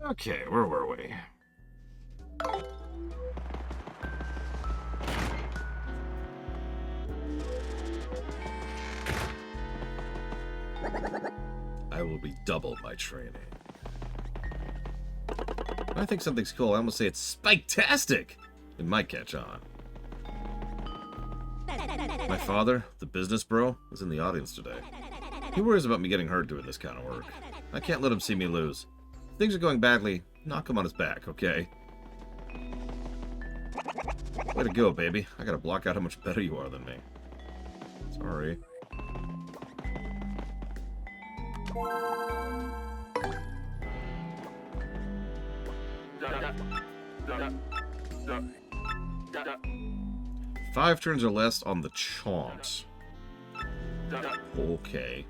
Okay, where were we? I will redouble my training. When I think something's cool, I almost say it's spike-tastic. It might catch on. My father, the business bro, is in the audience today. He worries about me getting hurt doing this kind of work. I can't let him see me lose. If things are going badly, knock him on his back, okay? Way to go, baby. I gotta block out how much better you are than me. Sorry. Five turns or less on the chomps. Okay.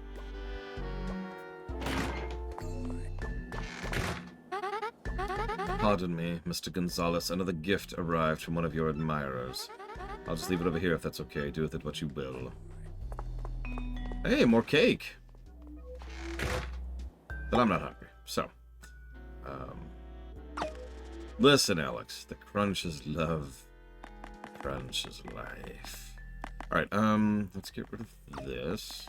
Pardon me, Mr. Gonzalez. Another gift arrived from one of your admirers. I'll just leave it over here if that's okay. Do with it what you will. Hey, more cake! But I'm not hungry, so... Listen, Alex. The crunch is love. Crunch is life. Alright, let's get rid of this.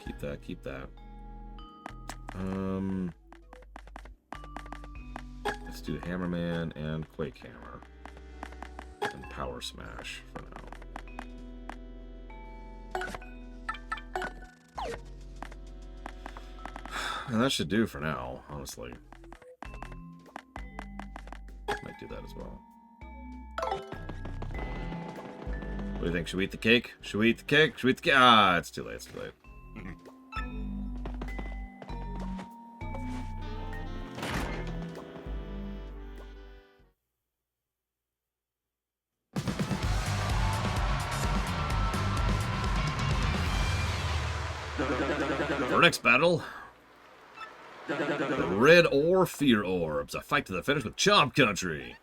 Keep that, keep that. Let's do Hammerman and Quake Hammer. And Power Smash for now. And that should do for now, honestly. Might do that as well. What do you think? Should we eat the cake? Should we eat the cake? Should we eat the cake? Ah, it's too late, it's too late. Our next battle, the Red or Fear Orbs, a fight to the finish with Chomp Country.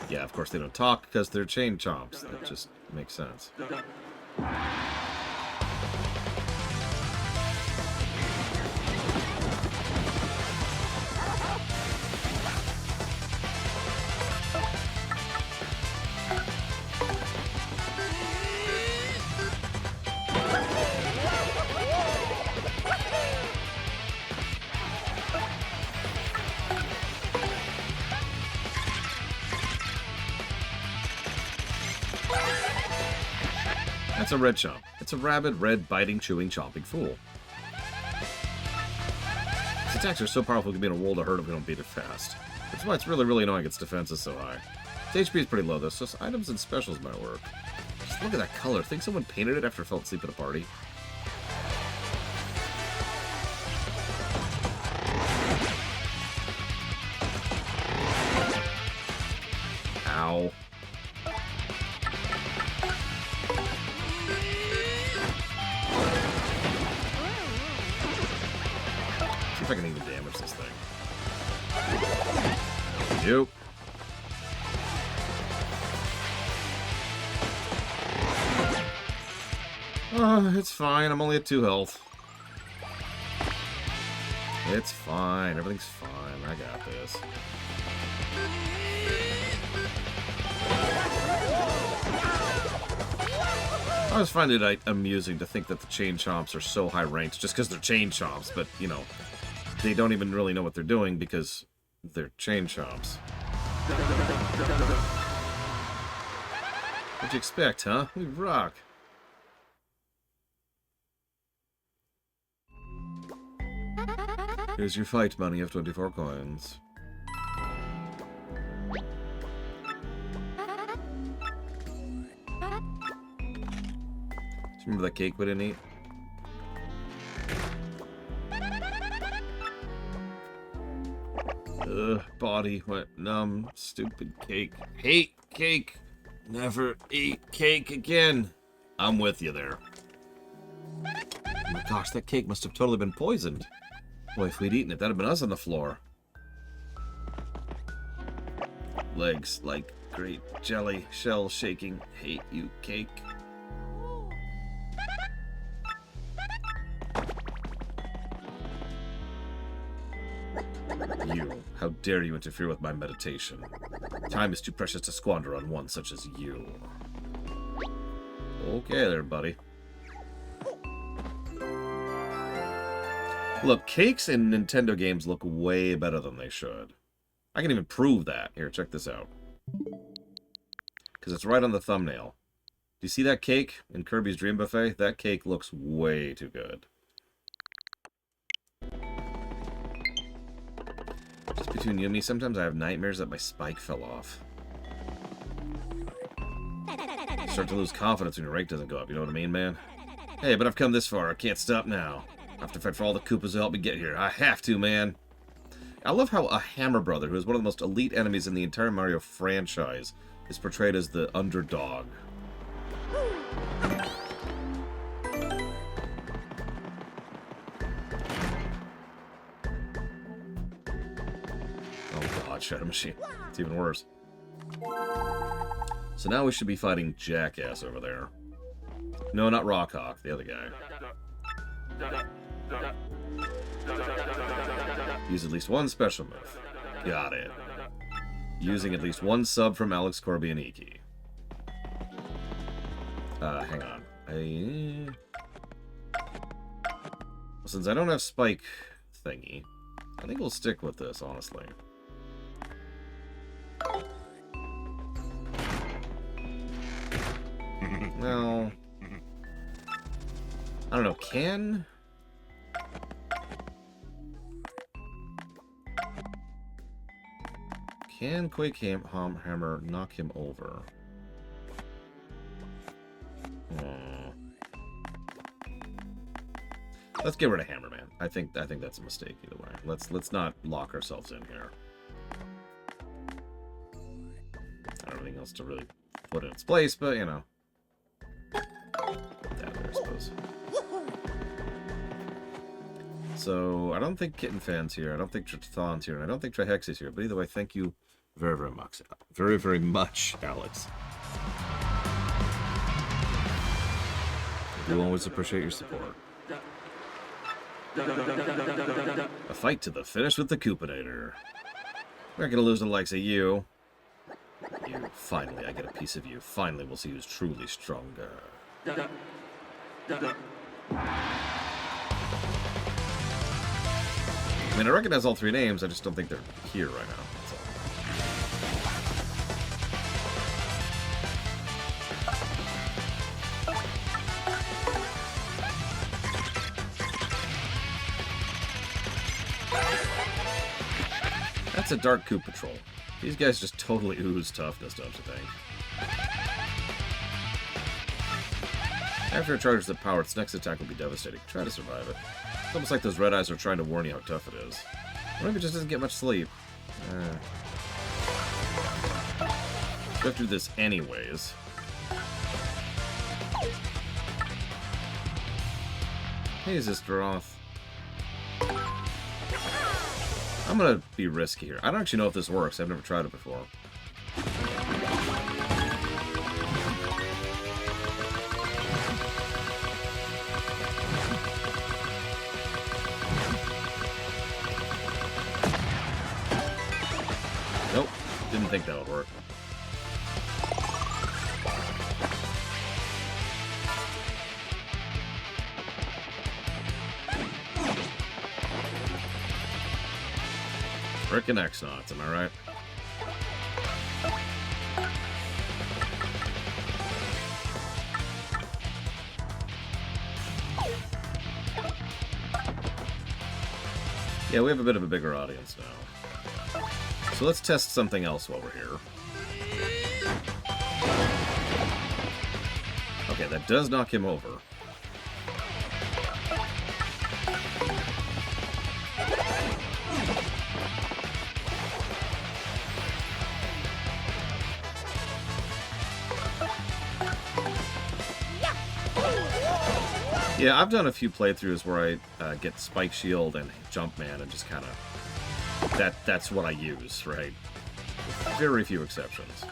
Yeah, of course they don't talk because they're chain chomps. That just makes sense. That's a red chomp. It's a rabid, red, biting, chewing, chomping fool. Its attacks are so powerful it can be in a world of hurt if we don't beat it fast. That's why it's really, really annoying its defense is so high. Its HP is pretty low though, so items and specials might work. Just look at that color. Think someone painted it after it fell asleep at a party? Ow. If I can even damage this thing. Nope. It's fine. I'm only at 2 health. It's fine. Everything's fine. I got this. I always find it amusing to think that the chain chomps are so high ranked just because they're chain chomps, but, you know, they don't even really know what they're doing because they're chain chomps. What'd you expect, huh? We rock. Here's your fight money of 24 coins. Do you remember that cake we didn't eat? Ugh, body went numb. Stupid cake. Hate cake. Never eat cake again. I'm with you there. Oh my gosh, that cake must have totally been poisoned. Boy, if we'd eaten it, that'd have been us on the floor. Legs like great jelly, shell shaking. Hate you, cake. You, how dare you interfere with my meditation? Time is too precious to squander on one such as you. Okay there, buddy. Look, cakes in Nintendo games look way better than they should. I can even prove that. Here, check this out. Because it's right on the thumbnail. Do you see that cake in Kirby's Dream Buffet? That cake looks way too good. Just between you and me, sometimes I have nightmares that my spike fell off. You start to lose confidence when your rank doesn't go up, you know what I mean, man? Hey, but I've come this far. I can't stop now. I have to fight for all the Koopas to help me get here. I have to, man. I love how a Hammer Brother, who is one of the most elite enemies in the entire Mario franchise, is portrayed as the underdog. Oh god, Shadow Machine. It's even worse. So now we should be fighting Jackass over there. No, not Rockhawk, the other guy. Use at least one special move. Got it. Using at least one sub from Alex, Corby, and Iki. Hang on. Since I don't have Spike thingy, I think we'll stick with this, honestly. No. I don't know, can Quake Hammer knock him over? Let's get rid of Hammer Man. I think that's a mistake either way. Let's not lock ourselves in here. I don't have anything else to really put in its place, but you know. That there, I suppose. So I don't think Kitten Fan's here. I don't think Trithon's here, and I don't think Trihex is here. But either way, thank you very, very much. Very, very much, Alex. We always appreciate your support. A fight to the finish with the Koopinator. We're not gonna lose to the likes of you. You, finally, I get a piece of you. Finally, we'll see who's truly stronger. I mean, I recognize all three names, I just don't think they're here right now. That's all. That's a Dark Koop Patrol. These guys just totally ooze toughness, don't you think? After it charges the power, its next attack will be devastating. Try to survive it. It's almost like those red eyes are trying to warn you how tough it is. Or maybe it just doesn't get much sleep. We have to do this anyways. Hey, Zistroth. I'm gonna be risky here. I don't actually know if this works. I've never tried it before. Nope. Didn't think that would work. Frickin' X-Nauts, am I right? Yeah, we have a bit of a bigger audience now. So let's test something else while we're here. Okay, that does knock him over. Yeah, I've done a few playthroughs where I get Spike Shield and Jumpman and just kind of... That's what I use, right? Very few exceptions.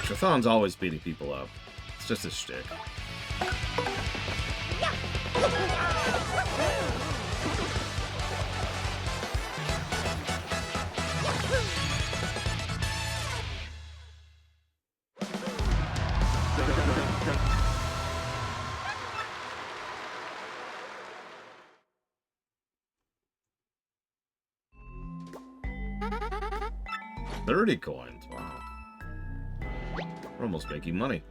Chthon's always beating people up. It's just his shtick. $30 coins. Wow. We're almost making money.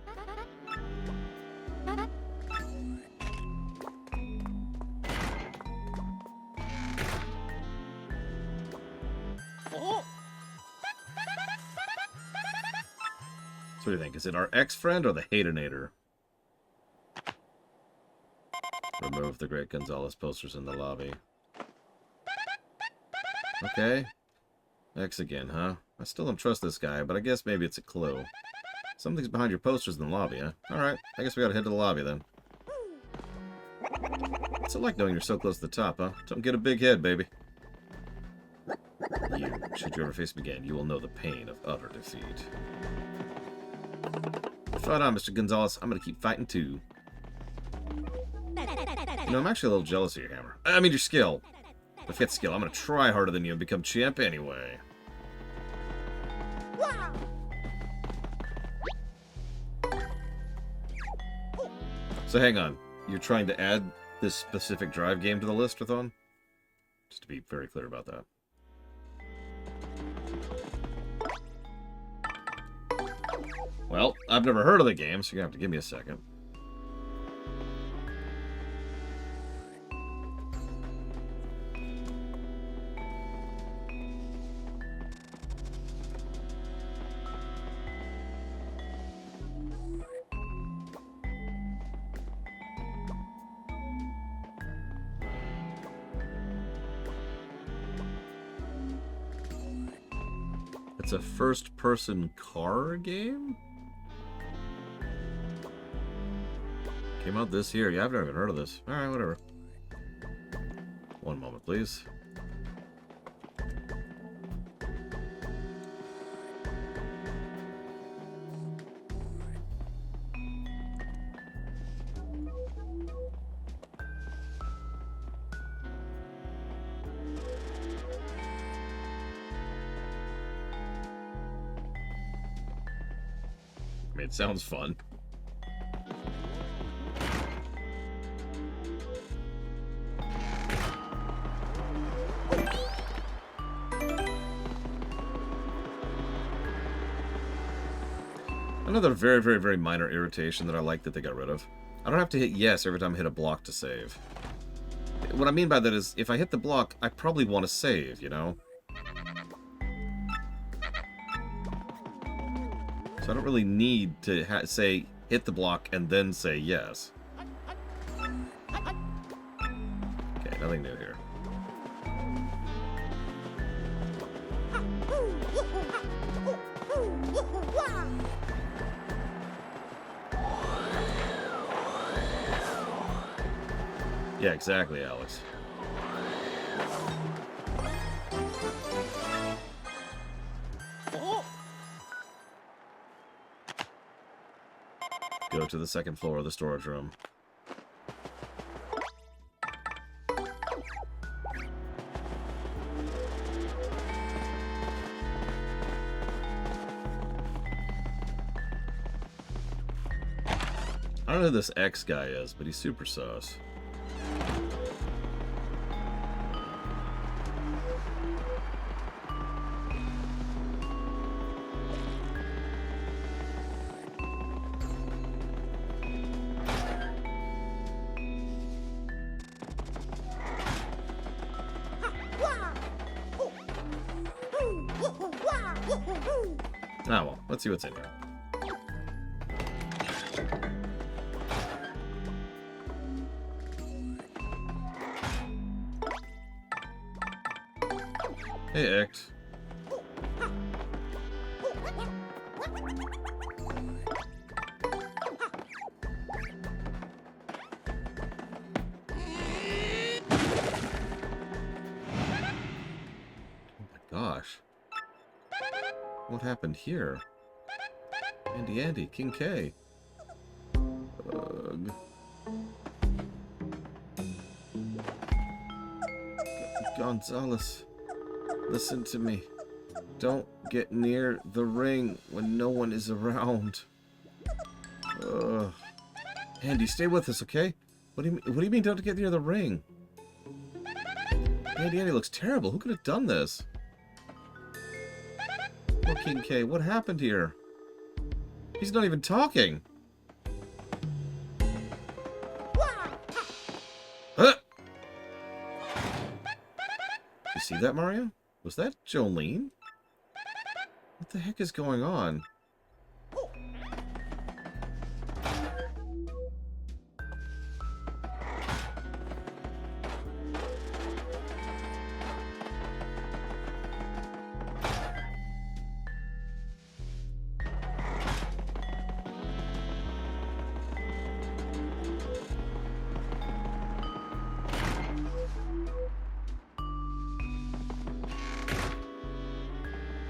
So what do you think? Is it our ex-friend or the Hatenator? Remove the Great Gonzalez posters in the lobby. Okay. X again, huh? I still don't trust this guy, but I guess maybe it's a clue. Something's behind your posters in the lobby, huh? Alright, I guess we gotta head to the lobby then. What's it like knowing you're so close to the top, huh? Don't get a big head, baby. Should you ever face me again, you will know the pain of utter defeat. Fight on, Mr. Gonzalez. I'm gonna keep fighting too. You know, I'm actually a little jealous of your hammer. I mean, your skill. But forget skill. I'm gonna try harder than you and become champ anyway. So hang on. You're trying to add this specific drive game to the list, Rathon? Just to be very clear about that. Well, I've never heard of the game, so you're gonna have to give me a second. It's a first-person car game? Came out this year. Yeah, I've never even heard of this. Alright, whatever. One moment, please. I mean, it sounds fun. Another very, very, very minor irritation that I like that they got rid of. I don't have to hit yes every time I hit a block to save. What I mean by that is, if I hit the block, I probably want to save, you know? So I don't really need to say, hit the block and then say yes. Okay, nothing new here. Yeah, exactly, Alex. Go to the second floor of the storage room. I don't know who this X guy is, but he's super sus. Ah, well, let's see what's in here. Hey, X. Oh my gosh. What happened here? Andy, King K. Ugh. Gonzalez, listen to me. Don't get near the ring when no one is around. Ugh. Andy, stay with us, okay? What do you mean don't get near the ring? Andy looks terrible. Who could have done this? Oh, King K, what happened here? He's not even talking. Huh? You see that, Mario? Was that Jolene? What the heck is going on?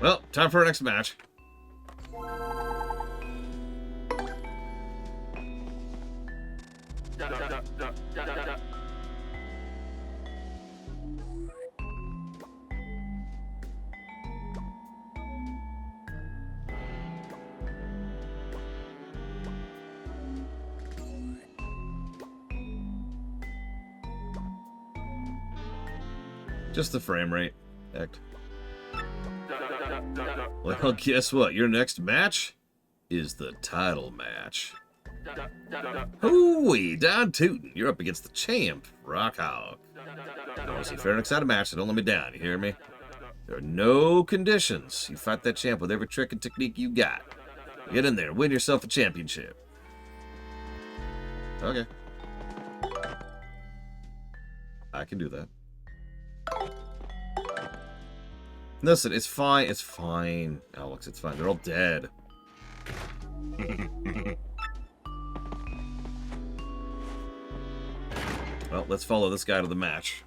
Well, time for our next match. Just the frame rate. Heck. Well, guess what? Your next match is the title match. Hooey, Don Tootin', you're up against the champ, Rock Hog. It's a fair and exciting match, so don't let me down, you hear me? There are no conditions. You fight that champ with every trick and technique you got. Get in there, win yourself a championship. Okay. I can do that. Listen, it's fine. It's fine, Alex. It's fine. They're all dead. Well, let's follow this guy to the match.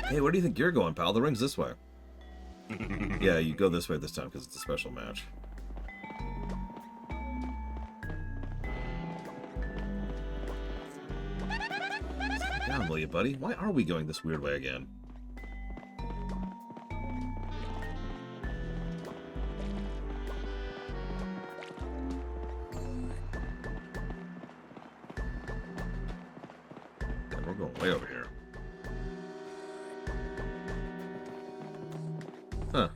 Hey, where do you think you're going, pal? The ring's this way. Yeah, you go this way this time because it's a special match. Down, will you, buddy? Why are we going this weird way again? Yeah, we're going way over here. Huh.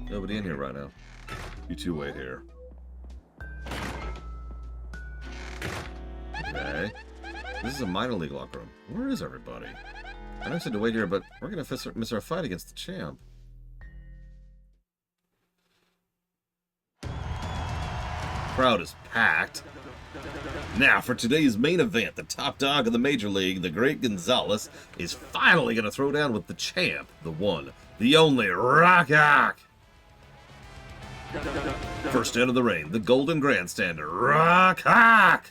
Nobody in here right now. You two wait here. Okay. This is a minor league locker room. Where is everybody? I know I said to wait here, but we're going to miss our fight against the champ. Crowd is packed. Now, for today's main event, the top dog of the Major League, the great Gonzalez, is finally going to throw down with the champ, the one, the only Rock Hog. First out of the ring, the Golden Grandstander, Rock Hog.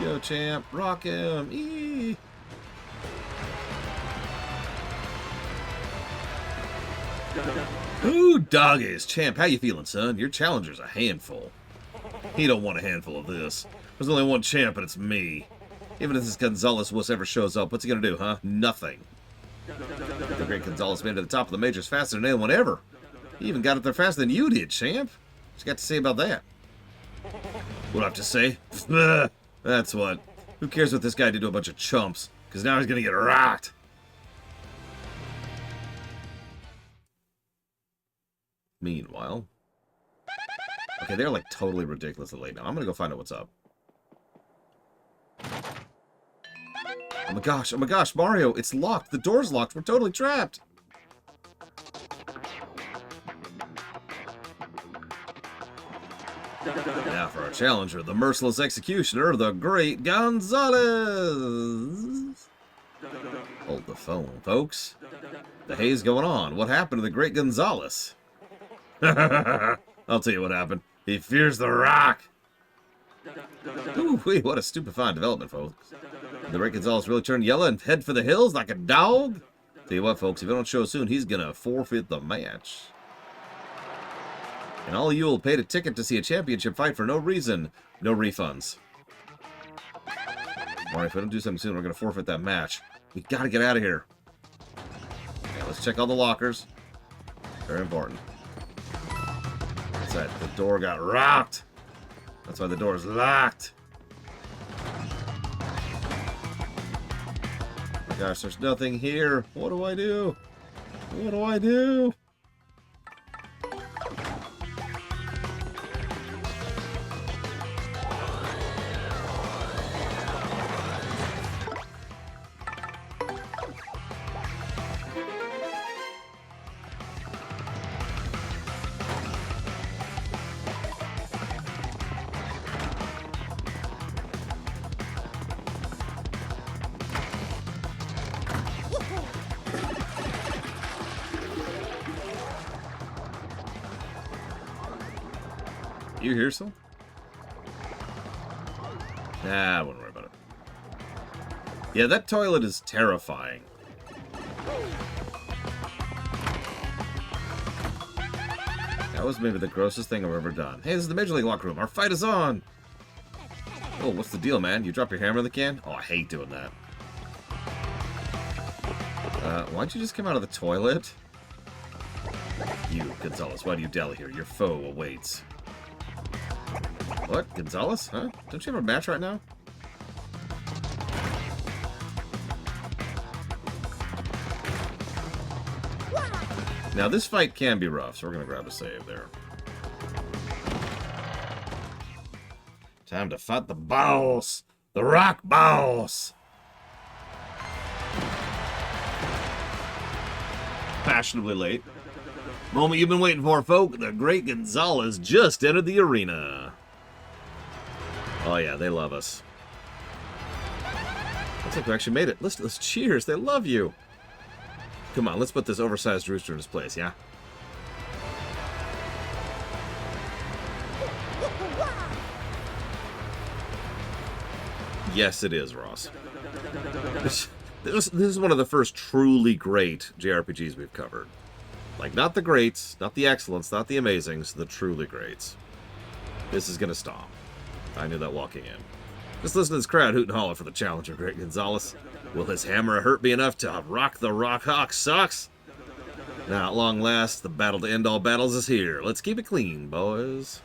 You go, champ. Rock him. Eee. Ooh, doggies. Champ, how you feeling, son? Your challenger's a handful. He don't want a handful of this. There's only one champ, and it's me. Even if this Gonzalez wuss ever shows up, what's he gonna do, huh? Nothing. The great Gonzalez made it to the top of the majors faster than anyone ever. He even got up there faster than you did, champ. What you got to say about that? What do I have to say? That's what. Who cares what this guy did to a bunch of chumps? Because now he's going to get rocked. Meanwhile. Okay, they're like totally ridiculously late now. I'm going to go find out what's up. Oh my gosh, Mario, it's locked. The door's locked. We're totally trapped. Now for our challenger, the merciless executioner, the great Gonzalez. Hold the phone, folks. The hay's going on. What happened to the great Gonzalez? I'll tell you what happened. He fears the Rock. Ooh, what a stupefying development, folks. The Rick Gonzalez really turned yellow and head for the hills like a dog? Tell you what, folks, if you don't show soon, he's going to forfeit the match. And all of you will pay a ticket to see a championship fight for no reason. No refunds. Alright, if we don't do something soon, we're going to forfeit that match. We got to get out of here. Okay, let's check all the lockers. Very important. What's that? The door got rocked. That's why the door is locked. Gosh, there's nothing here. What do I do? What do I do? You hear some? Nah, I wouldn't worry about it. Yeah, that toilet is terrifying. That was maybe the grossest thing I've ever done. Hey, this is the Major League locker room. Our fight is on! Oh, what's the deal, man? You drop your hammer in the can? Oh, I hate doing that. Why'd you just come out of the toilet? You, Gonzalez, why do you dally here? Your foe awaits. What? Gonzalez? Huh? Don't you have a match right now? Now, this fight can be rough, so we're going to grab a save there. Time to fight the boss! The Rock Boss! Fashionably late. Moment you've been waiting for, folk. The great Gonzalez just entered the arena. Oh yeah, they love us. Looks like we actually made it. Listen to those cheers. They love you. Come on, let's put this oversized rooster in his place, yeah? Yes, it is, Ross. This is one of the first truly great JRPGs we've covered. Like, not the greats, not the excellents, not the amazings, the truly greats. This is gonna stomp. I knew that walking in. Just listen to this crowd hoot and holler for the challenger, Great Gonzalez. Will his hammer hurt me enough to rock the Rock Hawk socks? Now, at long last, the battle to end all battles is here. Let's keep it clean, boys.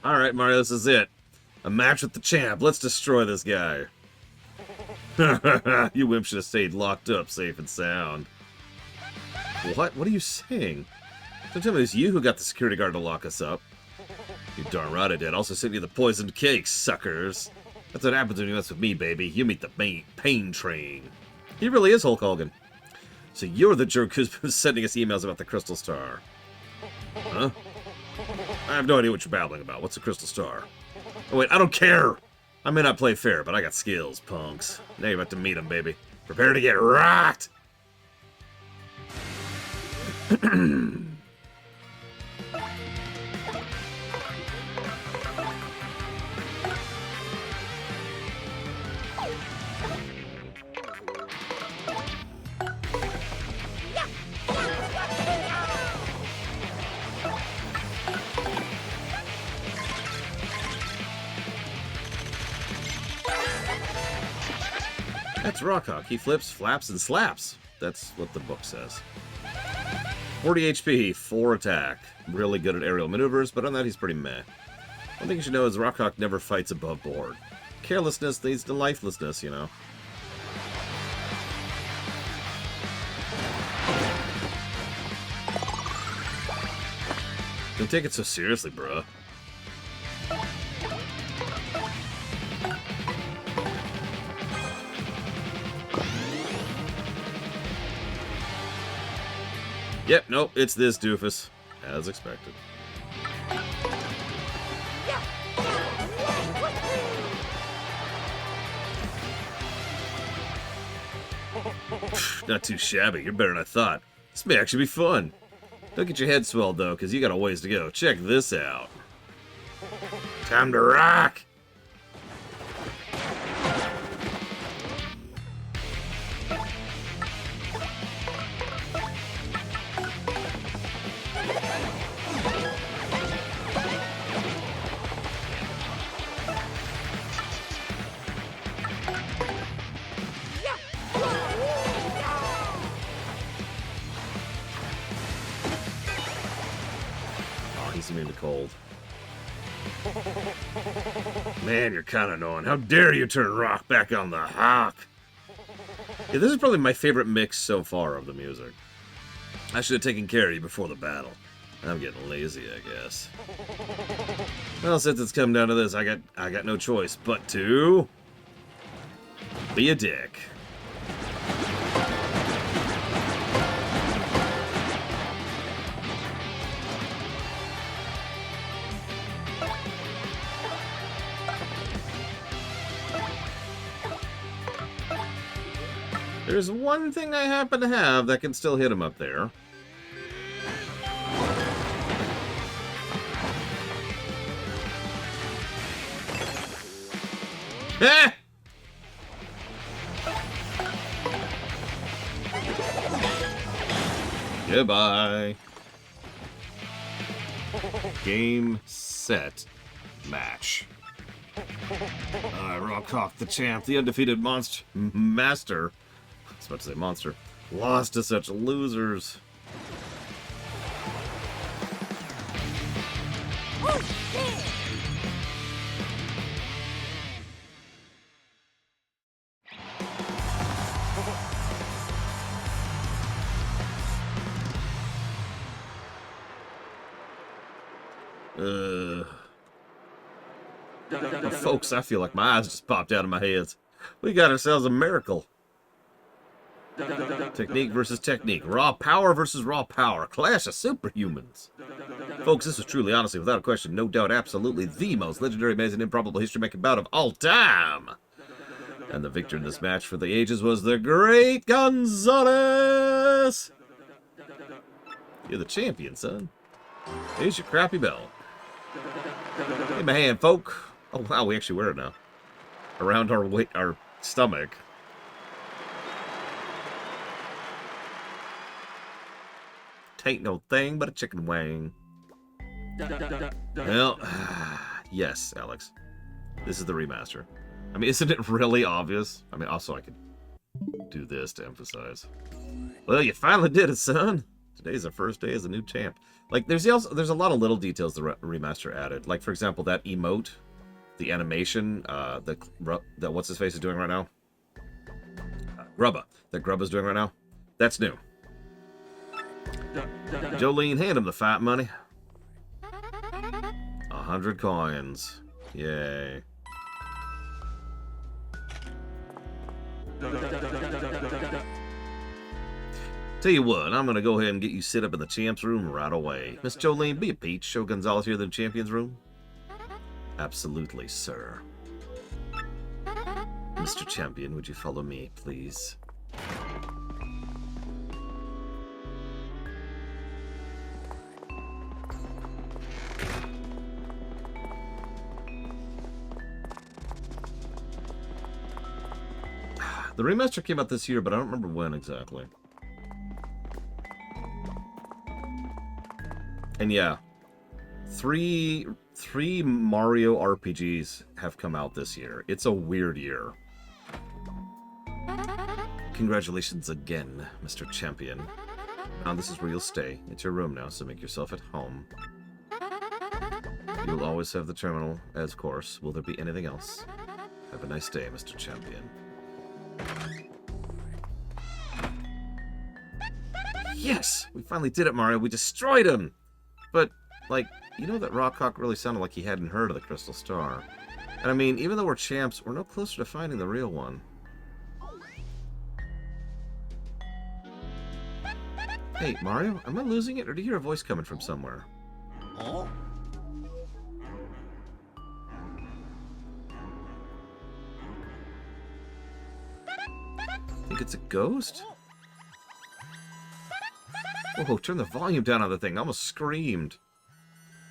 Alright, Mario, this is it. A match with the champ. Let's destroy this guy. You wimp should have stayed locked up, safe and sound. What? What are you saying? Don't tell me it's you who got the security guard to lock us up. You darn right I did. Also sent you the poisoned cake, suckers. That's what happens when you mess with me, baby. You meet the pain train. He really is Hulk Hogan. So you're the jerk who's been sending us emails about the Crystal Star. Huh? I have no idea what you're babbling about. What's a Crystal Star? Oh, wait, I don't care! I may not play fair, but I got skills, punks. Now you're about to meet them, baby. Prepare to get rocked! That's Rockhawk. He flips, flaps, and slaps. That's what the book says. 40 HP, 4 attack. Really good at aerial maneuvers, but on that he's pretty meh. One thing you should know is Rockhawk never fights above board. Carelessness leads to lifelessness, you know. Don't take it so seriously, bruh. Yep, nope, it's this doofus. As expected. Not too shabby. You're better than I thought. This may actually be fun. Don't get your head swelled, though, because you got a ways to go. Check this out. Time to rock! He's immune to cold. Man, you're kind of annoying. How dare you turn rock back on the hawk? Yeah, this is probably my favorite mix so far of the music. I should have taken care of you before the battle. I'm getting lazy, I guess. Well, since it's come down to this, I got no choice but to be a dick. There's one thing I happen to have that can still hit him up there. Ah! Goodbye. Game, set, match. Rockhawk, the champ, the undefeated master. I was about to say monster. Lost to such losers. Folks, I feel like my eyes just popped out of my head. We got ourselves a miracle. Technique versus technique. Raw power versus raw power. Clash of superhumans. Folks, this was truly, honestly, without a question, no doubt, absolutely the most legendary, amazing, improbable, history-making bout of all time. And the victor in this match for the ages was the great Gonzalez. You're the champion, son. Here's your crappy belt. Give me a hand, folk. Oh, wow, we actually wear it now. Around our stomach. Tain't no thing but a chicken wing. Well, yes, Alex. This is the remaster. I mean, isn't it really obvious? I mean, also I could do this to emphasize. Well, you finally did it, son. Today's the first day as a new champ. Like, there's a lot of little details the remaster added. Like, for example, that emote, the animation, that what's his face is doing right now. Grubba. That Grubba's doing right now. That's new. Jolene, hand him the fat money. 100 coins. Yay. Tell you what, I'm gonna go ahead and get you set up in the champ's room right away. Miss Jolene, be a peach. Show Gonzalez here in the champion's room. Absolutely, sir. Mr. Champion, would you follow me, please? The remaster came out this year, but I don't remember when exactly. And yeah, three Mario RPGs have come out this year. It's a weird year. Congratulations again, Mr. Champion. Now this is where you'll stay. It's your room now, so make yourself at home. You'll always have the terminal, as course. Will there be anything else? Have a nice day, Mr. Champion. Yes! We finally did it, Mario. We destroyed him! But, like, you know that Rockhawk really sounded like he hadn't heard of the Crystal Star. And I mean, even though we're champs, we're no closer to finding the real one. Hey, Mario, am I losing it, or do you hear a voice coming from somewhere? Oh? I think think it's a ghost? Whoa, turn the volume down on the thing. I almost screamed.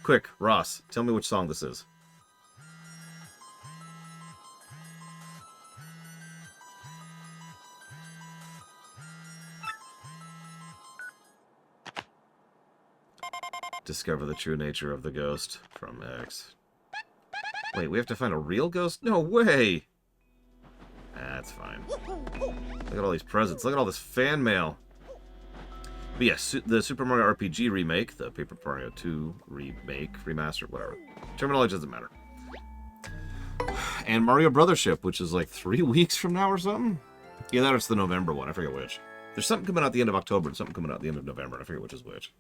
Quick, Ross, tell me which song this is. Discover the true nature of the ghost from X. Wait, we have to find a real ghost? No way! That's fine. Look at all these presents. Look at all this fan mail. But yes, the Super Mario RPG remake, the Paper Mario 2 remake, remaster, whatever. Terminology doesn't matter. And Mario Brothership, which is like 3 weeks from now or something? Yeah, that's the November one. I forget which. There's something coming out at the end of October and something coming out at the end of November. I forget which is which.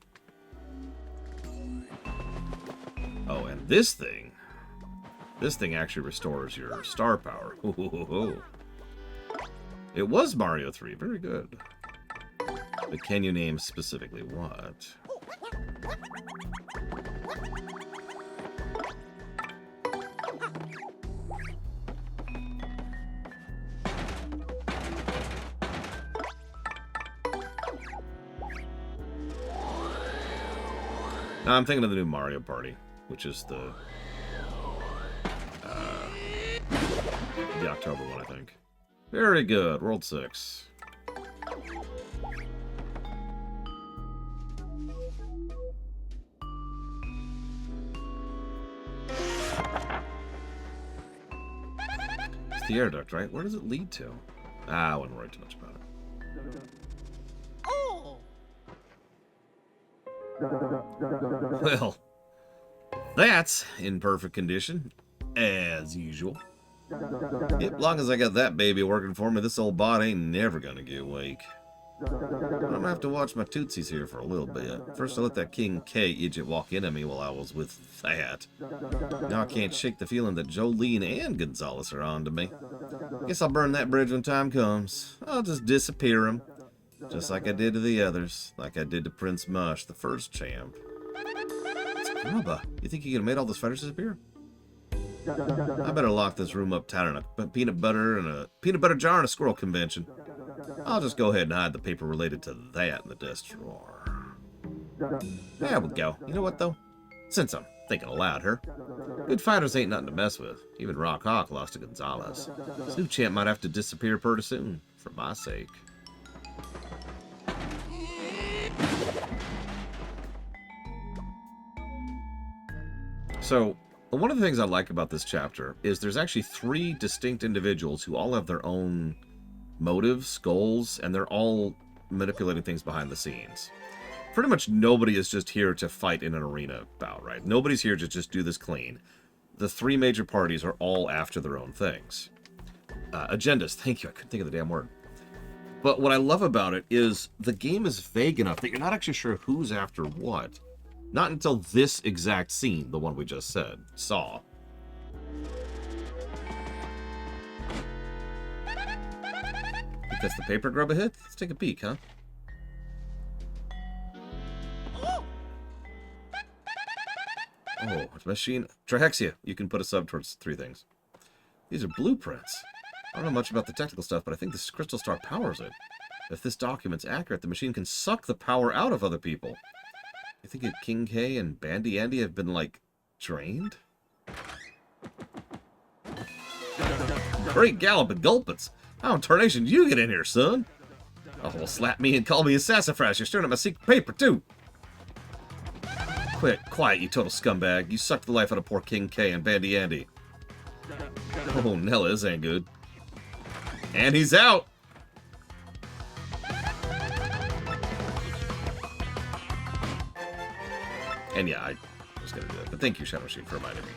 Oh, and this thing actually restores your star power. It was Mario 3. Very good. But can you name specifically what? Now I'm thinking of the new Mario Party, which is the October one, I think. Very good. World 6. It's the air duct, right? Where does it lead to? I wouldn't worry too much about it. Well, that's in perfect condition, as usual. Yep, long as I got that baby working for me, this old bot ain't never gonna get awake. I'm gonna have to watch my tootsies here for a little bit. First I let that King K idiot walk into me while I was with that. Now I can't shake the feeling that Jolene and Gonzalez are on to me. Guess I'll burn that bridge when time comes. I'll just disappear him. Just like I did to the others. Like I did to Prince Mush, the first champ. It's Grubba. You think you could have made all those fighters disappear? I better lock this room up tight in a peanut butter jar and a squirrel convention. I'll just go ahead and hide the paper related to that in the desk drawer. There we go. You know what, though? Since I'm thinking aloud here, good fighters ain't nothing to mess with. Even Rock Hawk lost to Gonzalez. This new champ might have to disappear pretty soon, for my sake. So, one of the things I like about this chapter is there's actually 3 distinct individuals who all have their own motives, goals, and they're all manipulating things behind the scenes. Pretty much nobody is just here to fight in an arena bout, right? Nobody's here to just do this clean. The 3 major parties are all after their own things. Agendas, thank you, I couldn't think of the damn word. But what I love about it is the game is vague enough that you're not actually sure who's after what. Not until this exact scene, the one we just saw. Think that's the paper grub hit? Let's take a peek, huh? Oh, it's machine. Trihexia. You can put a sub towards 3 things. These are blueprints. I don't know much about the technical stuff, but I think this crystal star powers it. If this document's accurate, the machine can suck the power out of other people. You think that King K and Bandy Andy have been, like, drained? Great gallop and gulpits. How in tarnation did you get in here, son? Oh, well, slap me and call me a sassafras. You're staring at my secret paper, too. Quiet, you total scumbag. You sucked the life out of poor King K and Bandy Andy. Oh, Nella, this ain't good. And he's out. And yeah, I was going to do that. But thank you, Shadow Machine, for reminding me.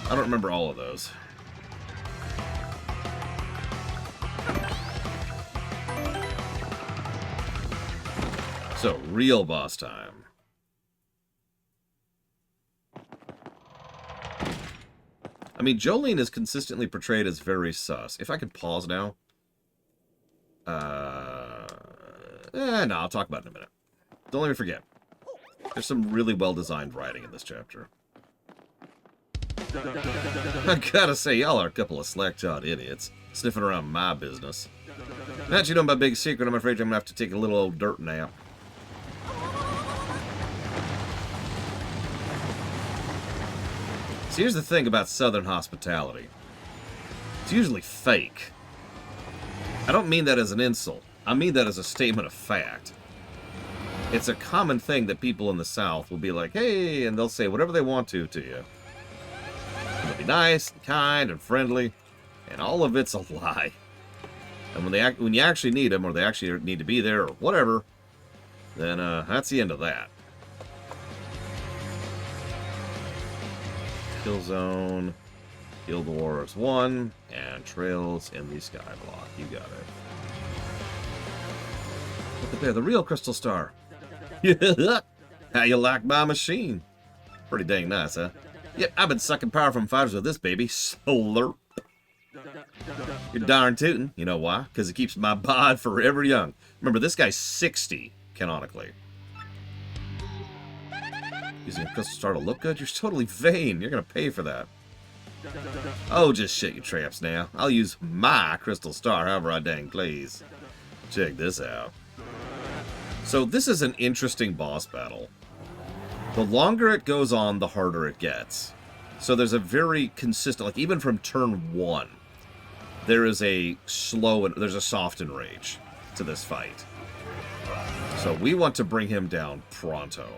I don't remember all of those. So, real boss time. I mean, Jolene is consistently portrayed as very sus. If I could pause now. No, I'll talk about it in a minute. Don't let me forget. There's some really well-designed writing in this chapter. I gotta say, y'all are a couple of slack-jawed idiots. sniffing around my business. Now that you know my big secret, I'm afraid I'm going to have to take a little old dirt nap. See, here's the thing about Southern hospitality. It's usually fake. I don't mean that as an insult. I mean that as a statement of fact. It's a common thing that people in the South will be like, hey, and they'll say whatever they want to you. They'll be nice and kind and friendly, and all of it's a lie. And when you actually need them, or they actually need to be there, or whatever, then that's the end of that. Kill zone, Guild Wars 1, and Trails in the Skyblock. You got it. Look at there, the real Crystal Star. How you like my machine? Pretty dang nice, huh? Yep, I've been sucking power from fighters with this baby. Slurp. You're darn tootin'. You know why? Because it keeps my bod forever young. Remember, this guy's 60, canonically. Using a Crystal Star to look good? You're totally vain. You're going to pay for that. Oh, just shit your traps now. I'll use my Crystal Star however I dang please. Check this out. So this is an interesting boss battle. The longer it goes on, the harder it gets. So there's a very consistent, like even from turn 1, there is a slow and there's a soft enrage to this fight. So we want to bring him down pronto.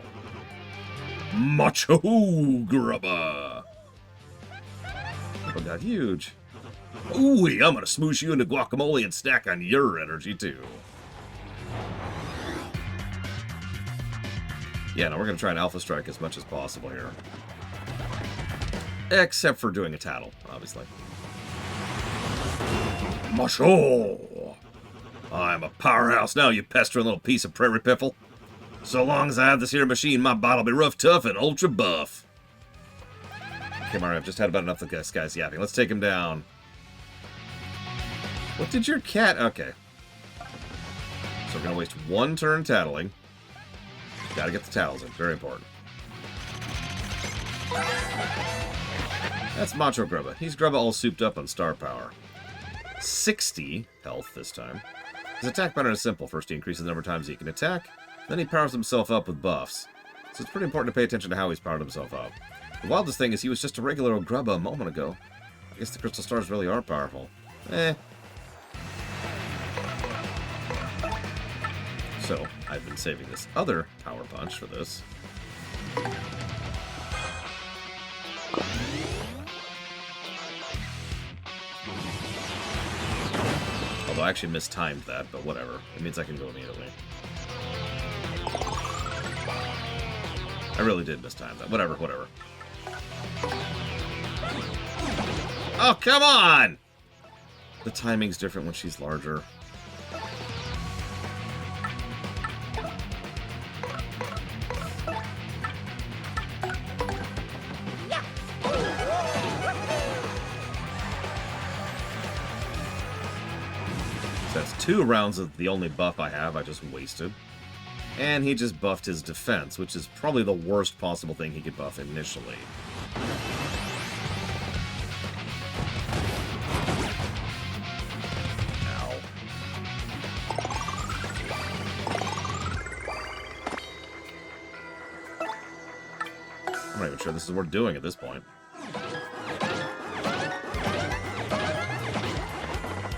Macho Grubba! Grubba got huge. Ooh, I'm gonna smoosh you into guacamole and snack on your energy too. Yeah, no, we're going to try and Alpha Strike as much as possible here. Except for doing a tattle, obviously. Macho! I'm a powerhouse now, you pestering little piece of prairie piffle. So long as I have this here machine, my body'll be rough, tough, and ultra buff. Okay, Mario, I've just had about enough of this guy's yapping. Let's take him down. What did your cat... Okay. So we're going to waste one turn tattling. Gotta get the tattles in. Very important. That's Macho Grubba. He's Grubba all souped up on star power. 60 health this time. His attack pattern is simple. First, he increases the number of times he can attack. Then he powers himself up with buffs. So it's pretty important to pay attention to how he's powered himself up. The wildest thing is he was just a regular old Grubba a moment ago. I guess the Crystal Stars really are powerful. So, I've been saving this other power punch for this. Although I actually mistimed that, but whatever. It means I can go immediately. I really did mistime that. Whatever. Oh, come on! The timing's different when she's larger. That's 2 rounds of the only buff I have. I just wasted. And he just buffed his defense, which is probably the worst possible thing he could buff initially. Ow. I'm not even sure this is worth doing at this point.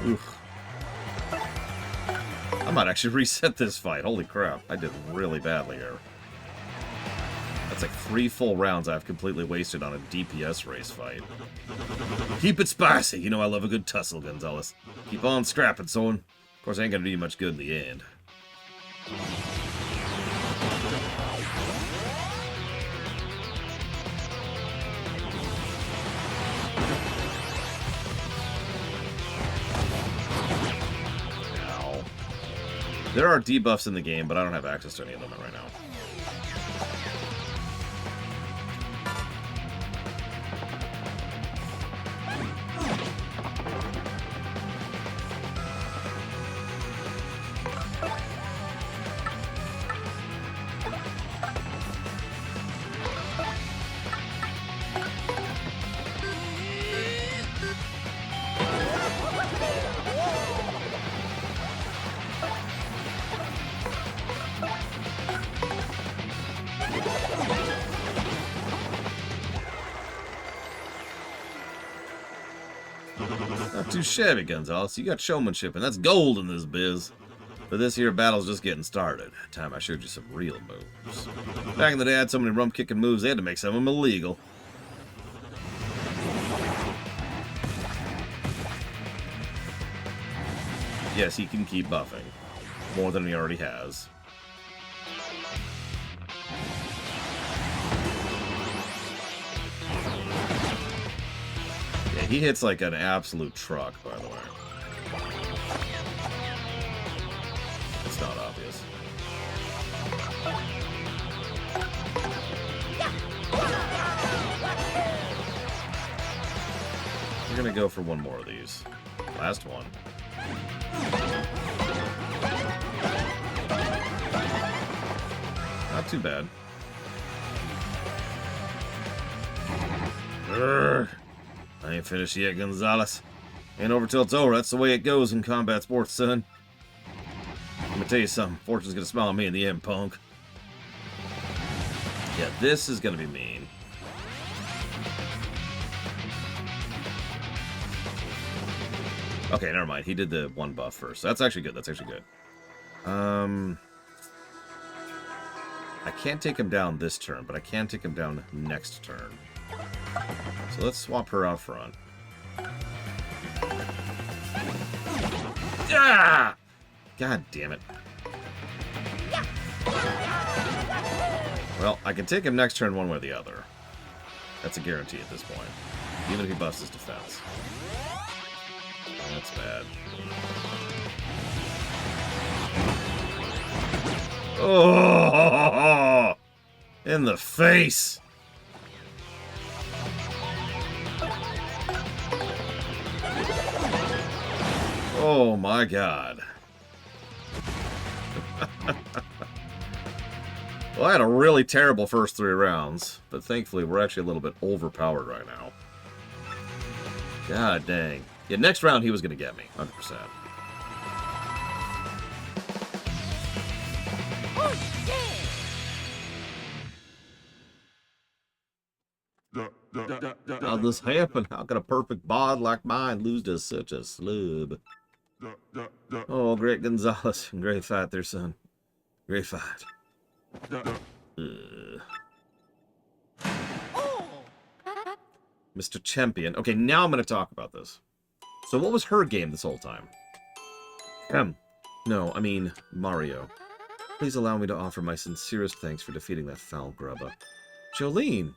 Oof. I might actually reset this fight. Holy crap. I did really badly here. That's like 3 full rounds I've completely wasted on a DPS race fight. Keep it spicy. You know I love a good tussle, Gonzalez. Keep on scrapping, son. Of course, I ain't gonna do you much good in the end. There are debuffs in the game, but I don't have access to any of them right now. too shabby, Gonzalez. You got showmanship, and that's gold in this biz. But this here battle's just getting started. Time I showed you some real moves. Back in the day, I had so many rum-kicking moves, they had to make some of them illegal. Yes, he can keep buffing. More than he already has. Yeah, he hits like an absolute truck, by the way. It's not obvious. We're gonna go for one more of these. Last one. Not too bad. Urgh. I ain't finished yet, Gonzalez. Ain't over till it's over. That's the way it goes in combat sports, son. Let me tell you something. Fortune's gonna smile at me in the end, punk. Yeah, this is gonna be mean. Okay, never mind. He did the one buff first. That's actually good. That's actually good. I can't take him down this turn, but I can take him down next turn. So let's swap her out front. Ah! God damn it. Well, I can take him next turn one way or the other. That's a guarantee at this point. Even if he buffs his defense. That's bad. Oh! In the face! Oh my god. Well, I had a really terrible first 3 rounds, but thankfully we're actually a little bit overpowered right now. God dang. Yeah, next round he was going to get me, 100%. How'd this happen? How could a perfect bod like mine lose to such a slub? Oh, great Gonzalez. Great fight there, son. Great fight. Mr. Champion. Okay, now I'm going to talk about this. So what was her game this whole time? No, I mean Mario. Please allow me to offer my sincerest thanks for defeating that foul grubba. Jolene!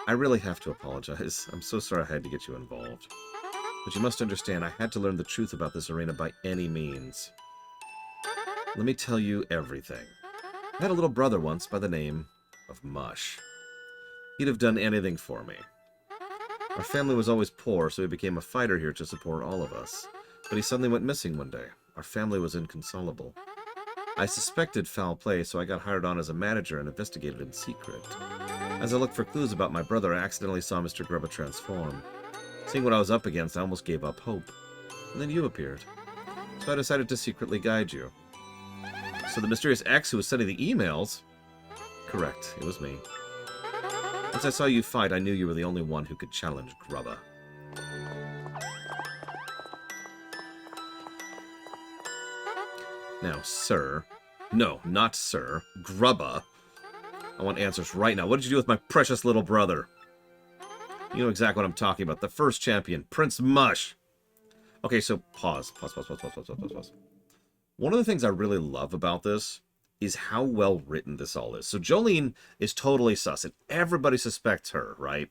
I really have to apologize. I'm so sorry I had to get you involved. But you must understand, I had to learn the truth about this arena by any means. Let me tell you everything. I had a little brother once by the name of Mush. He'd have done anything for me. Our family was always poor, so he became a fighter here to support all of us. But he suddenly went missing one day. Our family was inconsolable. I suspected foul play, so I got hired on as a manager and investigated in secret. As I looked for clues about my brother, I accidentally saw Mr. Grubba transform. Seeing what I was up against, I almost gave up hope. And then you appeared. So I decided to secretly guide you. So the mysterious X who was sending the emails... Correct, it was me. Once I saw you fight, I knew you were the only one who could challenge Grubba. Now, sir... No, not sir. Grubba. I want answers right now. What did you do with my precious little brother? You know exactly what I'm talking about. The first champion, Prince Mush. Okay, so pause. Pause. One of the things I really love about this is how well written this all is. So Jolene is totally sus, and everybody suspects her, right?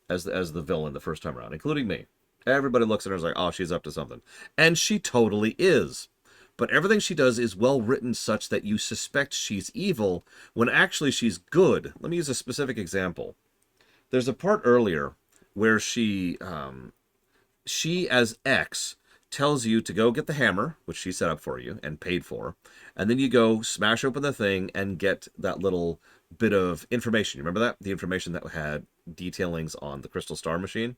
As the villain the first time around, including me. Everybody looks at her and is like, oh, she's up to something. And she totally is. But everything she does is well written such that you suspect she's evil when actually she's good. Let me use a specific example. There's a part earlier where she as X tells you to go get the hammer, which she set up for you and paid for, and then you go smash open the thing and get that little bit of information. You remember that? The information that had detailings on the Crystal Star machine?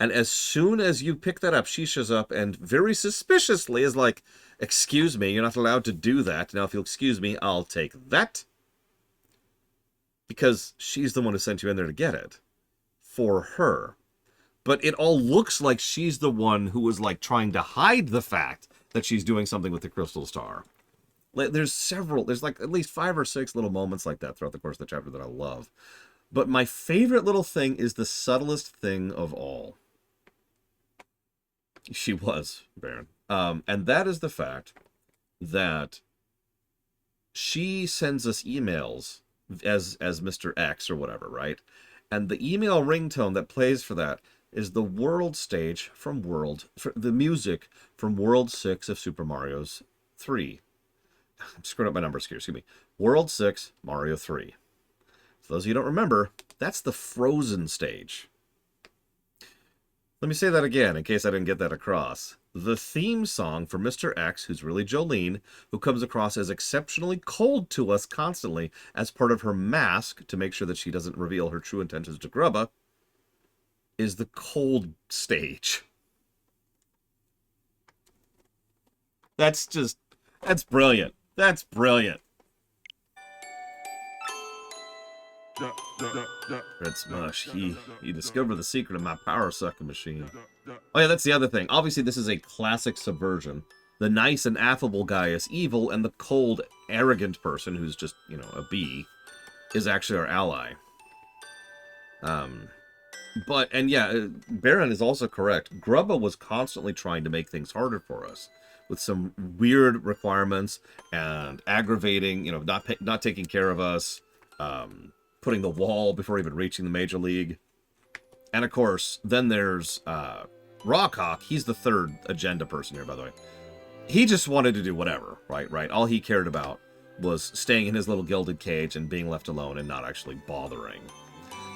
And as soon as you pick that up, she shows up and very suspiciously is like, excuse me, you're not allowed to do that. Now, if you'll excuse me, I'll take that. Because she's the one who sent you in there to get it. For her. but it all looks like she's the one who was like trying to hide the fact that she's doing something with the crystal star. There's like at least 5 or 6 little moments like that throughout the course of the chapter that I love. But my favorite little thing is the subtlest thing of all. She was, Baron. And that is the fact that she sends us emails as Mr. X or whatever, right? And the email ringtone that plays for that is the world stage from the music from World 6 of Super Mario's 3. I'm screwing up my numbers here, excuse me. World 6, Mario 3. For those of you who don't remember, that's the Frozen stage. Let me say that again, in case I didn't get that across. The theme song for Mr. X, who's really Jolene, who comes across as exceptionally cold to us constantly as part of her mask to make sure that she doesn't reveal her true intentions to Grubba, is the cold stage. That's brilliant. That's brilliant. Red Smush, he discovered the secret of my power sucking machine. Oh yeah, that's the other thing. Obviously, this is a classic subversion. The nice and affable guy is evil, and the cold, arrogant person, who's just, you know, a bee, is actually our ally. And yeah, Baron is also correct. Grubba was constantly trying to make things harder for us, with some weird requirements and aggravating, you know, not taking care of us, putting the wall before even reaching the Major League. And of course, then there's Rawkhawk. He's the third agenda person here, by the way. He just wanted to do whatever, right? All he cared about was staying in his little gilded cage and being left alone and not actually bothering.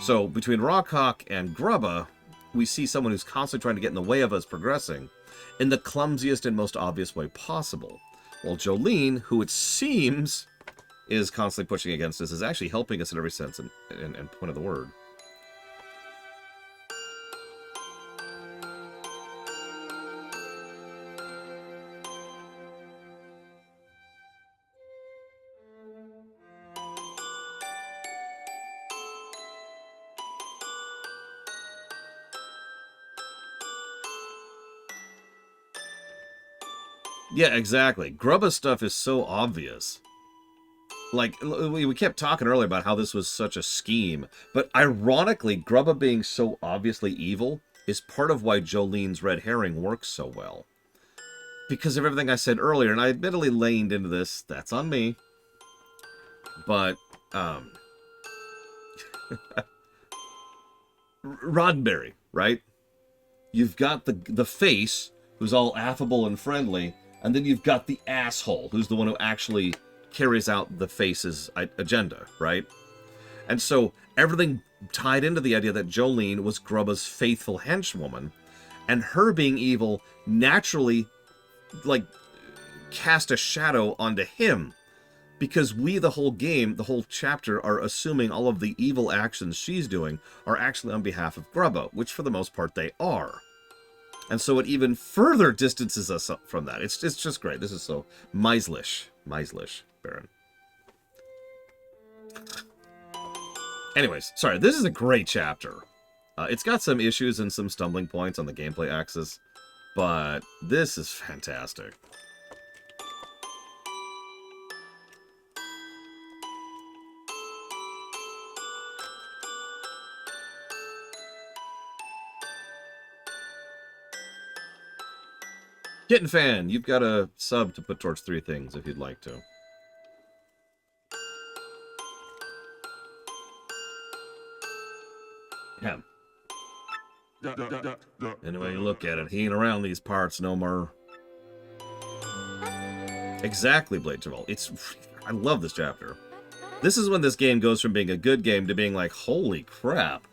So between Rawkhawk and Grubba, we see someone who's constantly trying to get in the way of us progressing in the clumsiest and most obvious way possible. While Jolene, who it seems is constantly pushing against us, is actually helping us in every sense and point of the word. Yeah, exactly. Grubba's stuff is so obvious. Like, we kept talking earlier about how this was such a scheme, but ironically, Grubba being so obviously evil is part of why Jolene's red herring works so well. Because of everything I said earlier, and I admittedly laned into this, that's on me. But, Roddenberry, right? You've got the face, who's all affable and friendly, and then you've got the asshole, who's the one who actually carries out the face's agenda, right? And so everything tied into the idea that Jolene was Grubba's faithful henchwoman, and her being evil naturally, like, cast a shadow onto him, because we, the whole game, the whole chapter, are assuming all of the evil actions she's doing are actually on behalf of Grubba, which for the most part they are. And so it even further distances us from that. It's just great. This is so Meislish, Baron. Anyways, sorry, this is a great chapter. It's got some issues and some stumbling points on the gameplay axis, but this is fantastic. Kitten Fan, you've got a sub to put towards 3 things if you'd like to. Yeah. Anyway, you look at it, he ain't around these parts no more. Exactly, Blade Javal. I love this chapter. This is when this game goes from being a good game to being like, holy crap.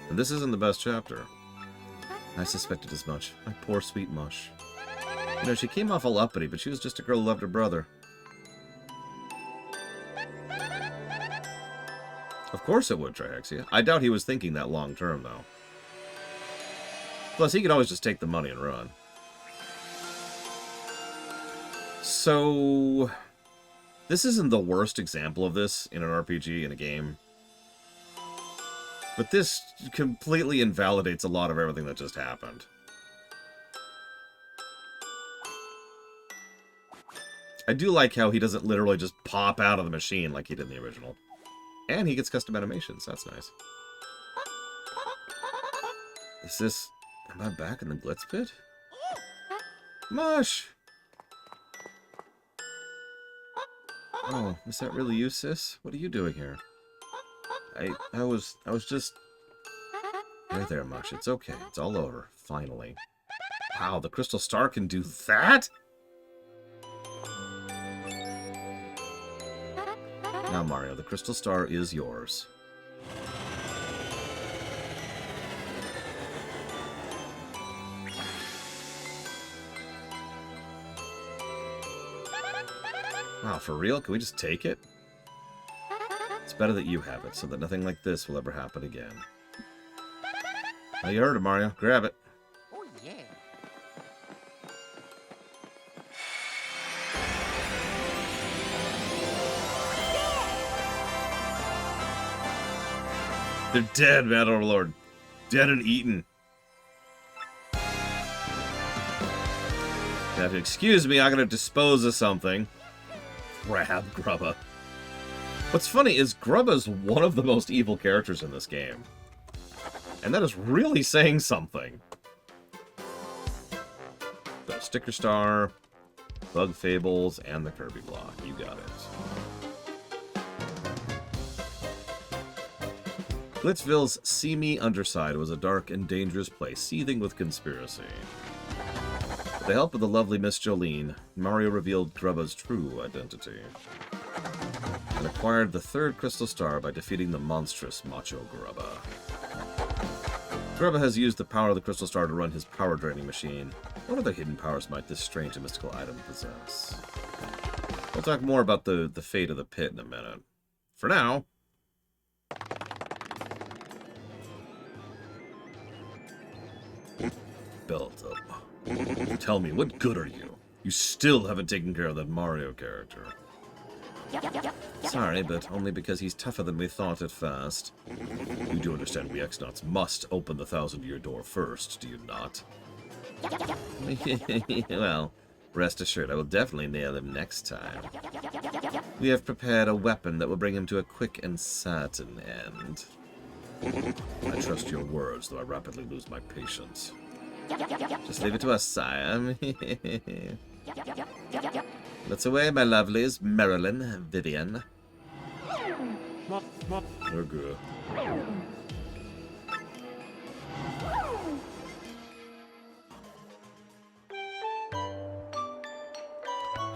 And this isn't the best chapter. I suspected as much. My poor sweet mush. You know, she came off all uppity, but she was just a girl who loved her brother. Of course it would, Trihexia. I doubt he was thinking that long term, though. Plus, he could always just take the money and run. So, this isn't the worst example of this in an RPG, in a game. But this completely invalidates a lot of everything that just happened. I do like how he doesn't literally just pop out of the machine like he did in the original. And he gets custom animations. That's nice. Is this... Am I back in the Glitz pit? Mush! Oh, is that really you, sis? What are you doing here? I was just... Right there, Mush. It's okay. It's all over. Finally. Wow, the Crystal Star can do that? Now, Mario, the Crystal Star is yours. Wow, for real? Can we just take it? It's better that you have it, so that nothing like this will ever happen again. Now you heard it, Mario. Grab it. Oh, yeah. They're dead, Mad Overlord. Dead and eaten. You have to excuse me, I'm gonna dispose of something. Grab Grubba. What's funny is Grubba's one of the most evil characters in this game. And that is really saying something. The Sticker Star, Bug Fables, and the Kirby block. You got it. Glitzville's seamy underside was a dark and dangerous place, seething with conspiracy. With the help of the lovely Miss Jolene, Mario revealed Grubba's true identity, and acquired the third Crystal Star by defeating the monstrous Macho Grubba. Grubba has used the power of the Crystal Star to run his power-draining machine. What other hidden powers might this strange and mystical item possess? We'll talk more about the fate of the pit in a minute. For now... Built up. Tell me, what good are you? You still haven't taken care of that Mario character. Sorry, but only because he's tougher than we thought at first. You do understand we X-Nauts must open the 1,000-year door first, do you not? Well, rest assured, I will definitely nail him next time. We have prepared a weapon that will bring him to a quick and certain end. I trust your words, though I rapidly lose my patience. Just leave it to us, sire. Let's away, my lovelies. Marilyn, Vivian. You're good.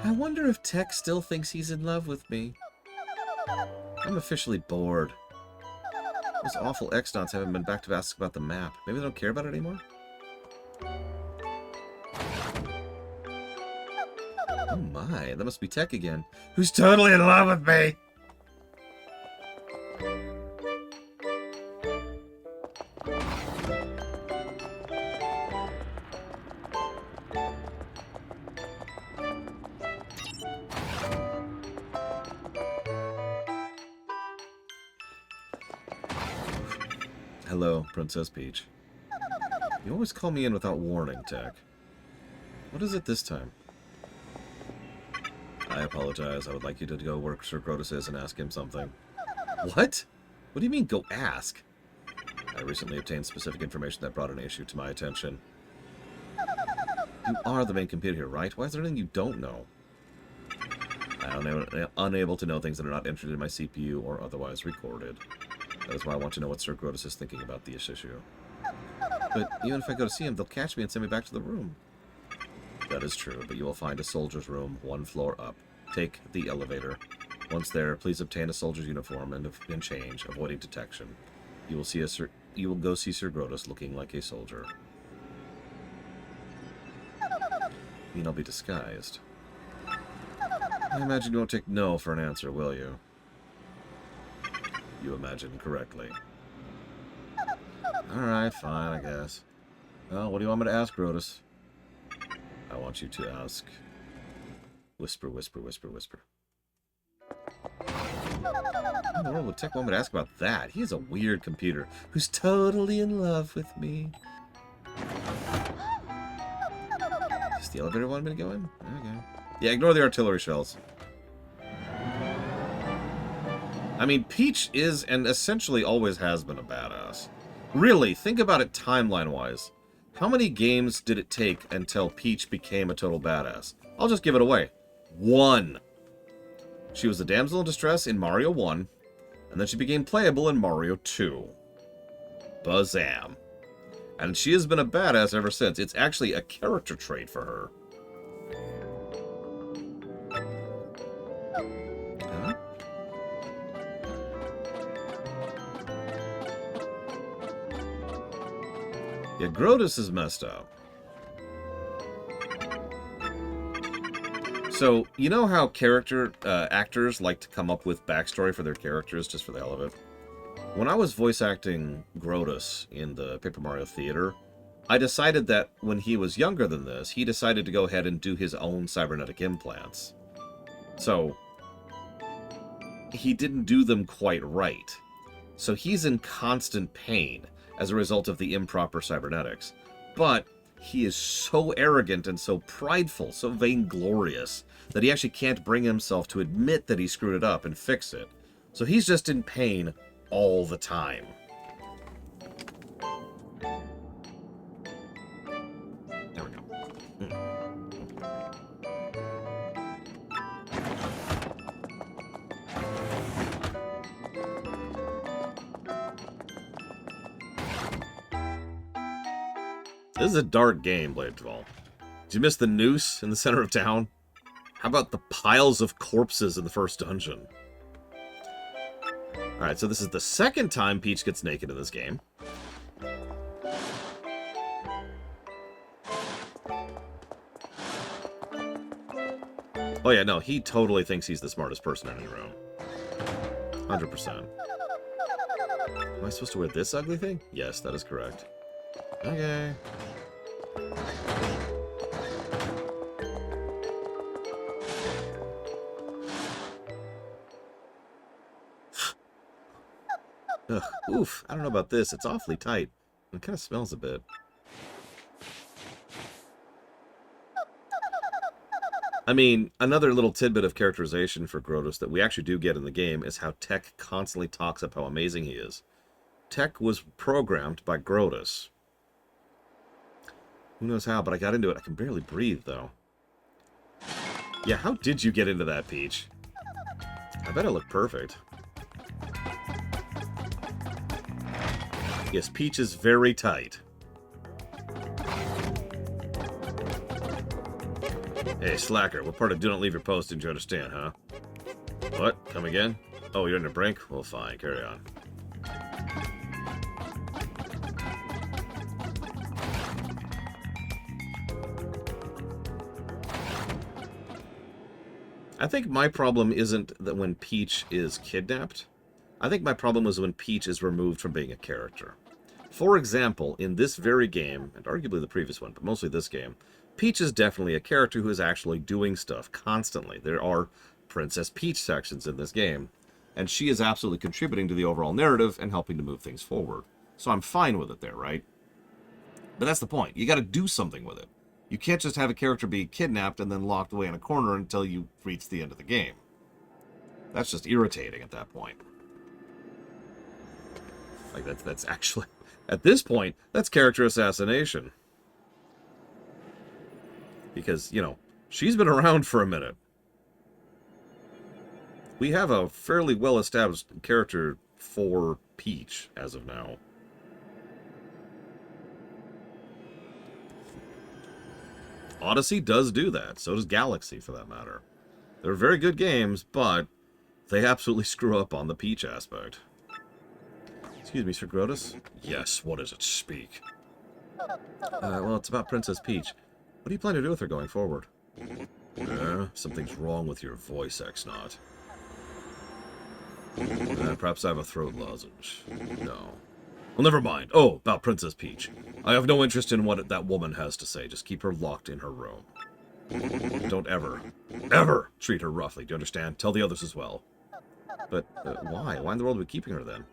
I wonder if Tech still thinks he's in love with me. I'm officially bored. Those awful X-Nauts haven't been back to ask about the map. Maybe they don't care about it anymore? Oh my, that must be Tech again. Who's totally in love with me? Hello, Princess Peach. You always call me in without warning, Tech. What is it this time? I apologize. I would like you to go where Sir Grotus is and ask him something. What? What do you mean, go ask? I recently obtained specific information that brought an issue to my attention. You are the main computer here, right? Why is there anything you don't know? I'm unable to know things that are not entered in my CPU or otherwise recorded. That is why I want to know what Sir Grotus is thinking about this issue. But even if I go to see him, they'll catch me and send me back to the room. That is true, but you will find a soldier's room 1 floor up. Take the elevator. Once there, please obtain a soldier's uniform and change, avoiding detection. You will go see Sir Grotus looking like a soldier. I mean, I'll be disguised. I imagine you won't take no for an answer, will you? You imagine correctly. Alright, fine, I guess. Well, what do you want me to ask, Grotus? I want you to ask... Whisper, whisper, whisper, whisper. in the world would Tech want me to ask about that? He is a weird computer who's totally in love with me. Is the elevator wanted me to go in? Okay. Yeah, ignore the artillery shells. I mean, Peach is, and essentially always has been, a badass. Really, think about it timeline-wise. How many games did it take until Peach became a total badass? I'll just give it away. 1. She was a damsel in distress in Mario 1, and then she became playable in Mario 2. Bazam. And she has been a badass ever since. It's actually a character trait for her. Huh? Yeah, Grotus is messed up. So, you know how actors like to come up with backstory for their characters just for the hell of it? When I was voice acting Grotus in the Paper Mario Theater, I decided that when he was younger than this, he decided to go ahead and do his own cybernetic implants. So, he didn't do them quite right. So he's in constant pain as a result of the improper cybernetics. But he is so arrogant and so prideful, so vainglorious, that he actually can't bring himself to admit that he screwed it up and fix it. So he's just in pain all the time. There we go. This is a dark game, Bladeball. Did you miss the noose in the center of town? How about the piles of corpses in the first dungeon? Alright, so this is the second time Peach gets naked in this game. Oh yeah, no, he totally thinks he's the smartest person in the room. 100%. Am I supposed to wear this ugly thing? Yes, that is correct. Okay. Ugh, oof, I don't know about this. It's awfully tight. It kind of smells a bit. I mean, another little tidbit of characterization for Grotus that we actually do get in the game is how Tech constantly talks up how amazing he is. Tech was programmed by Grotus. Who knows how, but I got into it. I can barely breathe, though. Yeah, how did you get into that, Peach? I bet it looked perfect. Yes, Peach is very tight. Hey, Slacker, what part of do not leave your post didn't you understand, huh? What? Come again? Oh, you're in a brink? Well, fine, carry on. I think my problem isn't that when Peach is kidnapped. I think my problem is when Peach is removed from being a character. For example, in this very game, and arguably the previous one, but mostly this game, Peach is definitely a character who is actually doing stuff constantly. There are Princess Peach sections in this game, and she is absolutely contributing to the overall narrative and helping to move things forward. So I'm fine with it there, right? But that's the point. You got to do something with it. You can't just have a character be kidnapped and then locked away in a corner until you reach the end of the game. That's just irritating at that point. Like, that's actually... At this point, that's character assassination. Because, you know, she's been around for a minute. We have a fairly well-established character for Peach as of now. Odyssey does do that. So does Galaxy, for that matter. They're very good games, but they absolutely screw up on the Peach aspect. Excuse me, Sir Grotus? Yes, what does it speak? Well, it's about Princess Peach. What do you plan to do with her going forward? Something's wrong with your voice, X-Naut. Perhaps I have a throat lozenge. No. Well, never mind. Oh, about Princess Peach. I have no interest in what that woman has to say. Just keep her locked in her room. Don't ever treat her roughly. Do you understand? Tell the others as well. But why? Why in the world are we keeping her then?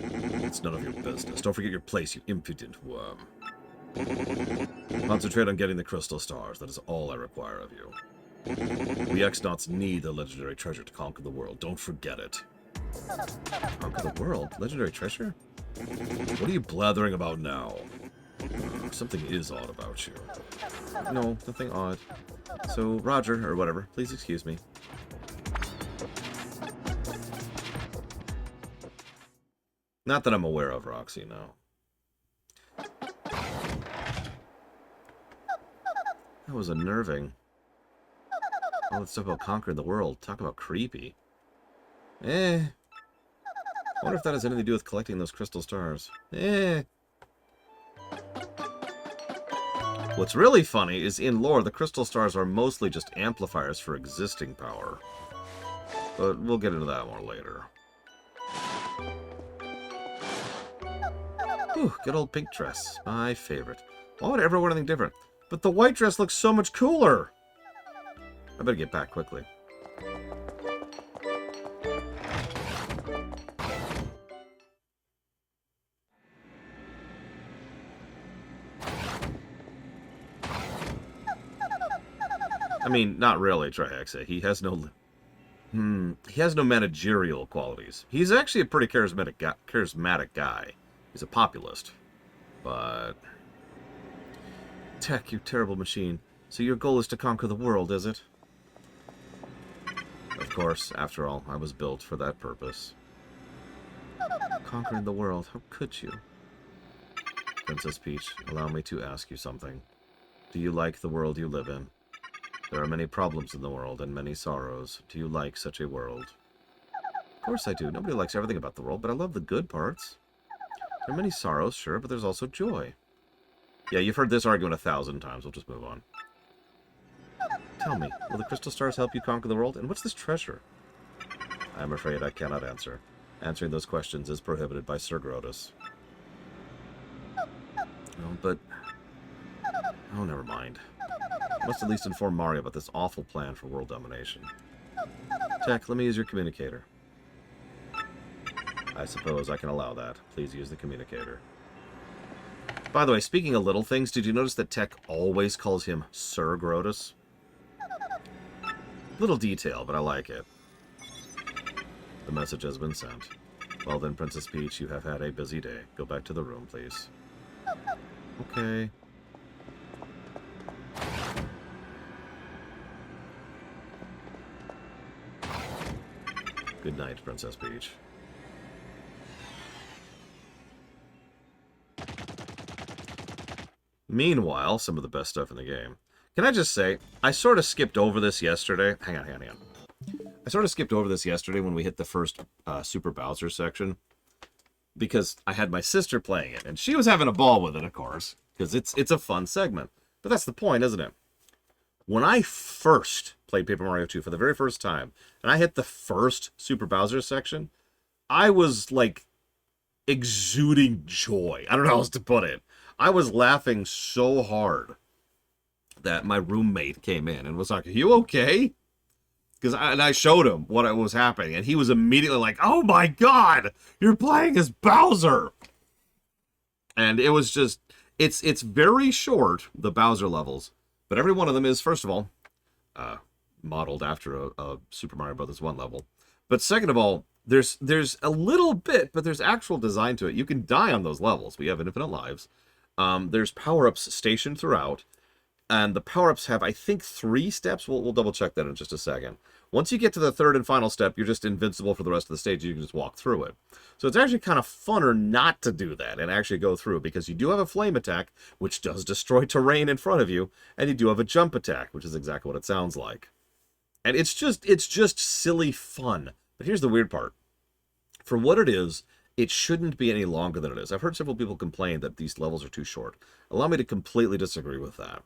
It's none of your business. Don't forget your place, you impudent worm. Concentrate on getting the crystal stars. That is all I require of you. We X-Nauts need the legendary treasure to conquer the world. Don't forget it. Conquer the world? Legendary treasure? What are you blathering about now? Something is odd about you. No, nothing odd. So, Roger, or whatever, please excuse me. Not that I'm aware of, Roxy, no. That was unnerving. All that stuff about conquering the world. Talk about creepy. I wonder if that has anything to do with collecting those crystal stars. What's really funny is in lore, the crystal stars are mostly just amplifiers for existing power. But we'll get into that more later. Ooh, good old pink dress. My favorite. Why would I ever wear anything different? But the white dress looks so much cooler! I better get back quickly. I mean, not really, Trihexa. He has no... he has no managerial qualities. He's actually a pretty charismatic guy. He's a populist. But... Tech, you terrible machine. So your goal is to conquer the world, is it? Of course, after all, I was built for that purpose. Conquering the world, how could you? Princess Peach, allow me to ask you something. Do you like the world you live in? There are many problems in the world and many sorrows. Do you like such a world? Of course I do. Nobody likes everything about the world, but I love the good parts. There are many sorrows, sure, but there's also joy. Yeah, you've heard this argument 1,000 times. We'll just move on. Tell me, will the crystal stars help you conquer the world? And what's this treasure? I'm afraid I cannot answer. Answering those questions is prohibited by Sir Grotus. Oh, but... Oh, never mind. I must at least inform Mario about this awful plan for world domination. Jack, let me use your communicator. I suppose I can allow that. Please use the communicator. By the way, speaking of little things, did you notice that Tech always calls him Sir Grotus? Little detail, but I like it. The message has been sent. Well then, Princess Peach, you have had a busy day. Go back to the room, please. Okay. Good night, Princess Peach. Meanwhile, some of the best stuff in the game. Can I just say, I sort of skipped over this yesterday. Hang on. I sort of skipped over this yesterday when we hit the first Super Bowser section. Because I had my sister playing it, and she was having a ball with it, of course. Because it's a fun segment. But that's the point, isn't it? When I first played Paper Mario 2 for the very first time, and I hit the first Super Bowser section, I was, like, exuding joy. I don't know how else to put it. I was laughing so hard that my roommate came in and was like, "Are you okay?" Because I showed him what was happening, and he was immediately like, "Oh my god, you're playing as Bowser!" And it was just, it's very short, the Bowser levels, but every one of them is, first of all, modeled after a Super Mario Bros. 1 level. But second of all, there's a little bit, but there's actual design to it. You can die on those levels. We have infinite lives. There's power-ups stationed throughout, and the power-ups have, I think, 3 steps. We'll double-check that in just a second. Once you get to the third and final step, you're just invincible for the rest of the stage. You can just walk through it. So it's actually kind of funner not to do that and actually go through, because you do have a flame attack, which does destroy terrain in front of you, and you do have a jump attack, which is exactly what it sounds like. And it's just silly fun. But here's the weird part. For what it is, it shouldn't be any longer than it is. I've heard several people complain that these levels are too short. Allow me to completely disagree with that.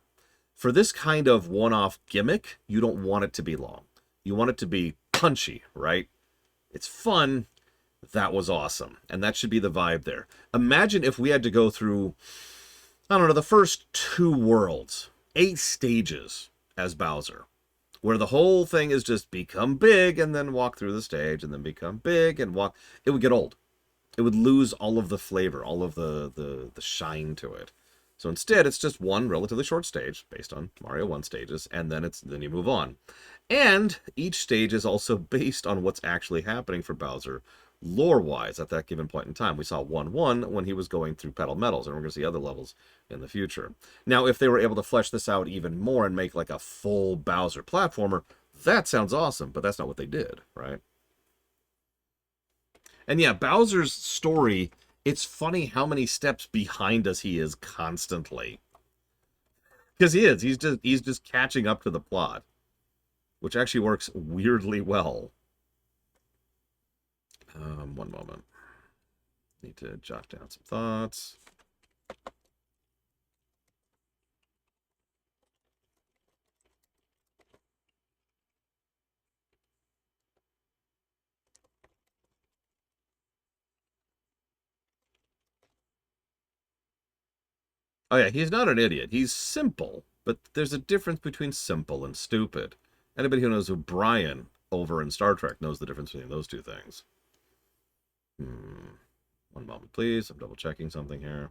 For this kind of one-off gimmick, you don't want it to be long. You want it to be punchy, right? It's fun. That was awesome. And that should be the vibe there. Imagine if we had to go through, I don't know, the first 2 worlds, 8 stages as Bowser. where the whole thing is just become big and then walk through the stage and then become big and walk. It would get old. It would lose all of the flavor, all of the shine to it. So instead, it's just one relatively short stage based on Mario 1 stages, and then you move on. And each stage is also based on what's actually happening for Bowser lore-wise at that given point in time. We saw 1-1 when he was going through Petal Metals, and we're going to see other levels in the future. Now, if they were able to flesh this out even more and make like a full Bowser platformer, that sounds awesome, but that's not what they did, right? And yeah, Bowser's story, it's funny how many steps behind us he is constantly. Because he is. He's just catching up to the plot, which actually works weirdly well. One moment. Need to jot down some thoughts. Oh yeah, he's not an idiot. He's simple, but there's a difference between simple and stupid. Anybody who knows O'Brien over in Star Trek knows the difference between those two things. One moment, please. I'm double checking something here.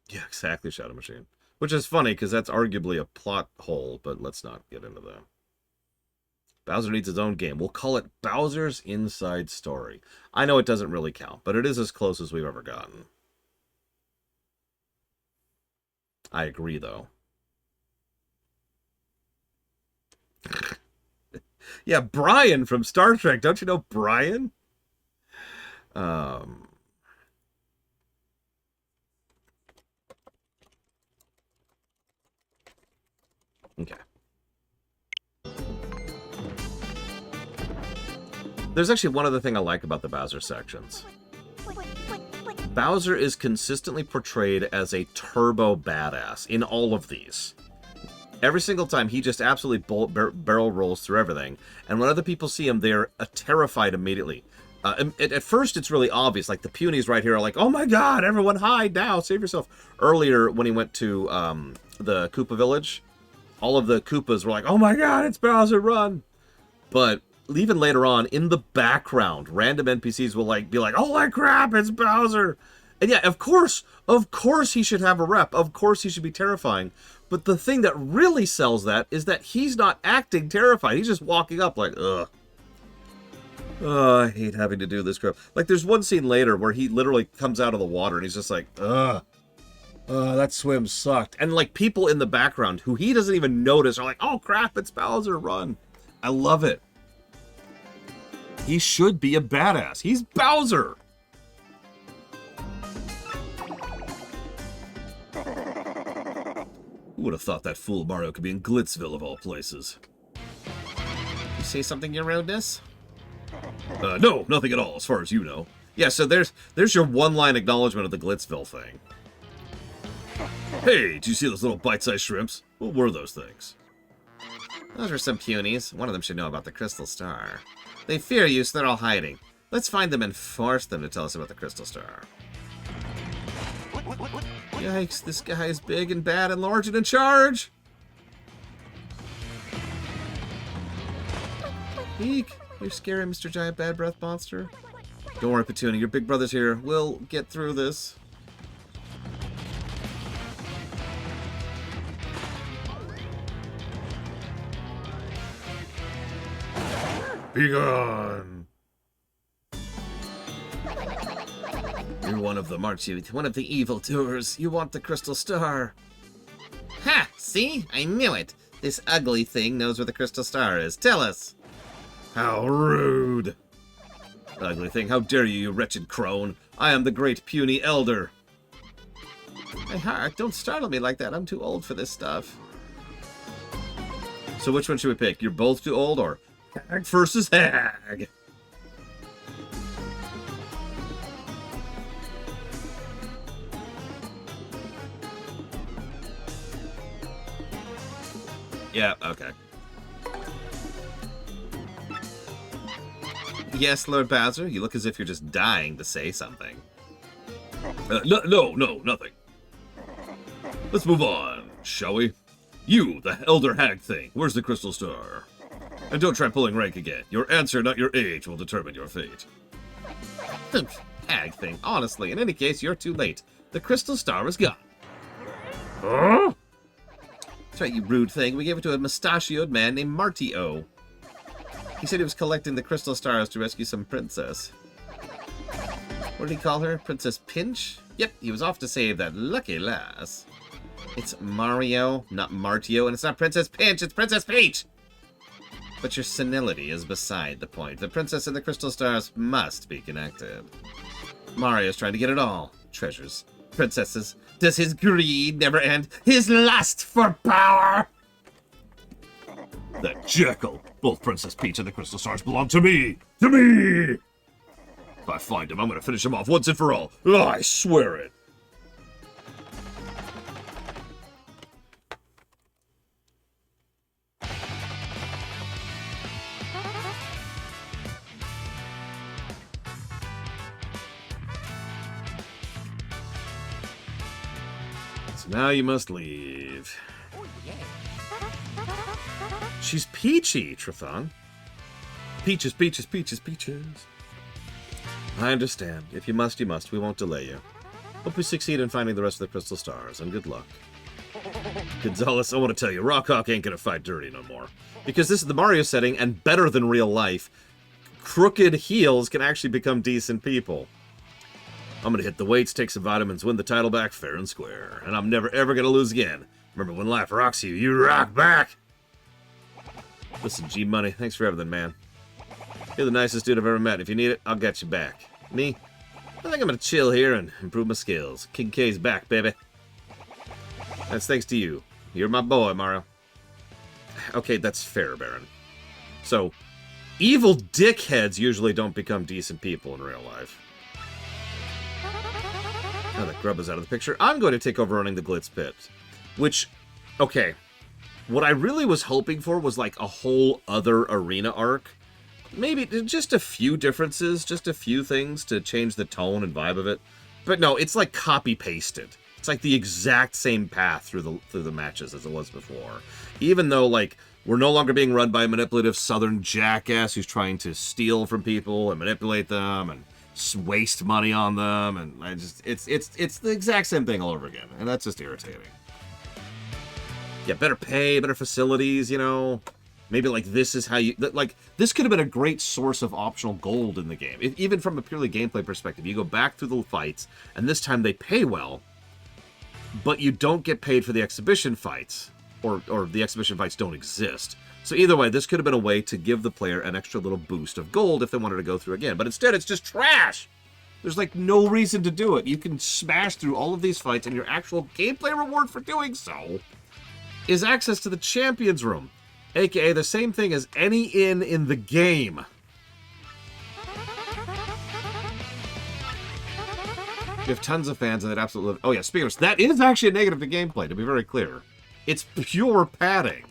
Yeah, exactly, Shadow Machine. Which is funny, because that's arguably a plot hole, but let's not get into that. Bowser needs his own game. We'll call it Bowser's Inside Story. I know it doesn't really count, but it is as close as we've ever gotten. I agree, though. Yeah, Brian from Star Trek. Don't you know Brian? Okay. There's actually one other thing I like about the Bowser sections. Bowser is consistently portrayed as a turbo badass in all of these. Every single time, he just absolutely barrel rolls through everything. And when other people see him, they're terrified immediately. At first, it's really obvious. Like, the Punies right here are like, oh my god, everyone hide now, save yourself. Earlier, when he went to the Koopa Village, all of the Koopas were like, oh my god, it's Bowser, run! But even later on, in the background, random NPCs will be like, holy crap, it's Bowser! And yeah, of course he should have a rep. Of course he should be terrifying. But the thing that really sells that is that he's not acting terrified. He's just walking up like, ugh. Oh, I hate having to do this crap. Like, there's one scene later where he literally comes out of the water and he's just like, ugh. That swim sucked. And, like, people in the background who he doesn't even notice are like, oh, crap, it's Bowser, run. I love it. He should be a badass. He's Bowser. Who would have thought that fool Mario could be in Glitzville of all places? You say something, your rudeness? No, nothing at all, as far as you know. Yeah, so there's your one-line acknowledgement of the Glitzville thing. Hey, did you see those little bite-sized shrimps? What were those things? Those were some punies. One of them should know about the Crystal Star. They fear you, so they're all hiding. Let's find them and force them to tell us about the Crystal Star. Yikes, this guy is big and bad and large and in charge! Eek, you're scary, Mr. Giant Bad Breath Monster. Don't worry, Petunia, your big brother's here. We'll get through this. Be gone! You're one of them, aren't you? One of the evildoers. You want the Crystal Star. Ha! See? I knew it. This ugly thing knows where the Crystal Star is. Tell us! How rude! Ugly thing, how dare you, you wretched crone! I am the great puny elder! My heart, don't startle me like that. I'm too old for this stuff. So which one should we pick? You're both too old, or Hag versus Hag? Yeah, okay. Yes, Lord Bowser, you look as if you're just dying to say something. No, nothing. Let's move on, shall we? You, the elder hag thing, where's the crystal star? And don't try pulling rank again. Your answer, not your age, will determine your fate. Hag thing, honestly, in any case, you're too late. The crystal star is gone. Huh? That's right, you rude thing. We gave it to a mustachioed man named Marty-O. He said he was collecting the crystal stars to rescue some princess. What did he call her? Princess Pinch? Yep, he was off to save that lucky lass. It's Mario, not Martio, and it's not Princess Pinch, it's Princess Peach! But your senility is beside the point. The princess and the crystal stars must be connected. Mario's trying to get it all. Treasures. Princesses. Does his greed never end? His lust for power! That jackal! Both Princess Peach and the crystal stars belong to me! To me! If I find him, I'm gonna finish him off once and for all. I swear it! So now you must leave. Oh, yeah. She's peachy, Trithon. Peaches, peaches, peaches, peaches. I understand. If you must, you must. We won't delay you. Hope you succeed in finding the rest of the crystal stars, and good luck. Gonzalez, I want to tell you, Rockhawk ain't gonna fight dirty no more. Because this is the Mario setting, and better than real life, crooked heels can actually become decent people. I'm gonna hit the weights, take some vitamins, win the title back fair and square. And I'm never ever gonna lose again. Remember, when life rocks you, you rock back! Listen, G-Money, thanks for everything, man. You're the nicest dude I've ever met. If you need it, I'll get you back. Me? I think I'm gonna chill here and improve my skills. King K's back, baby. That's thanks to you. You're my boy, Mario. Okay, that's fair, Baron. So, evil dickheads usually don't become decent people in real life. Now that Grub is out of the picture, I'm going to take over running the Glitz Pit. Which, okay, what I really was hoping for was like a whole other arena arc. Maybe just a few differences, just a few things to change the tone and vibe of it. But no, it's like copy-pasted. It's like the exact same path through the matches as it was before. Even though, like, we're no longer being run by a manipulative southern jackass who's trying to steal from people and manipulate them and waste money on them, and it's the exact same thing all over again, and that's just irritating. Yeah, better pay, better facilities, you know. Maybe like this is how you like this could have been a great source of optional gold in the game. Even from a purely gameplay perspective, you go back through the fights, and this time they pay well, but you don't get paid for the exhibition fights, or the exhibition fights don't exist. So either way, this could have been a way to give the player an extra little boost of gold if they wanted to go through again. But instead, it's just trash! There's like no reason to do it. You can smash through all of these fights, and your actual gameplay reward for doing so is access to the Champions Room, aka the same thing as any inn in the game. You have tons of fans and that absolutely... Oh yeah, speaking of... That is actually a negative to gameplay, to be very clear. It's pure padding.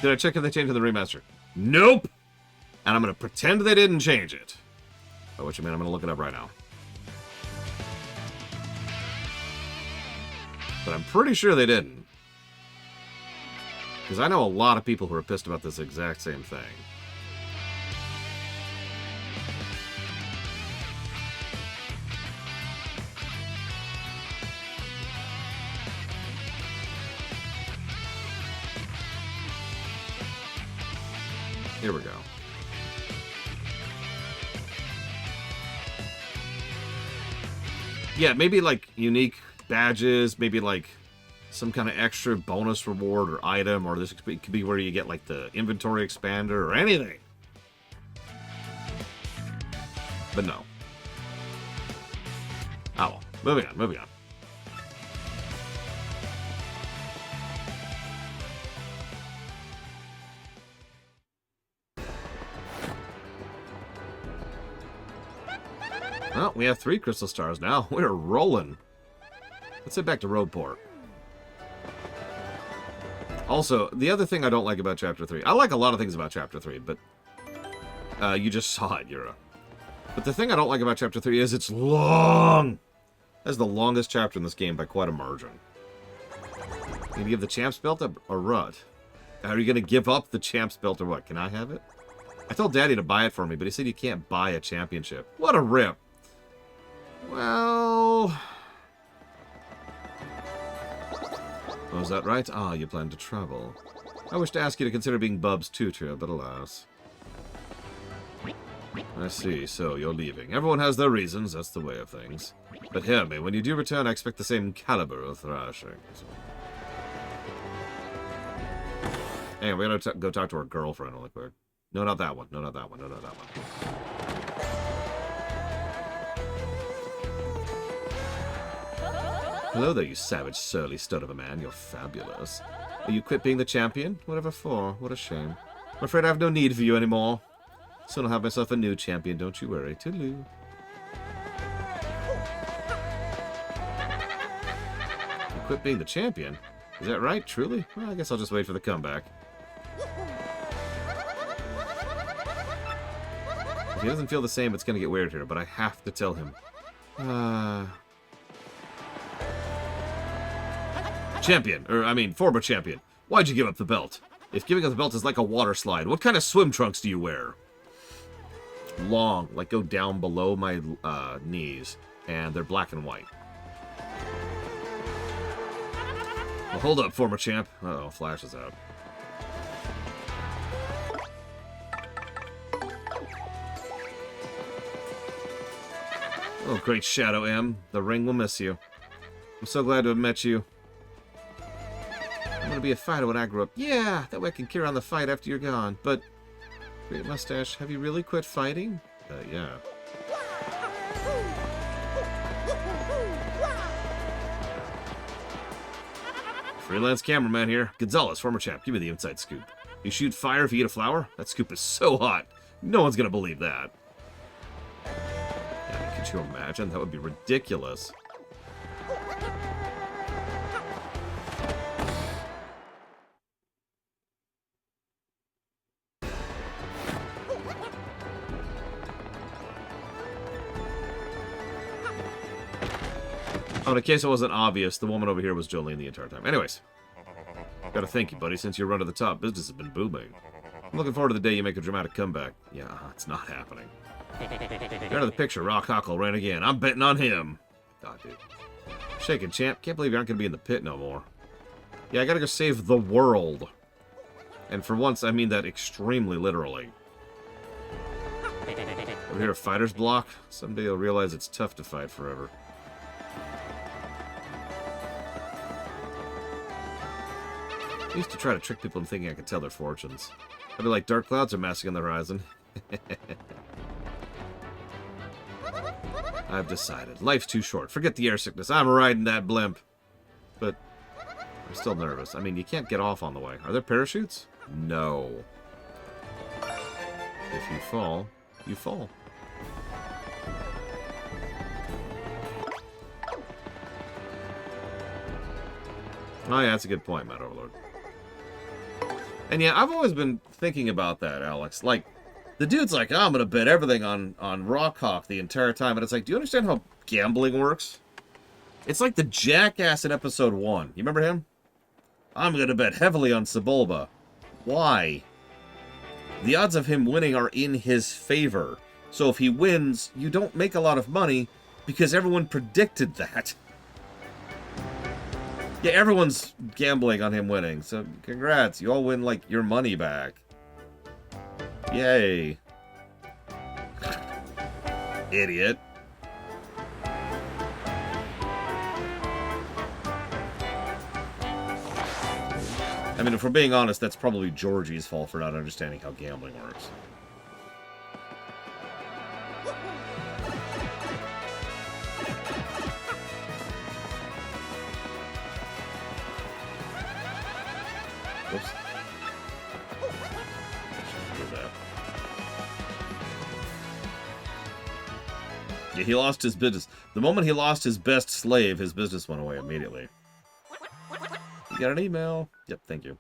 Did I check if they changed the remaster? Nope! And I'm going to pretend they didn't change it. By which I mean I'm going to look it up right now. But I'm pretty sure they didn't. Because I know a lot of people who are pissed about this exact same thing. Here we go. Yeah, maybe like unique badges, maybe like some kind of extra bonus reward or item, or this could be where you get like the inventory expander or anything. But no. Oh well. Moving on, moving on. Well, we have 3 crystal stars now. We're rolling. Let's head back to Roadport. Also, the other thing I don't like about Chapter 3... I like a lot of things about Chapter 3, but... you just saw it, Yura. But the thing I don't like about Chapter 3 is it's long! That's the longest chapter in this game by quite a margin. You gonna give the Champ's Belt a rut? Are you gonna give up the Champ's Belt or what? Can I have it? I told Daddy to buy it for me, but he said you can't buy a championship. What a rip! Well... Oh, is that right? Ah, you plan to travel. I wish to ask you to consider being Bub's tutor, but alas. I see, so you're leaving. Everyone has their reasons, that's the way of things. But hear me, when you do return, I expect the same caliber of thrashing. Hey, we're gonna go talk to our girlfriend really quick. No, not that one. No, not that one. No, not that one. Hello there, you savage, surly stud of a man. You're fabulous. Are you quit being the champion? Whatever for? What a shame. I'm afraid I have no need for you anymore. Soon I'll have myself a new champion, don't you worry. Toodaloo. You quit being the champion? Is that right, truly? Well, I guess I'll just wait for the comeback. If he doesn't feel the same, it's gonna get weird here, but I have to tell him. Champion, former champion. Why'd you give up the belt? If giving up the belt is like a water slide, what kind of swim trunks do you wear? Long, like go down below my knees, and they're black and white. Well, hold up, former champ. Uh-oh, Flash is out. Oh, great Shadow M. The ring will miss you. I'm so glad to have met you. I'm gonna be a fighter when I grow up. Yeah, that way I can carry on the fight after you're gone. But, Great Mustache, have you really quit fighting? Yeah. Freelance cameraman here. Gonzalez, former champ. Give me the inside scoop. You shoot fire if you eat a flower? That scoop is so hot. No one's gonna believe that. Yeah, could you imagine? That would be ridiculous. Oh, in case it wasn't obvious, the woman over here was Jolene the entire time. Anyways, gotta thank you, buddy. Since your run to the top, business has been booming. I'm looking forward to the day you make a dramatic comeback. Yeah, it's not happening. You're out of the picture. Rock Huckle ran again. I'm betting on him. God, dude. Shaking, champ. Can't believe you aren't gonna be in the pit no more. Yeah, I gotta go save the world. And for once, I mean that extremely literally. Over here, a fighter's block. Someday you'll realize it's tough to fight forever. I used to try to trick people into thinking I could tell their fortunes. I'd be like, dark clouds are massing on the horizon. I've decided. Life's too short. Forget the air sickness. I'm riding that blimp. But I'm still nervous. I mean, you can't get off on the way. Are there parachutes? No. If you fall, you fall. Oh yeah, that's a good point, Mad Overlord. And yeah, I've always been thinking about that, Alex. Like, the dude's like, oh, I'm going to bet everything on Rockhawk the entire time. And it's like, do you understand how gambling works? It's like the jackass in episode 1. You remember him? I'm going to bet heavily on Sebulba. Why? The odds of him winning are in his favor. So if he wins, you don't make a lot of money because everyone predicted that. Yeah, everyone's gambling on him winning, so congrats. You all win, like, your money back. Yay. Idiot. I mean, if we're being honest, that's probably Georgie's fault for not understanding how gambling works. Oops. Do that. Yeah, he lost his business. The moment he lost his best slave, his business went away immediately. You got an email. Yep, thank you.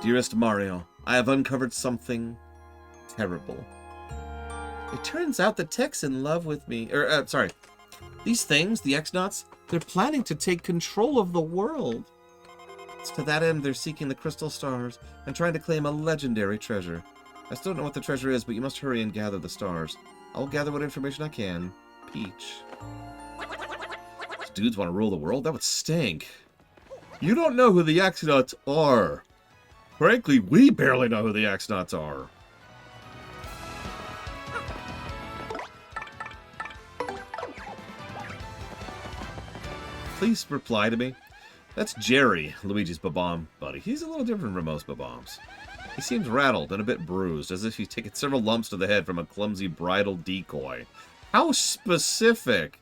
Dearest Mario, I have uncovered something terrible. It turns out that Tech's in love with me. Sorry. These things, the X-Nauts, they're planning to take control of the world. It's to that end they're seeking the crystal stars and trying to claim a legendary treasure. I still don't know what the treasure is, but you must hurry and gather the stars. I'll gather what information I can. Peach. These dudes want to rule the world? That would stink. You don't know who the X-Nauts are. Frankly, we barely know who the X-Nauts are. Please reply to me. That's Jerry, Luigi's Bob-omb buddy. He's a little different from most Bob-ombs. He seems rattled and a bit bruised, as if he's taken several lumps to the head from a clumsy bridal decoy. How specific!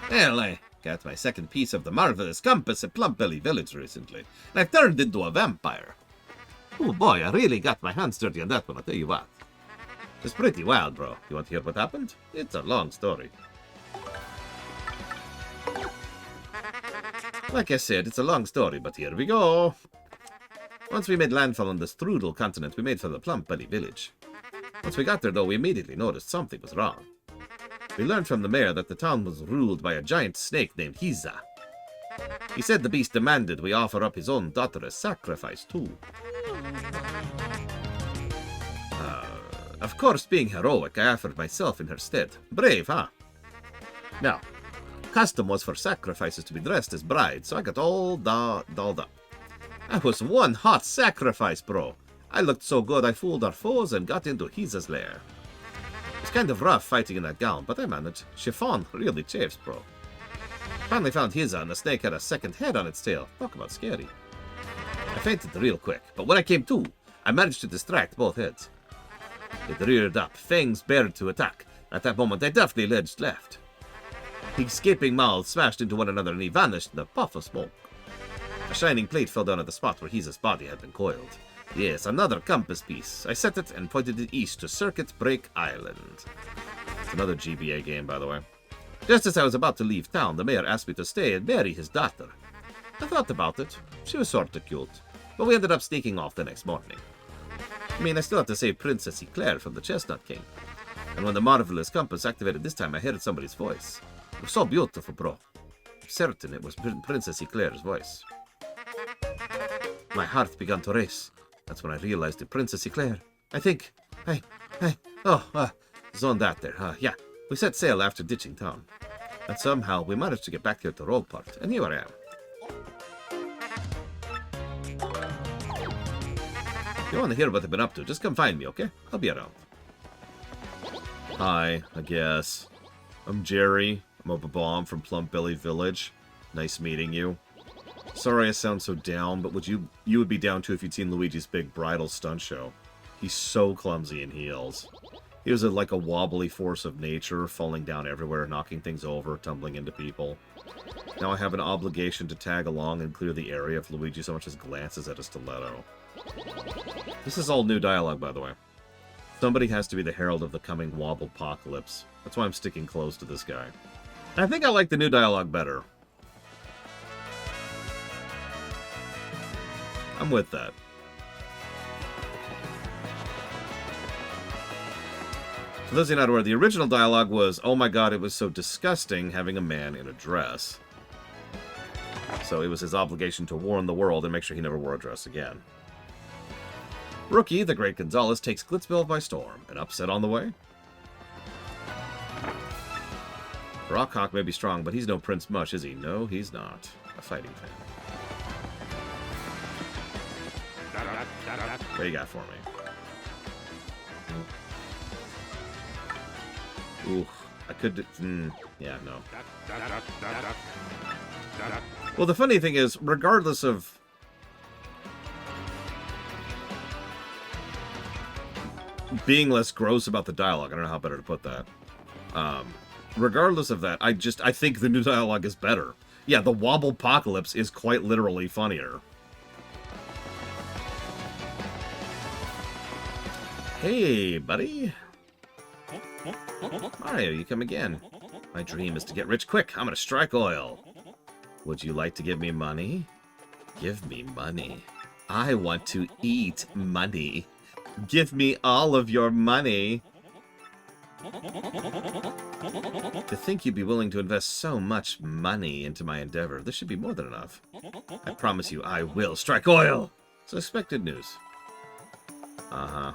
Well, I got my second piece of the marvelous compass at Plumpbelly Village recently, and I've turned into a vampire. Oh boy, I really got my hands dirty on that one, I'll tell you what. It's pretty wild, bro. You want to hear what happened? It's a long story. Like I said, it's a long story, but here we go. Once we made landfall on the Strudel continent, we made for the Plumpbelly Village. Once we got there, though, we immediately noticed something was wrong. We learned from the mayor that the town was ruled by a giant snake named Hiza. He said the beast demanded we offer up his own daughter as sacrifice, too. Of course, being heroic, I offered myself in her stead. Brave, huh? Now, custom was for sacrifices to be dressed as brides, so I got all dolled up. I was one hot sacrifice, bro. I looked so good I fooled our foes and got into Hiza's lair. It's kind of rough fighting in that gown, but I managed. Chiffon really chafes, bro. Finally found Hiza, and the snake had a second head on its tail. Talk about scary. I fainted real quick, but when I came to, I managed to distract both heads. It reared up, fangs bared to attack. At that moment, I deftly edged left. The escaping mouths smashed into one another, and he vanished in a puff of smoke. A shining plate fell down at the spot where Hiza's body had been coiled. Yes, another compass piece. I set it and pointed it east to Circuit Break Island. It's another GBA game, by the way. Just as I was about to leave town, the mayor asked me to stay and marry his daughter. I thought about it. She was sorta cute. But we ended up sneaking off the next morning. I mean, I still have to save Princess Eclair from the Chestnut King. And when the marvelous compass activated this time, I heard somebody's voice. It was so beautiful, bro. I'm certain it was Princess Eclair's voice. My heart began to race. That's when I realized it, Princess Eclair. I think... zoned out there. Yeah, we set sail after ditching town. And somehow we managed to get back here to Rogueport, and here I am. If you want to hear what I've been up to, just come find me, okay? I'll be around. Hi, I guess. I'm Jerry. I'm a Bob-omb from Plumpbelly Village. Nice meeting you. Sorry I sound so down, but you would be down too if you'd seen Luigi's big bridal stunt show. He's so clumsy in heels. He was like a wobbly force of nature, falling down everywhere, knocking things over, tumbling into people. Now I have an obligation to tag along and clear the area if Luigi so much as glances at a stiletto. This is all new dialogue, by the way. Somebody has to be the herald of the coming wobble-pocalypse. That's why I'm sticking close to this guy. I think I like the new dialogue better. I'm with that. For those of you not aware, the original dialogue was, oh my god, it was so disgusting having a man in a dress. So it was his obligation to warn the world and make sure he never wore a dress again. Rookie, the Great Gonzalez, takes Glitzville by storm. An upset on the way? Rockhawk may be strong, but he's no Prince Mush, is he? No, he's not. A fighting fan. What do you got for me? Ooh, I could... yeah, no. Well, the funny thing is, regardless of... being less gross about the dialogue, I don't know how better to put that. Regardless of that, I think the new dialogue is better. Yeah, the Wobblepocalypse is quite literally funnier. Hey, buddy. Mario, you come again. My dream is to get rich quick. I'm gonna strike oil. Would you like to give me money? Give me money. I want to eat money. Give me all of your money. To think you'd be willing to invest so much money into my endeavor, this should be more than enough. I promise you, I will strike oil. So expect good news. Uh-huh.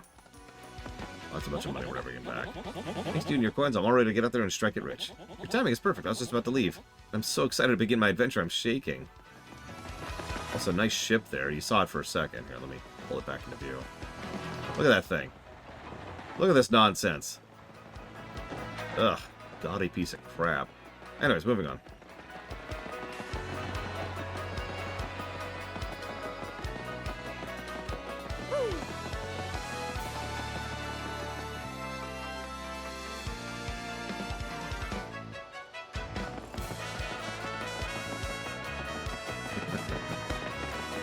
That's a bunch of money we're never getting back. Thanks to you and your coins, I'm all ready to get out there and strike it rich. Your timing is perfect. I was just about to leave. I'm so excited to begin my adventure, I'm shaking. Also, nice ship there. You saw it for a second. Here, let me pull it back into view. Look at that thing. Look at this nonsense. Ugh. Gaudy piece of crap. Anyways, moving on.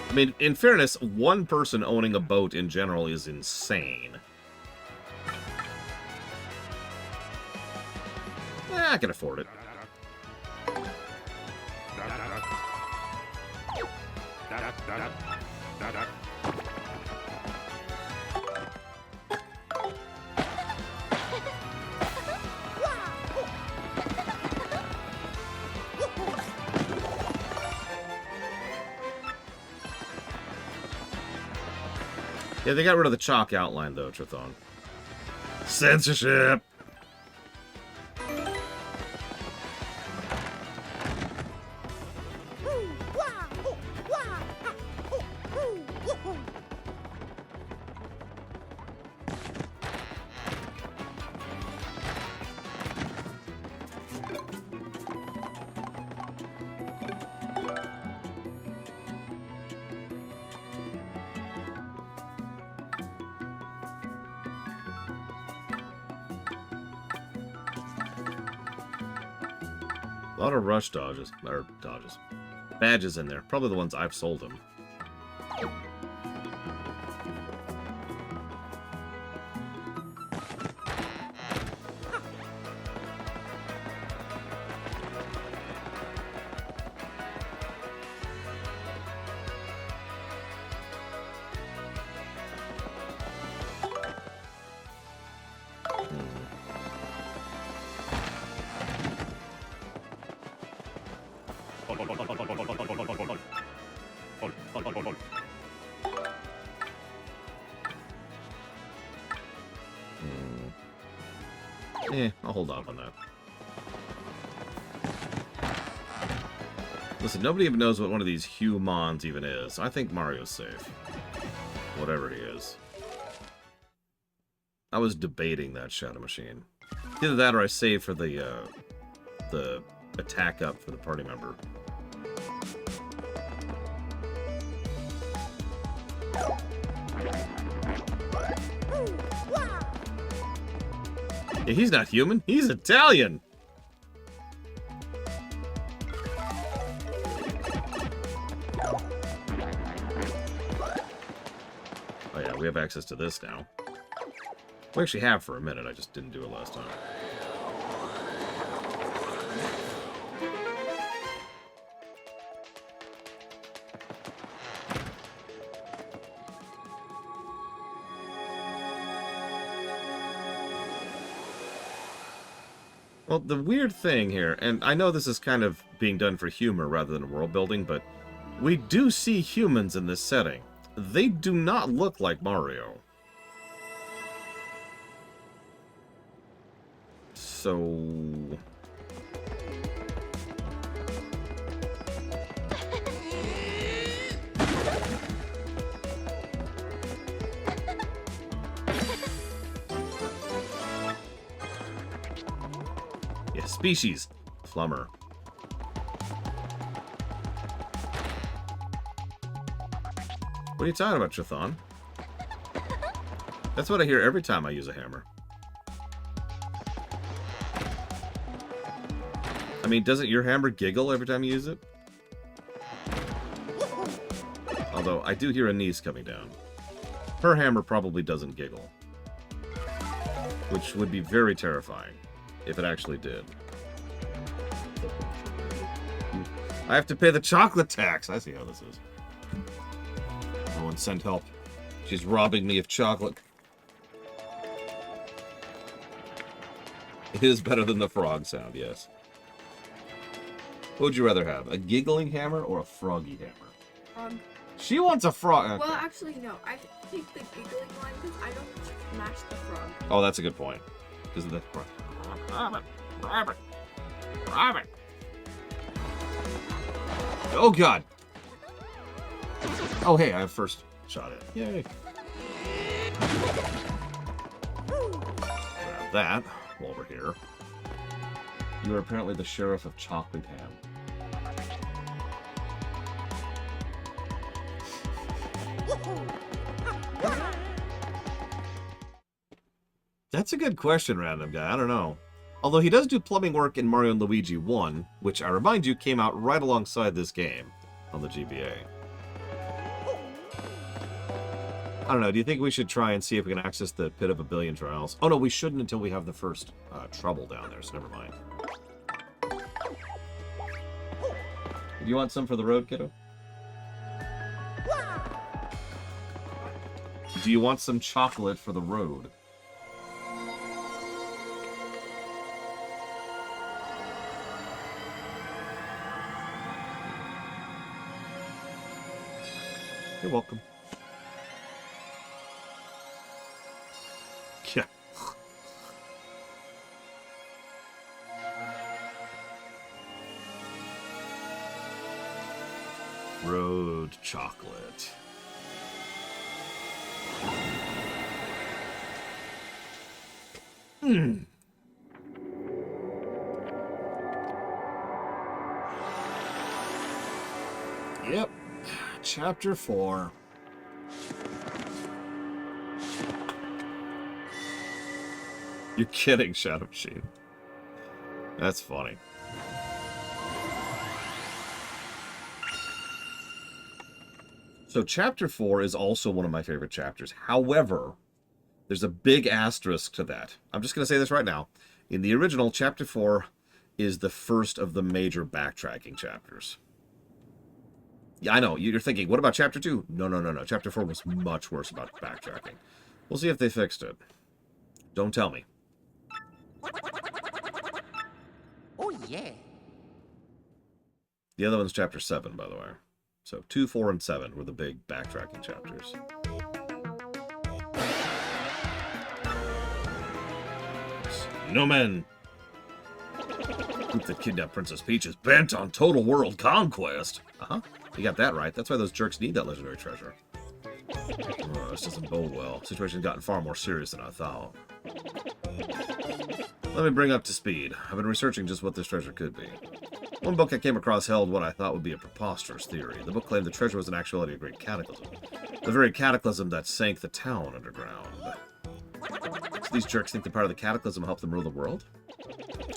I mean, in fairness, one person owning a boat in general is insane. I can afford it. Yeah, they got rid of the chalk outline, though, Trithon. Censorship! A lot of rush dodges. Or dodges. Badges in there. Probably the ones I've sold him. I'll hold off on that. Listen, nobody even knows what one of these humans even is. I think Mario's safe. Whatever he is. I was debating that Shadow Machine. Either that or I save for the attack up for the party member. Yeah, he's not human. He's Italian. Oh yeah, we have access to this now. We actually have for a minute. I just didn't do it last time. Well, the weird thing here, and I know this is kind of being done for humor rather than world building, but we do see humans in this setting. They do not look like Mario. So... yeah, species. Flummer. What are you talking about, Trithon? That's what I hear every time I use a hammer. I mean, doesn't your hammer giggle every time you use it? I do hear a niece coming down. Her hammer probably doesn't giggle. Which would be very terrifying if it actually did. I have to pay the chocolate tax. I see how this is. No one send help. She's robbing me of chocolate. It is better than the frog sound, yes. What would you rather have? A giggling hammer or a froggy hammer? She wants a frog. Okay. Well, actually, no. I think the giggling one because I don't match the frog. Oh, that's a good point. Because of the frog. Rabbit. Rabbit. Oh, God. Oh, hey, I have first shot at it. Yay. Grab that while we're here. You are apparently the sheriff of Chocolate Ham. That's a good question, random guy. I don't know. Although he does do plumbing work in Mario & Luigi 1, which I remind you came out right alongside this game on the GBA. I don't know. Do you think we should try and see if we can access the Pit of a Billion Trials? Oh, no, we shouldn't until we have the first trouble down there, so never mind. Do you want some for the road, kiddo? Do you want some chocolate for the road? You're welcome. Yeah. Road chocolate. Hmm. Yep. Chapter 4. You're kidding, Shadow Machine. That's funny. So Chapter 4 is also one of my favorite chapters. However, there's a big asterisk to that. I'm just going to say this right now. In the original, Chapter 4 is the first of the major backtracking chapters. Yeah, I know. You're thinking, what about Chapter 2? No. Chapter 4 was much worse about backtracking. We'll see if they fixed it. Don't tell me. Oh, yeah. The other one's Chapter 7, by the way. So 2, 4, and 7 were the big backtracking chapters. No men. Group that kidnapped Princess Peach is bent on total world conquest. Uh-huh. You got that right. That's why those jerks need that legendary treasure. Oh, this doesn't bode well. The situation's gotten far more serious than I thought. Let me bring up to speed. I've been researching just what this treasure could be. One book I came across held what I thought would be a preposterous theory. The book claimed the treasure was in actuality a great cataclysm. The very cataclysm that sank the town underground. So these jerks think the part of the cataclysm will help them rule the world?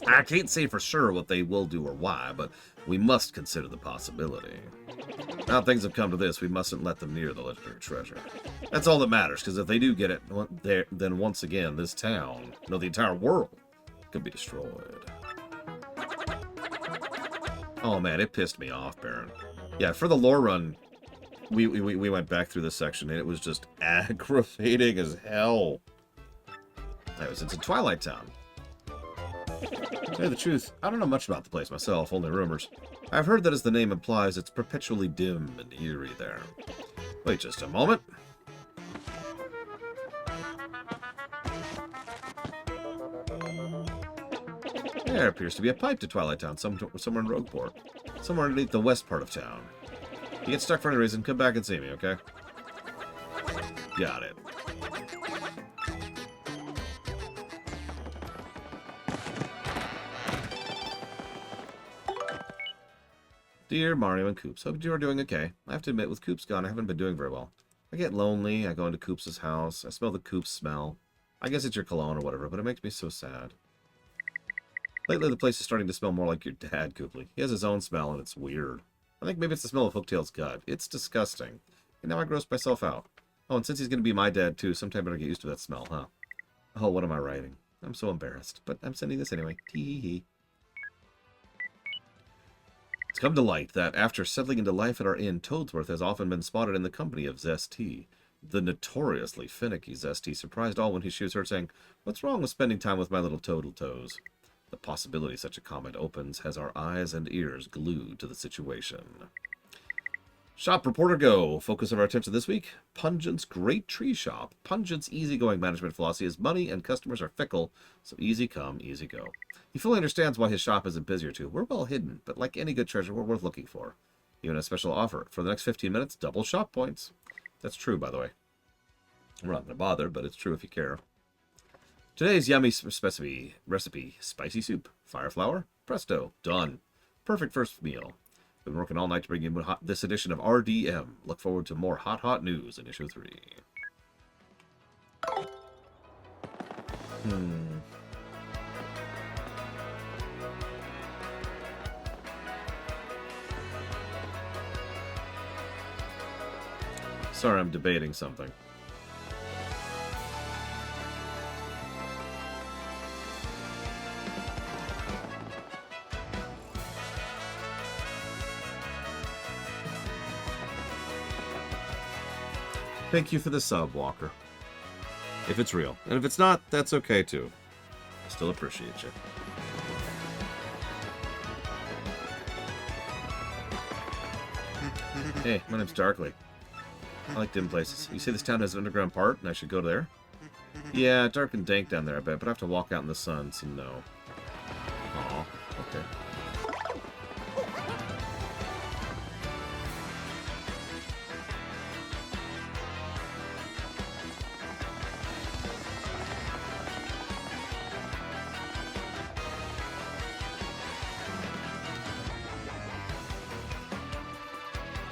I can't say for sure what they will do or why, but we must consider the possibility. Now things have come to this, we mustn't let them near the legendary treasure. That's all that matters, because if they do get it, then once again, this town, no, the entire world, could be destroyed. Oh man, it pissed me off, Baron. Yeah, for the lore run, we went back through this section, and it was just aggravating as hell. It's in Twilight Town. To tell you the truth, I don't know much about the place myself, only rumors. I've heard that as the name implies, it's perpetually dim and eerie there. Wait just a moment. There appears to be a pipe to Twilight Town, somewhere in Rogueport. Somewhere underneath the west part of town. If you get stuck for any reason, come back and see me, okay? Got it. Dear Mario and Koops, hope you are doing okay. I have to admit, with Koops gone, I haven't been doing very well. I get lonely, I go into Koops' house, I smell the Koops smell. I guess it's your cologne or whatever, but it makes me so sad. Lately, the place is starting to smell more like your dad, Koopley. He has his own smell, and it's weird. I think maybe it's the smell of Hooktail's gut. It's disgusting. And now I grossed myself out. Oh, and since he's going to be my dad, too, sometime I better get used to that smell, huh? Oh, what am I writing? I'm so embarrassed, but I'm sending this anyway. Tee-hee-hee. It's come to light that after settling into life at our inn, Toadsworth has often been spotted in the company of Zesty. The notoriously finicky Zesty surprised all when she was heard saying, "What's wrong with spending time with my little toadle toes?" The possibility such a comment opens has our eyes and ears glued to the situation. Shop reporter go. Focus of our attention this week. Pungent's Great Tree Shop. Pungent's easygoing management philosophy is money and customers are fickle, so easy come, easy go. He fully understands why his shop isn't busy or two. We're well hidden, but like any good treasure, we're worth looking for. Even a special offer. For the next 15 minutes, double shop points. That's true, by the way. I'm not going to bother, but it's true if you care. Today's yummy recipe, spicy soup, fire flour, presto, done. Perfect first meal. Been working all night to bring you this edition of RDM. Look forward to more hot news in issue 3. Sorry, I'm debating something. Thank you for the sub, Walker. If it's real. And if it's not, that's okay, too. I still appreciate you. Hey, my name's Darkley. I like dim places. You say this town has an underground part, and I should go there? Yeah, dark and dank down there, I bet, but I have to walk out in the sun, so no. Aw, okay.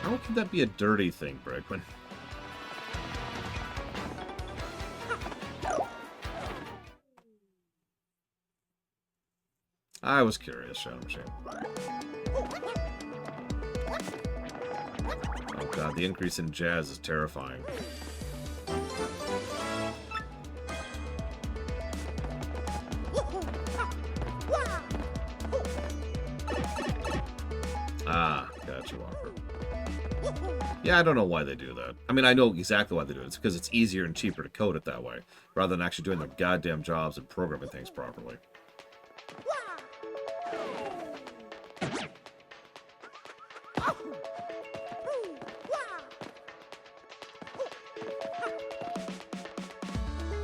How could that be a dirty thing, Brickman? I was curious, Shadow Machine. Oh god, the increase in jazz is terrifying. Ah, gotcha, Walker. Yeah, I don't know why they do that. I mean, I know exactly why they do it. It's because it's easier and cheaper to code it that way, rather than actually doing their goddamn jobs and programming things properly.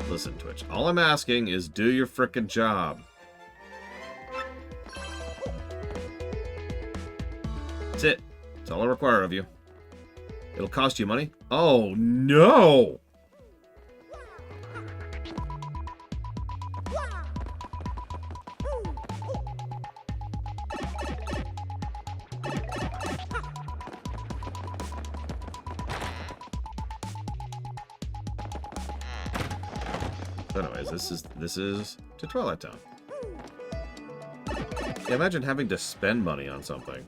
Listen, Twitch, all I'm asking is do your frickin' job. That's it. That's all I require of you. It'll cost you money? Oh, no! But anyways, this is to Twilight Town. Yeah, imagine having to spend money on something.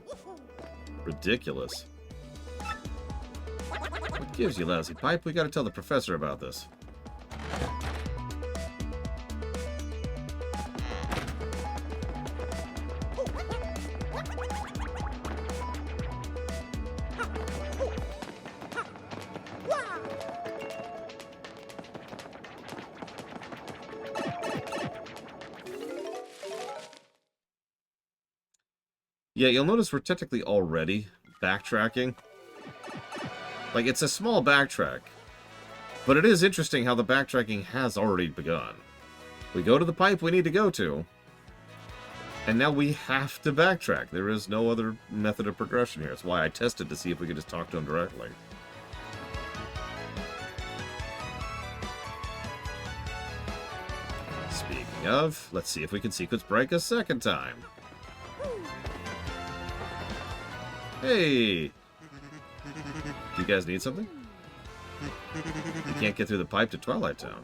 Ridiculous. What gives you, lousy pipe? We gotta tell the professor about this. Yeah, you'll notice we're technically already backtracking. Like, it's a small backtrack. But it is interesting how the backtracking has already begun. We go to the pipe we need to go to. And now we have to backtrack. There is no other method of progression here. That's why I tested to see if we could just talk to him directly. Speaking of, let's see if we can sequence break a second time. Hey! Do you guys need something? You can't get through the pipe to Twilight Town.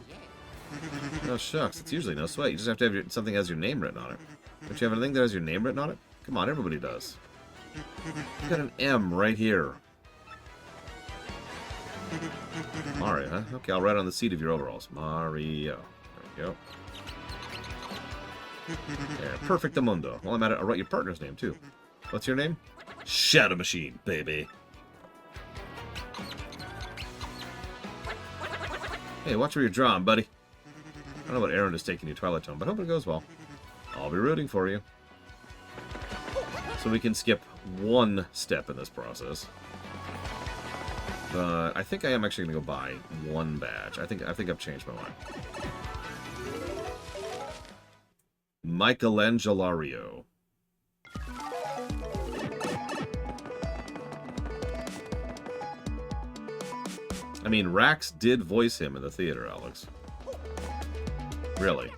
Oh, shucks. It's usually no sweat. You just have to have something that has your name written on it. Don't you have anything that has your name written on it? Come on, everybody does. You've got an M right here. Mario, huh? Okay, I'll write on the seat of your overalls. Mario. There we go. There, perfectamundo. While I'm at it, I'll write your partner's name, too. What's your name? Shadow Machine, baby. Hey, watch where you're drawing, buddy. I don't know what errand is taking you, Twilight Tone, but I hope it goes well. I'll be rooting for you. So we can skip one step in this process. But I think I am actually going to go buy one badge. I think I've changed my mind. Michelangelario. I mean, Rax did voice him in the theater, Alex. Really.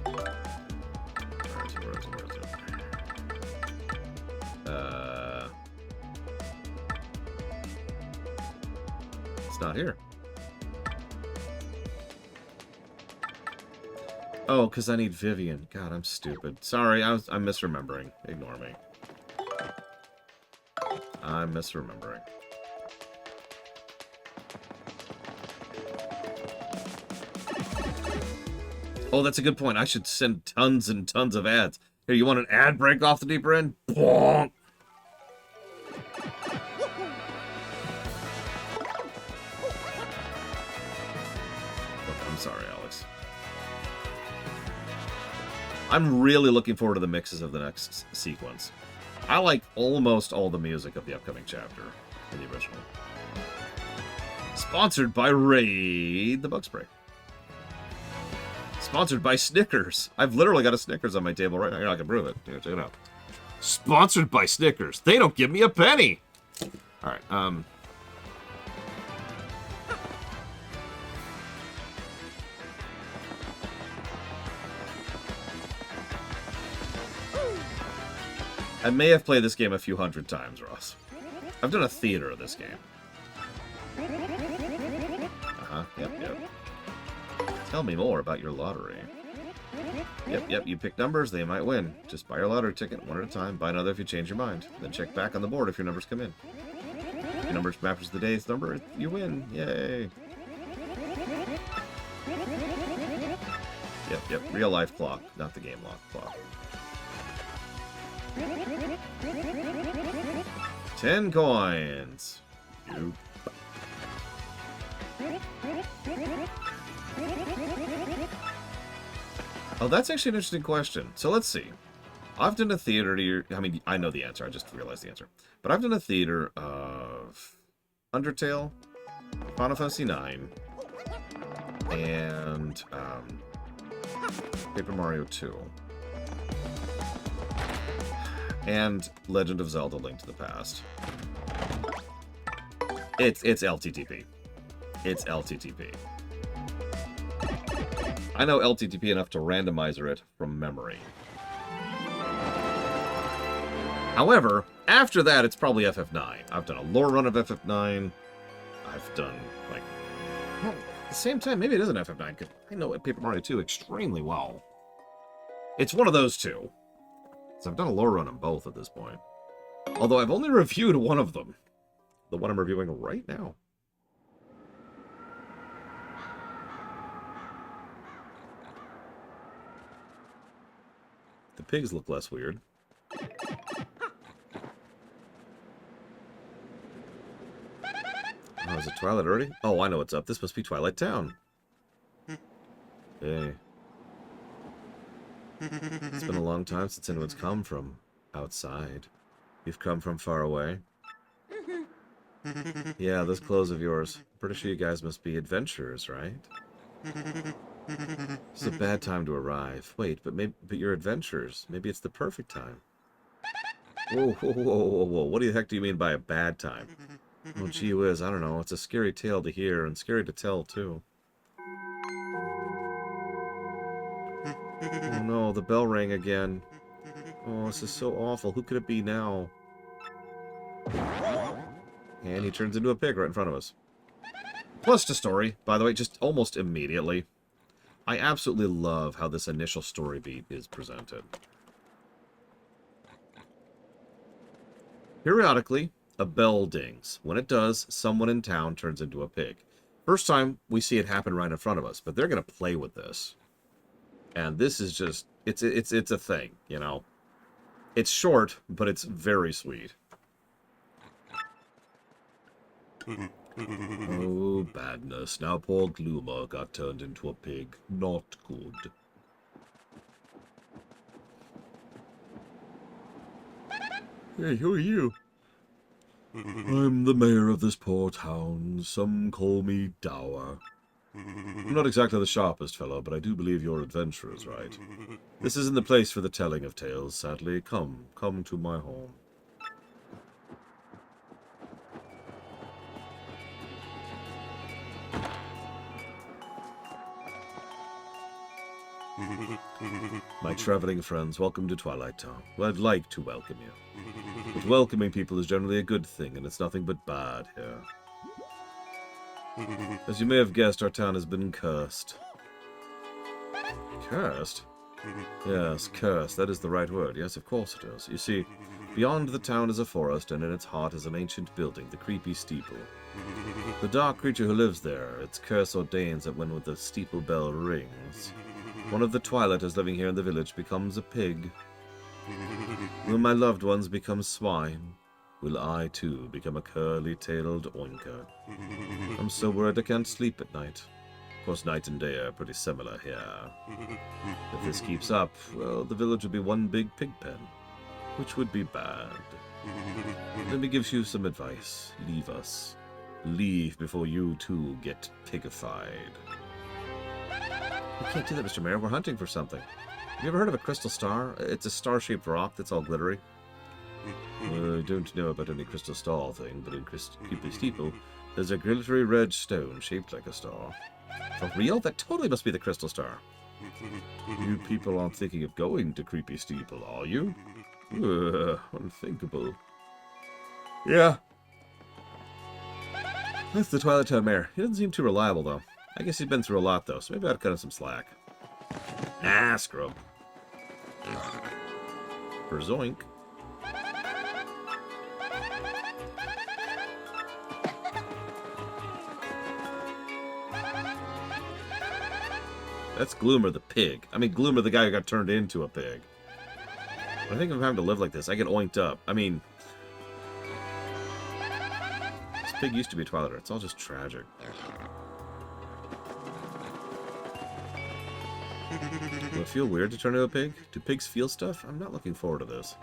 Where is it? It's not here. Oh, because I need Vivian. God, I'm stupid. Sorry, I'm misremembering. Ignore me. I'm misremembering. Oh, that's a good point. I should send tons and tons of ads. Here, you want an ad break off the deeper end? Bonk! I'm sorry, Alex. I'm really looking forward to the mixes of the next sequence. I like almost all the music of the upcoming chapter in the original. Sponsored by Raid the Bug Spray. Sponsored by Snickers. I've literally got a Snickers on my table right now. Here, I can prove it. Here, check it out. Sponsored by Snickers. They don't give me a penny. All right. I may have played this game a few hundred times, Ross. I've done a theater of this game. Yep. Tell me more about your lottery. Yep, you pick numbers, they might win. Just buy your lottery ticket one at a time. Buy another if you change your mind. Then check back on the board if your numbers come in. If your numbers matches the day's number, you win. Yay. Yep, real life clock, not the game clock. 10 coins. Nope. Oh, that's actually an interesting question. So let's see. I've done a theater to your... I mean, I know the answer. I just realized the answer. But I've done a theater of Undertale, Final Fantasy IX, and Paper Mario 2. And Legend of Zelda: Link to the Past. It's LTTP. It's LTTP. I know LTTP enough to randomizer it from memory. However, after that, it's probably FF9. I've done a lore run of FF9. I've done, like... Well, at the same time, maybe it isn't FF9, because I know Paper Mario 2 extremely well. It's one of those two. So I've done a lore run on both at this point. Although I've only reviewed one of them. The one I'm reviewing right now. The pigs look less weird. Oh, is it Twilight already? Oh, I know what's up. This must be Twilight Town. Hey. It's been a long time since anyone's come from outside. You've come from far away. Yeah, those clothes of yours. Pretty sure you guys must be adventurers, right? It's a bad time to arrive. Wait, but you're adventurers. Maybe it's the perfect time. Whoa. What the heck do you mean by a bad time? Oh, gee whiz, I don't know. It's a scary tale to hear and scary to tell, too. Oh no, the bell rang again. Oh, this is so awful. Who could it be now? And he turns into a pig right in front of us. Plus to story, by the way, just almost immediately. I absolutely love how this initial story beat is presented. Periodically, a bell dings. When it does, someone in town turns into a pig. First time we see it happen right in front of us, but they're going to play with this. And this is just, it's a thing, you know. It's short, but it's very sweet. Oh, badness. Now poor Gloomer got turned into a pig. Not good. Hey, who are you? I'm the mayor of this poor town. Some call me Dour. I'm not exactly the sharpest fellow, but I do believe your adventure is right. This isn't the place for the telling of tales, sadly. Come to my home. My traveling friends, welcome to Twilight Town. Well, I'd like to welcome you. But welcoming people is generally a good thing, and it's nothing but bad here. As you may have guessed, our town has been cursed. Cursed? Yes, cursed. That is the right word. Yes, of course it is. You see, beyond the town is a forest, and in its heart is an ancient building, the creepy steeple. The dark creature who lives there, its curse ordains that when the steeple bell rings, one of the Twilighters living here in the village becomes a pig. Will my loved ones become swine? Will I, too, become a curly-tailed oinker? I'm so worried I can't sleep at night. Of course, night and day are pretty similar here. If this keeps up, well, the village will be one big pig pen, which would be bad. Let me give you some advice. Leave us. Leave before you, too, get pigified. You can't do that, Mr. Mayor. We're hunting for something. Have you ever heard of a crystal star? It's a star-shaped rock that's all glittery. I don't know about any crystal star thing, but in Creepy Steeple, there's a glittery red stone shaped like a star. For real? That totally must be the crystal star. You people aren't thinking of going to Creepy Steeple, are you? Unthinkable. Yeah. That's the Twilight Town Mayor. He doesn't seem too reliable, though. I guess he's been through a lot, though, so maybe I'd cut him some slack. Nah, scrub. For zoink. That's Gloomer the pig. I mean, Gloomer the guy who got turned into a pig. I think if I'm having to live like this, I get oinked up. I mean, this pig used to be a Twilighter. It's all just tragic. Will it feel weird to turn into a pig? Do pigs feel stuff? I'm not looking forward to this.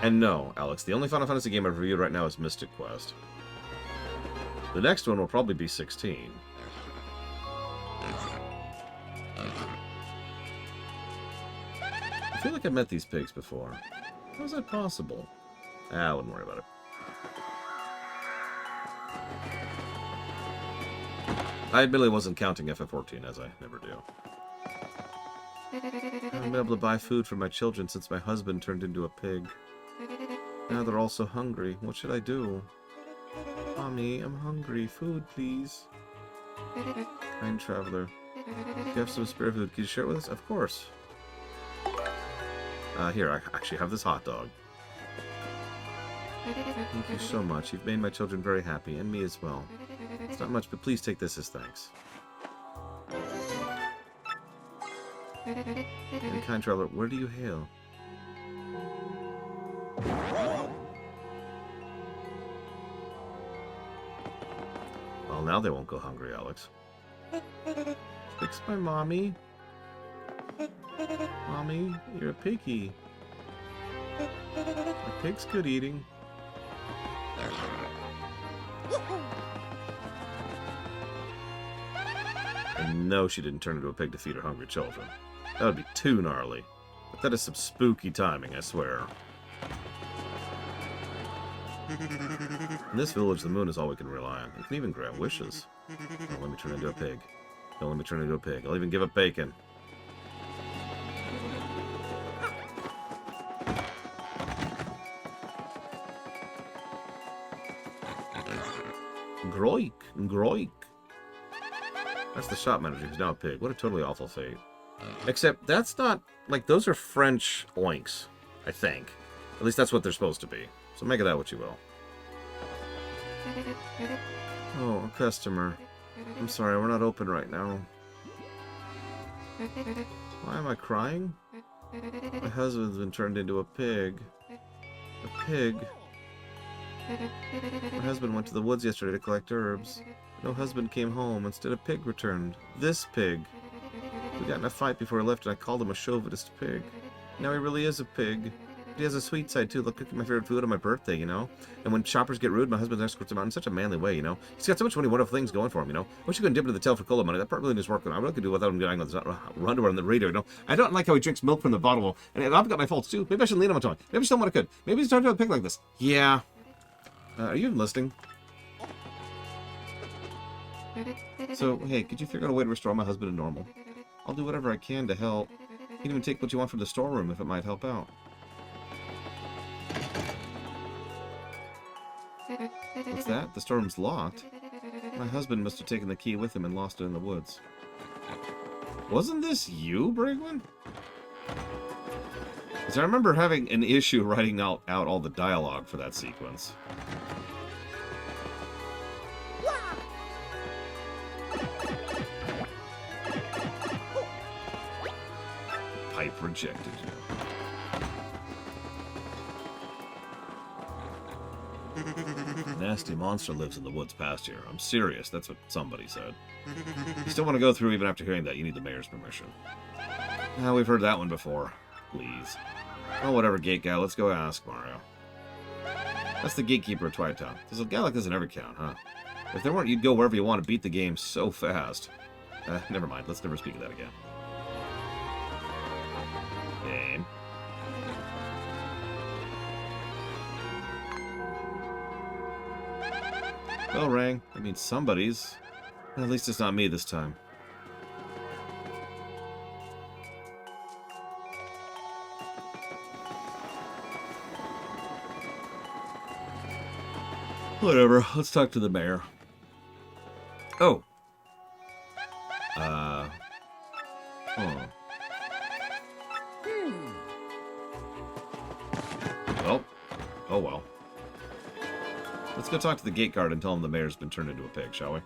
And no, Alex, the only Final Fantasy game I've reviewed right now is Mystic Quest. The next one will probably be 16. I feel like I've met these pigs before. How is that possible? I wouldn't worry about it. I admittedly wasn't counting FF14, as I never do. I haven't been able to buy food for my children since my husband turned into a pig. Now they're all so hungry. What should I do? Mommy, I'm hungry. Food, please. Kind traveler. If you have some spare food, can you share it with us? Of course. Here, I actually have this hot dog. Thank you so much. You've made my children very happy, and me as well. It's not much, but please take this as thanks. And kind traveler, where do you hail? Well, now they won't go hungry, Alex. Fix my mommy. Mommy, you're a piggy. A pig's good eating. And no, she didn't turn into a pig to feed her hungry children. That would be too gnarly. But that is some spooky timing, I swear. In this village, the moon is all we can rely on. It can even grant wishes. Don't let me turn into a pig. Don't let me turn into a pig. I'll even give up bacon. Groik. Groik. That's the shop manager who's now a pig. What a totally awful fate. Except that's not... Like, those are French oinks, I think. At least that's what they're supposed to be. So make of that what you will. Oh, a customer. I'm sorry, we're not open right now. Why am I crying? My husband's been turned into a pig. A pig. My husband went to the woods yesterday to collect herbs. No husband came home. Instead, a pig returned. This pig. We got in a fight before he left, and I called him a chauvinist pig. Now he really is a pig. He has a sweet side, too. Like cooking my favorite food on my birthday, you know? And when shoppers get rude, my husband escorts them out in such a manly way, you know? He's got so much wonderful things going for him, you know? I wish you couldn't dip into the tail for cola money. That part really doesn't work. I really could do without him getting on the underwear on the radio, you know? I don't like how he drinks milk from the bottle. And I've got my faults, too. Maybe I shouldn't lean on him on. Maybe someone I could. Maybe he's talking to a pig like this. Yeah. Are you even listening? So, hey, could you figure out a way to restore my husband to normal? I'll do whatever I can to help. You can even take what you want from the storeroom if it might help out. What's that? The storeroom's locked. My husband must have taken the key with him and lost it in the woods. Wasn't this you, Brigwin? Because I remember having an issue writing out all the dialogue for that sequence. Pipe rejected. Nasty monster lives in the woods past here. I'm serious. That's what somebody said. You still want to go through even after hearing that? You need the mayor's permission. We've heard that one before. Please. Oh, whatever, gate guy. Let's go ask Mario. That's the gatekeeper of Twilight Town. There's a guy like this in every town, huh? If there weren't, you'd go wherever you want to beat the game so fast. Never mind. Let's never speak of that again. Game. Bell rang. I mean, somebody's. At least it's not me this time. Whatever. Let's talk to the mayor. Oh. Oh. Well. Oh well. Let's go talk to the gate guard and tell him the mayor's been turned into a pig, shall we?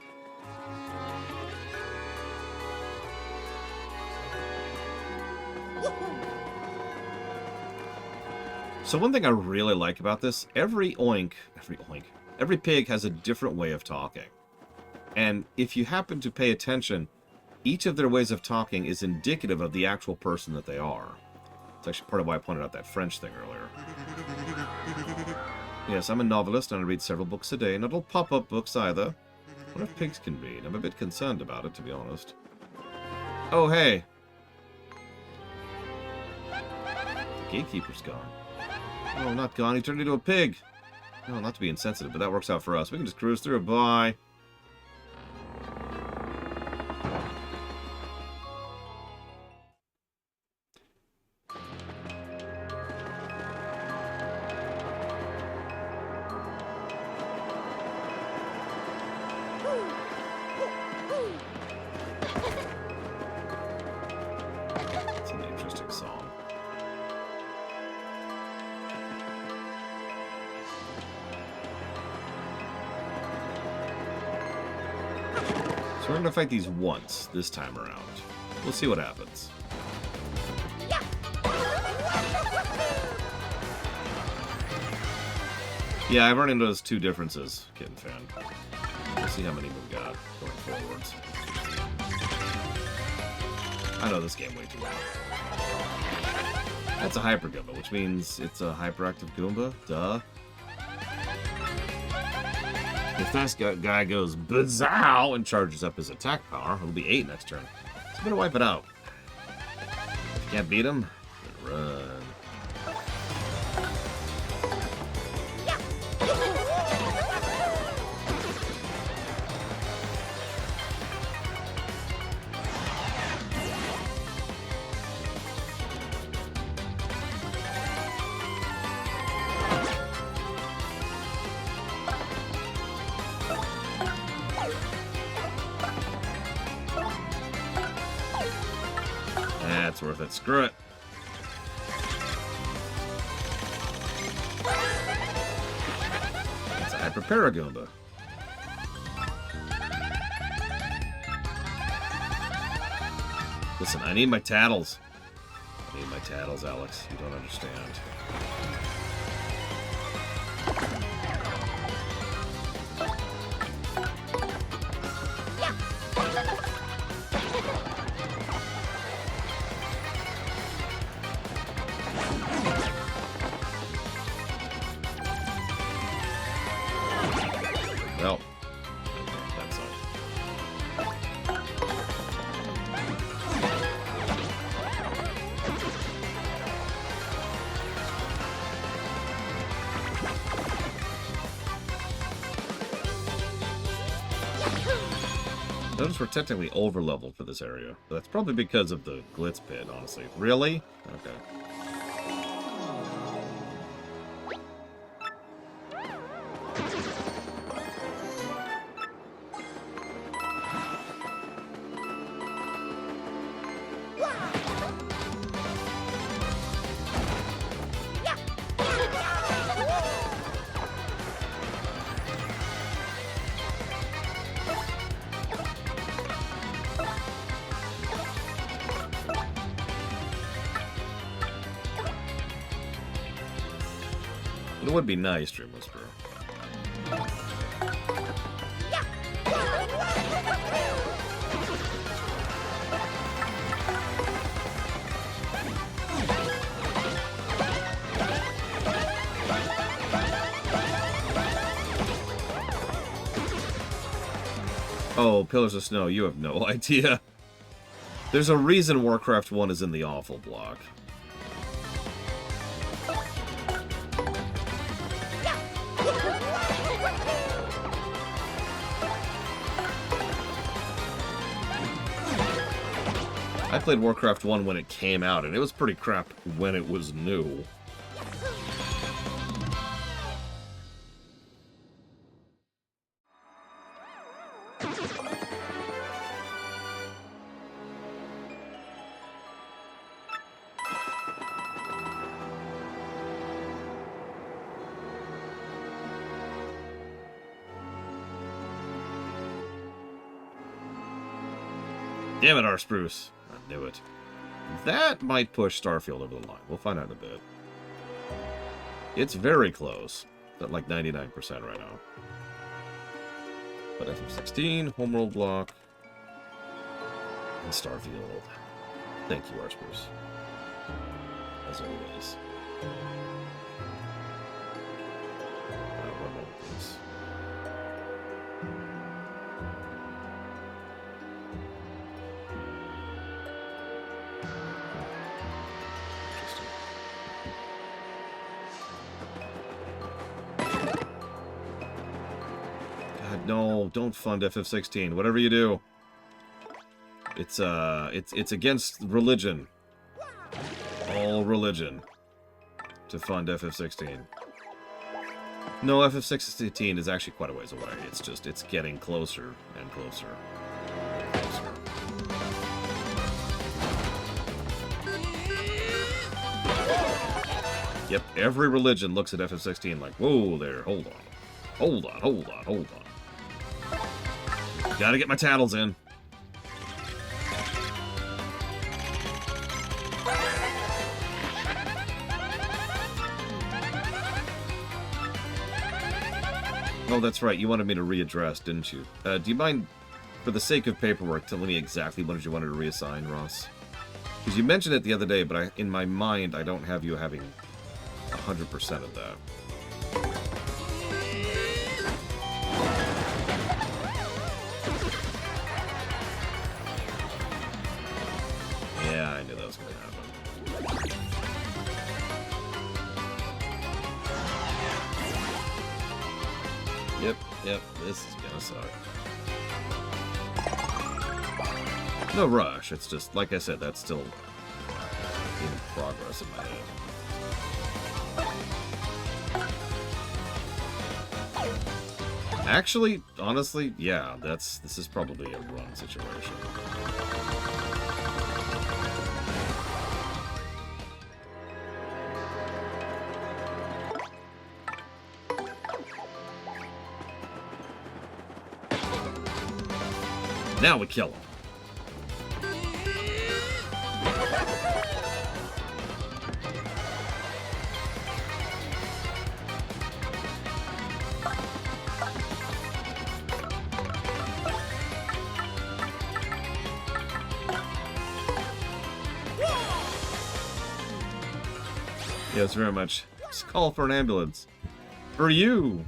So one thing I really like about this, every pig has a different way of talking. And if you happen to pay attention, each of their ways of talking is indicative of the actual person that they are. It's actually part of why I pointed out that French thing earlier. Yes, I'm a novelist and I read several books a day, not all pop-up books either. What if pigs can read? I'm a bit concerned about it, to be honest. Oh, hey! The gatekeeper's gone. Oh, not gone. He turned into a pig. No, not to be insensitive, but that works out for us. We can just cruise through. Bye. It's an interesting song. So we're going to fight these once this time around. We'll see what happens. Yeah, I've already noticed two differences, Kitten Fan. We'll see how many we've got going forwards. I know this game way too well. That's a Hyper Goomba, which means it's a hyperactive Goomba. Duh. If that guy goes bazow and charges up his attack power, it'll be 8 next turn. So I'm gonna wipe it out. If you can't beat him, then run. That's worth it. Screw it. It's a Hyper Paragoomba. Listen, I need my tattles. I need my tattles, Alex. You don't understand. Well, that's all. Notice we're technically over-leveled for this area. But that's probably because of the Glitz Pit, honestly. Really? Okay. It would be nice, Dream Whisperer. Oh, Pillars of Snow, you have no idea. There's a reason Warcraft 1 is in the awful block. I played Warcraft 1 when it came out, and it was pretty crap when it was new. Damn it, our Spruce. I knew it. That might push Starfield over the line. We'll find out in a bit. It's very close. At like 99% right now. But FF16, Homeworld block, and Starfield. Thank you, our Spruce. As always. One moment, please. No, don't fund FF16. Whatever you do, it's against religion, all religion, to fund FF16. No, FF16 is actually quite a ways away. It's getting closer and closer. Yep, every religion looks at FF16 like, whoa there, hold on. Hold on, hold on, hold on. Gotta get my tattles in. Oh, that's right. You wanted me to readdress, didn't you? Do you mind, for the sake of paperwork, telling me exactly what you wanted to reassign, Ross? Because you mentioned it the other day, but in my mind, I don't have you having 100% of that. Yeah, I knew that was going to happen. Yep, this is going to suck. No rush, it's just, like I said, that's still in progress in my head. Actually, honestly, yeah, this is probably a run situation. Now we kill him. Yes, very much. Just call for an ambulance. For you!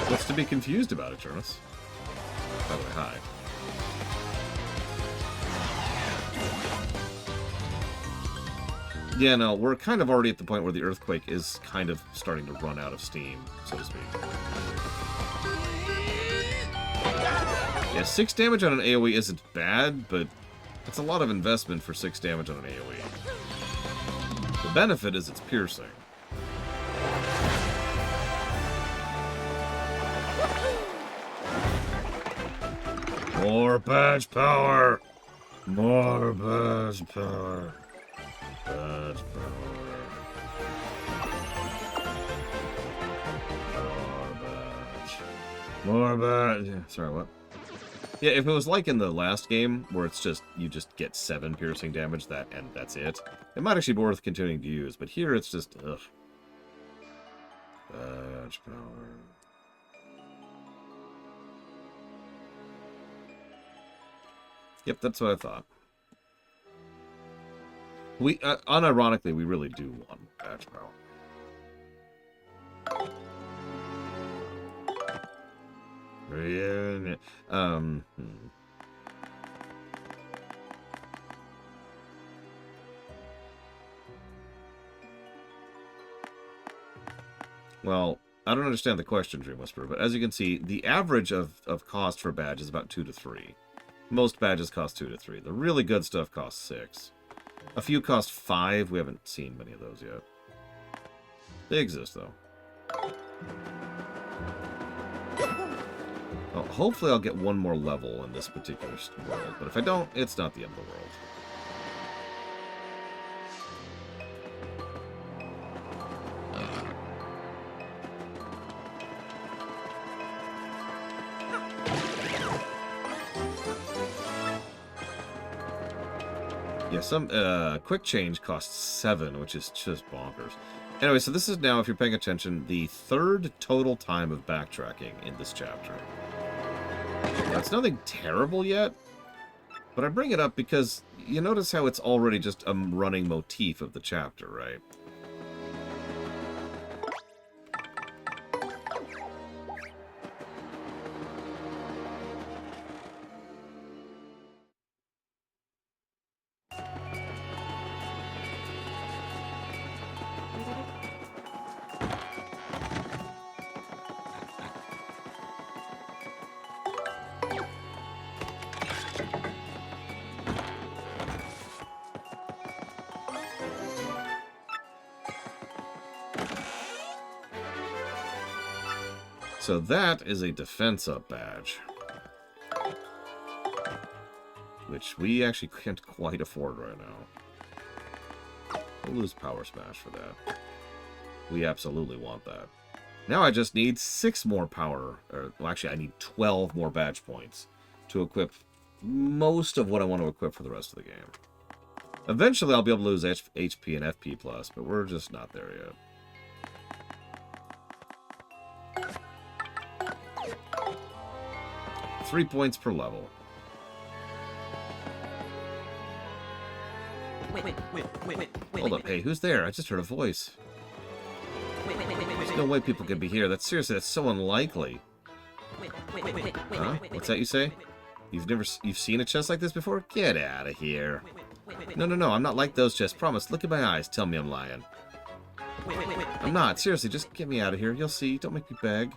What's to be confused about, Eternus? By the way, hi. Yeah, no, we're kind of already at the point where the Earthquake is kind of starting to run out of steam, so to speak. Yeah, 6 damage on an AoE isn't bad, but it's a lot of investment for 6 damage on an AoE. The benefit is it's piercing. More badge power! More badge power! Badge power. More badge. Yeah, sorry, what? Yeah, if it was like in the last game, where it's just, you just get 7 piercing damage, and that's it, it might actually be worth continuing to use, but here it's just, ugh. Badge power. Yep, that's what I thought. We, unironically, we really do want badge power. Yeah, Well, I don't understand the question, Dream Whisperer, but as you can see, the average of cost for a badge is about 2 to 3. Most badges cost 2 to 3. The really good stuff costs 6. A few cost 5. We haven't seen many of those yet. They exist, though. Well, hopefully I'll get one more level in this particular world, but if I don't, it's not the end of the world. Yeah, some quick change costs 7, which is just bonkers. Anyway, so this is now, if you're paying attention, the 3rd total time of backtracking in this chapter. Now, it's nothing terrible yet, but I bring it up because you notice how it's already just a running motif of the chapter, right? So that is a defense up badge, which we actually can't quite afford right now. We'll lose Power Smash for that. We absolutely want that. Now I just need 6 more power, well, actually I need 12 more badge points to equip most of what I want to equip for the rest of the game. Eventually I'll be able to lose HP and FP+, but we're just not there yet. Three points per level. Hold up, hey, who's there? I just heard a voice. There's no way people could be here. That's so unlikely. Huh? What's that you say? You've seen a chest like this before? Get out of here. No, I'm not like those chests. Promise, look at my eyes. Tell me I'm lying. I'm not. Seriously, just get me out of here. You'll see. Don't make me beg.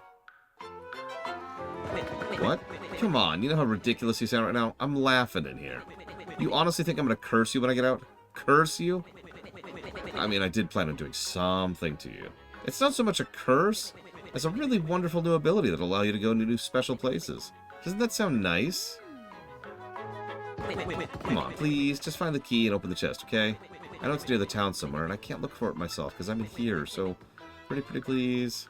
What? Come on. You know how ridiculous you sound right now? I'm laughing in here. You honestly think I'm going to curse you when I get out? Curse you? I mean, I did plan on doing something to you. It's not so much a curse as a really wonderful new ability that'll allow you to go to new special places. Doesn't that sound nice? Come on, please. Just find the key and open the chest, okay? I know it's near the town somewhere, and I can't look for it myself because I'm in here, so pretty please.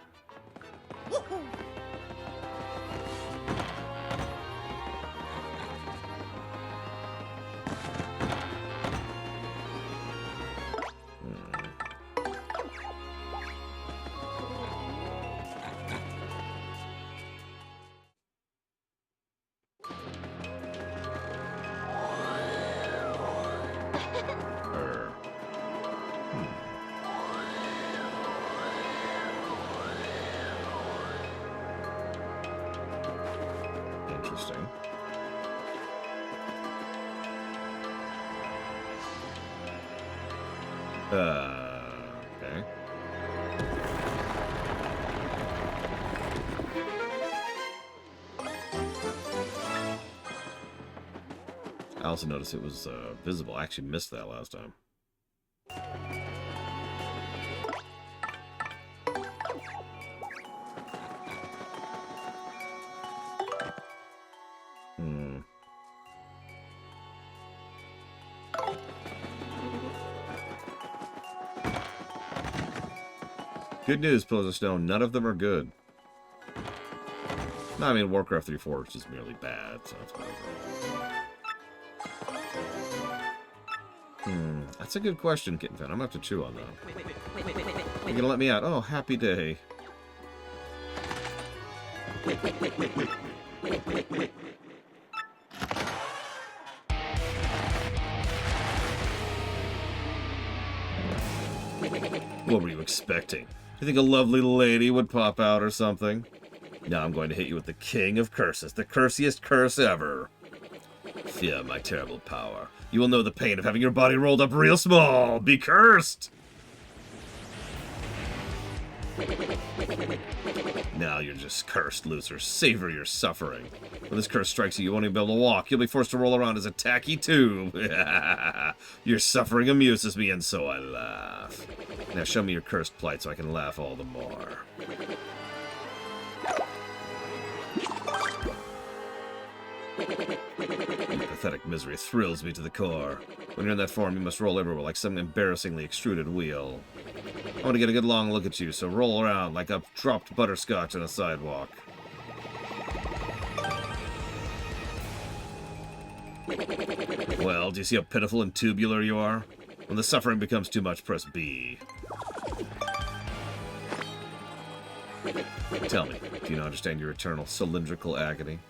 Interesting. Okay. I also noticed it was visible. I actually missed that last time. Good news, Pillars of Stone. None of them are good. No, I mean, Warcraft 3.4 is just merely bad, so that's whatever. That's a good question, Kitten Fan. I'm going to have to chew on that. You're going to let me out? Oh, happy day. What were you expecting? You think a lovely lady would pop out or something? Now I'm going to hit you with the king of curses, the cursiest curse ever. Fear my terrible power. You will know the pain of having your body rolled up real small. Be cursed! Now you're just cursed, loser. Savor your suffering. When this curse strikes you, you won't even be able to walk. You'll be forced to roll around as a tacky tube. Your suffering amuses me, and so I laugh. Now show me your cursed plight so I can laugh all the more. Your pathetic misery thrills me to the core. When you're in that form, you must roll everywhere like some embarrassingly extruded wheel. I want to get a good long look at you, so roll around like a dropped butterscotch on a sidewalk. Well, do you see how pitiful and tubular you are? When the suffering becomes too much, press B. Tell me, do you not understand your eternal cylindrical agony?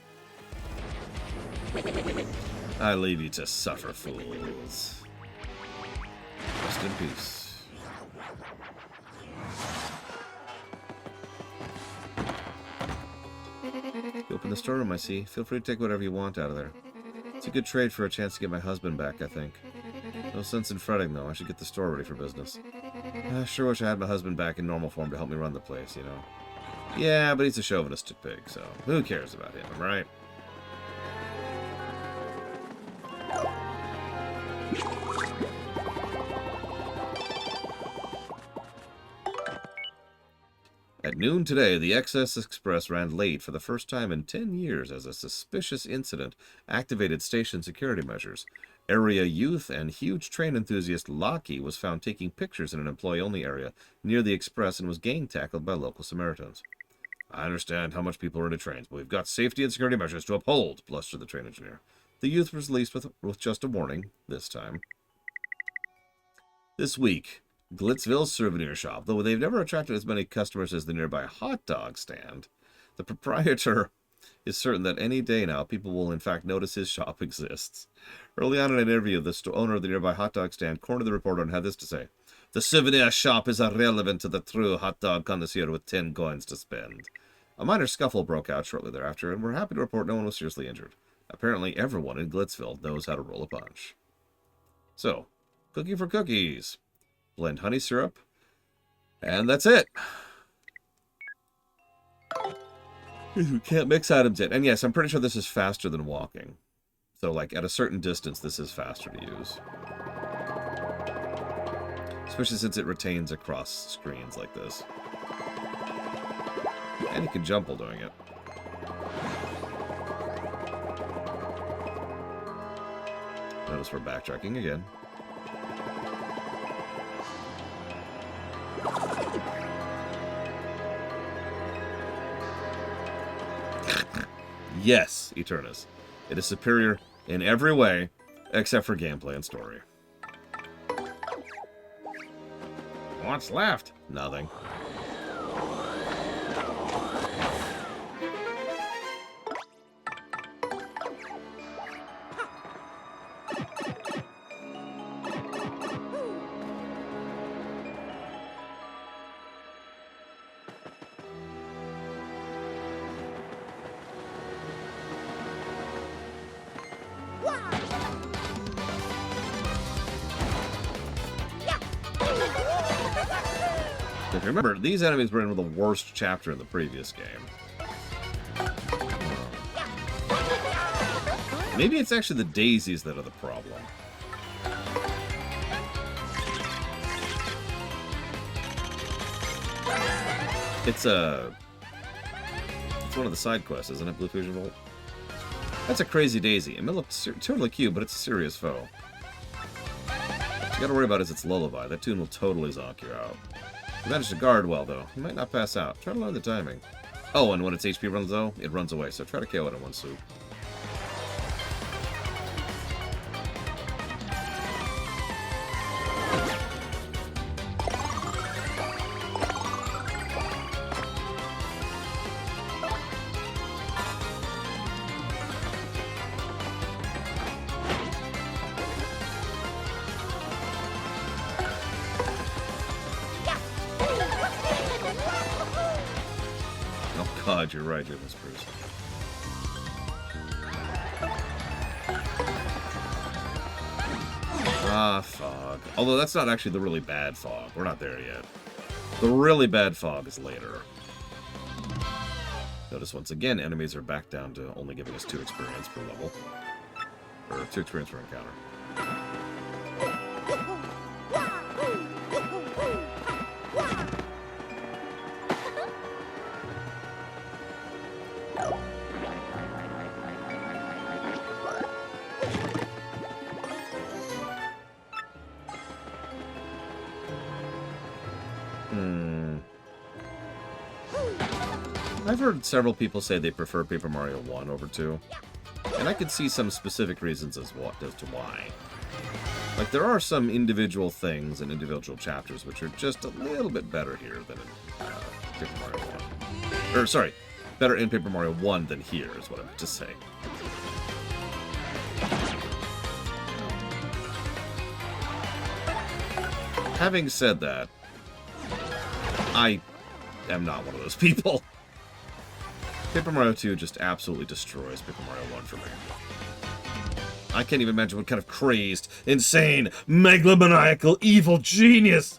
I leave you to suffer, fools. Rest in peace. You open the storeroom, I see. Feel free to take whatever you want out of there. It's a good trade for a chance to get my husband back, I think. No sense in fretting, though. I should get the store ready for business. I sure wish I had my husband back in normal form to help me run the place, you know. Yeah, but he's a chauvinistic pig, so who cares about him, right? At noon today, the XS Express ran late for the first time in 10 years as a suspicious incident activated station security measures. Area youth and huge train enthusiast Lockie was found taking pictures in an employee-only area near the Express and was gang-tackled by local Samaritans. I understand how much people are into trains, but we've got safety and security measures to uphold, blustered the train engineer. The youth was released with just a warning, this time. This week, Glitzville's souvenir shop, though they've never attracted as many customers as the nearby hot dog stand, the proprietor is certain that any day now people will in fact notice his shop exists. Early on in an interview, the owner of the nearby hot dog stand cornered the reporter and had this to say: "The souvenir shop is irrelevant to the true hot dog connoisseur with 10 coins to spend." A minor scuffle broke out shortly thereafter, and we're happy to report no one was seriously injured. Apparently everyone in Glitzville knows how to roll a punch. So, cookie for cookies. Blend honey syrup, And that's it. You can't mix items yet. And yes, I'm pretty sure this is faster than walking. So, like, at a certain distance, this is faster to use. Especially since it retains across screens like this. And you can jump while doing it. Notice we're backtracking again. Yes, Eternus. It is superior in every way, except for gameplay and story. What's left? Nothing. If you remember, these enemies were in the worst chapter in the previous game. Maybe it's actually the daisies that are the problem. It's one of the side quests, isn't it, Blue Fusion Vault? That's a crazy daisy. It may look totally cute, but it's a serious foe. What you gotta worry about is its lullaby. That tune will totally zonk you out. You managed to guard well, though. You might not pass out. Try to learn the timing. Oh, and when its HP runs low, it runs away, so try to KO it in one swoop. God, you're right, Miss Bruce. Ah, fog. Although that's not actually the really bad fog. We're not there yet. The really bad fog is later. Notice once again, enemies are back down to only giving us 2 experience per level. Or 2 experience per encounter. I've heard several people say they prefer Paper Mario 1 over 2, and I could see some specific reasons as to why. Like, there are some individual things and individual chapters which are just a little bit better here than in Paper Mario 1. Or, sorry, better in Paper Mario 1 than here, is what I meant to say. Having said that, I am not one of those people. Paper Mario 2 just absolutely destroys Paper Mario 1 for me. I can't even imagine what kind of crazed, insane, megalomaniacal, evil genius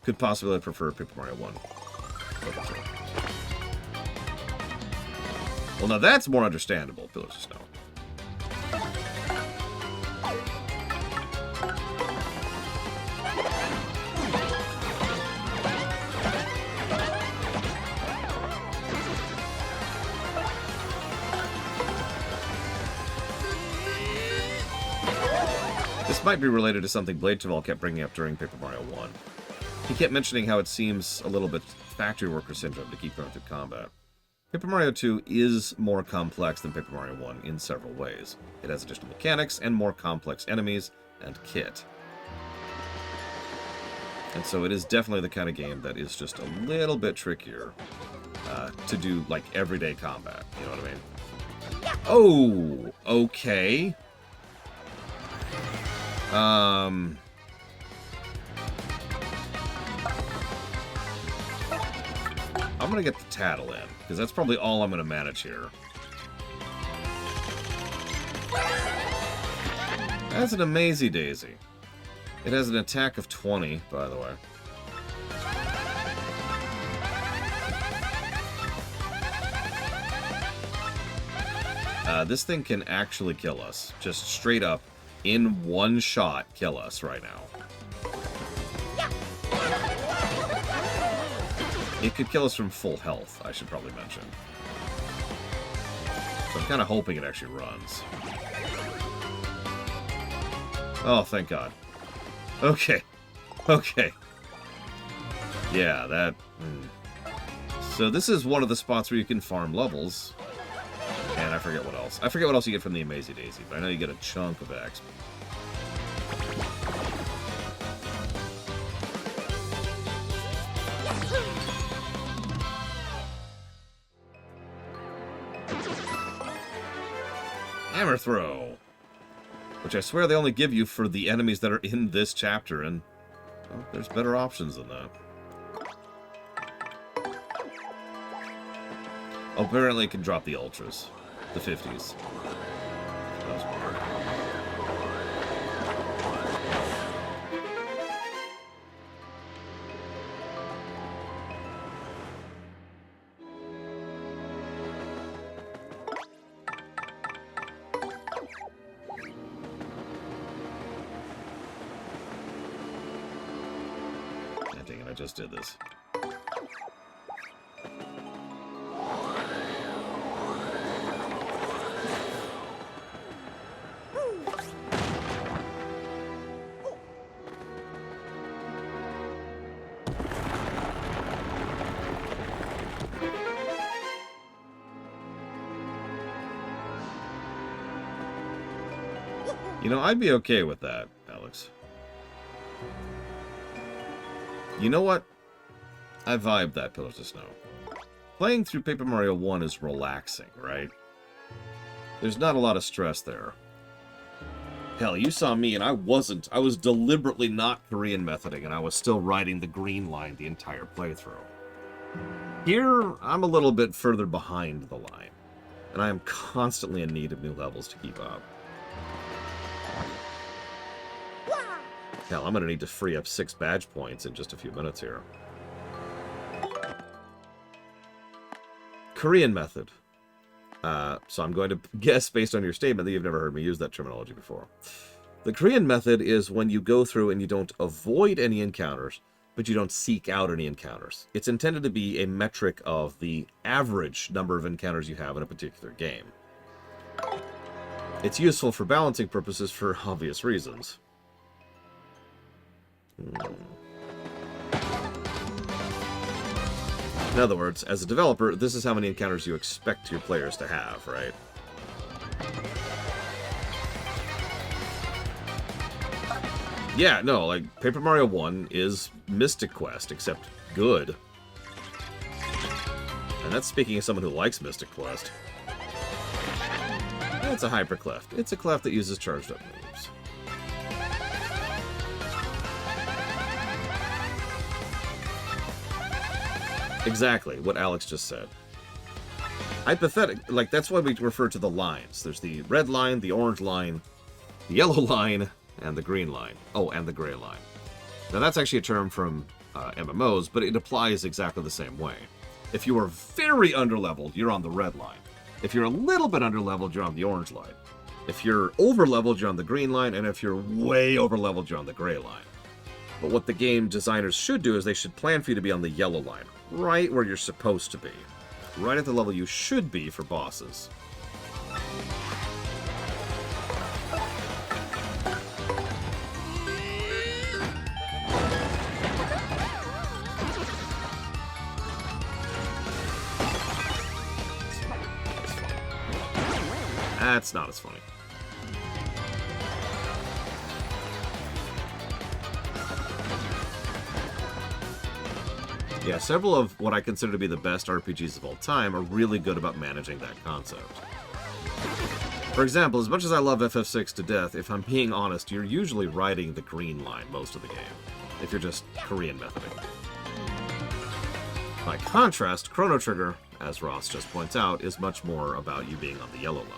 could possibly prefer Paper Mario 1 over 2. Well, now that's more understandable, Pillars of Snow. This might be related to something Blade Cheval kept bringing up during Paper Mario 1. He kept mentioning how it seems a little bit factory worker syndrome to keep going through combat. Paper Mario 2 is more complex than Paper Mario 1 in several ways. It has additional mechanics and more complex enemies and kit. And so it is definitely the kind of game that is just a little bit trickier to do, like, everyday combat. You know what I mean? Oh, okay. I'm gonna get the tattle in, because that's probably all I'm gonna manage here. That's an Amazy Daisy. It has an attack of 20, by the way. This thing can actually kill us. Just straight up, in one shot, kill us right now. It could kill us from full health, I should probably mention. So I'm kind of hoping it actually runs. Oh, thank God. Okay. Okay. Yeah, that... So this is one of the spots where you can farm levels. And I forget what else. I forget what else you get from the Amazing Daisy, but I know you get a chunk of X. Hammer throw, which I swear they only give you for the enemies that are in this chapter, and well, there's better options than that. Oh, apparently it can drop the ultras, the 50s. That was weird. Dang it, I just did this. You know, I'd be okay with that, Alex. You know what? I vibe that Pillars of Snow. Playing through Paper Mario 1 is relaxing, right? There's not a lot of stress there. Hell, you saw me and I wasn't. I was deliberately not Korean methoding and I was still riding the green line the entire playthrough. Here, I'm a little bit further behind the line. And I am constantly in need of new levels to keep up. Hell, I'm going to need to free up 6 badge points in just a few minutes here. Korean method. So I'm going to guess, based on your statement, that you've never heard me use that terminology before. The Korean method is when you go through and you don't avoid any encounters, but you don't seek out any encounters. It's intended to be a metric of the average number of encounters you have in a particular game. It's useful for balancing purposes for obvious reasons. In other words, as a developer, this is how many encounters you expect your players to have, right? Yeah, no, like, Paper Mario 1 is Mystic Quest, except good. And that's speaking as someone who likes Mystic Quest. It's a hyper cleft. It's a cleft that uses charged up moves. Exactly, what Alex just said. Hypothetic, like, that's why we refer to the lines. There's the red line, the orange line, the yellow line, and the green line. Oh, and the gray line. Now, that's actually a term from MMOs, but it applies exactly the same way. If you are very underleveled, you're on the red line. If you're a little bit underleveled, you're on the orange line. If you're overleveled, you're on the green line, and if you're way overleveled, you're on the gray line. But what the game designers should do is they should plan for you to be on the yellow line, right where you're supposed to be. Right at the level you should be for bosses. That's not as funny. Yeah, several of what I consider to be the best RPGs of all time are really good about managing that concept. For example, as much as I love FF6 to death, if I'm being honest, you're usually riding the green line most of the game, if you're just Korean methoding. By contrast, Chrono Trigger, as Ross just points out, is much more about you being on the yellow line.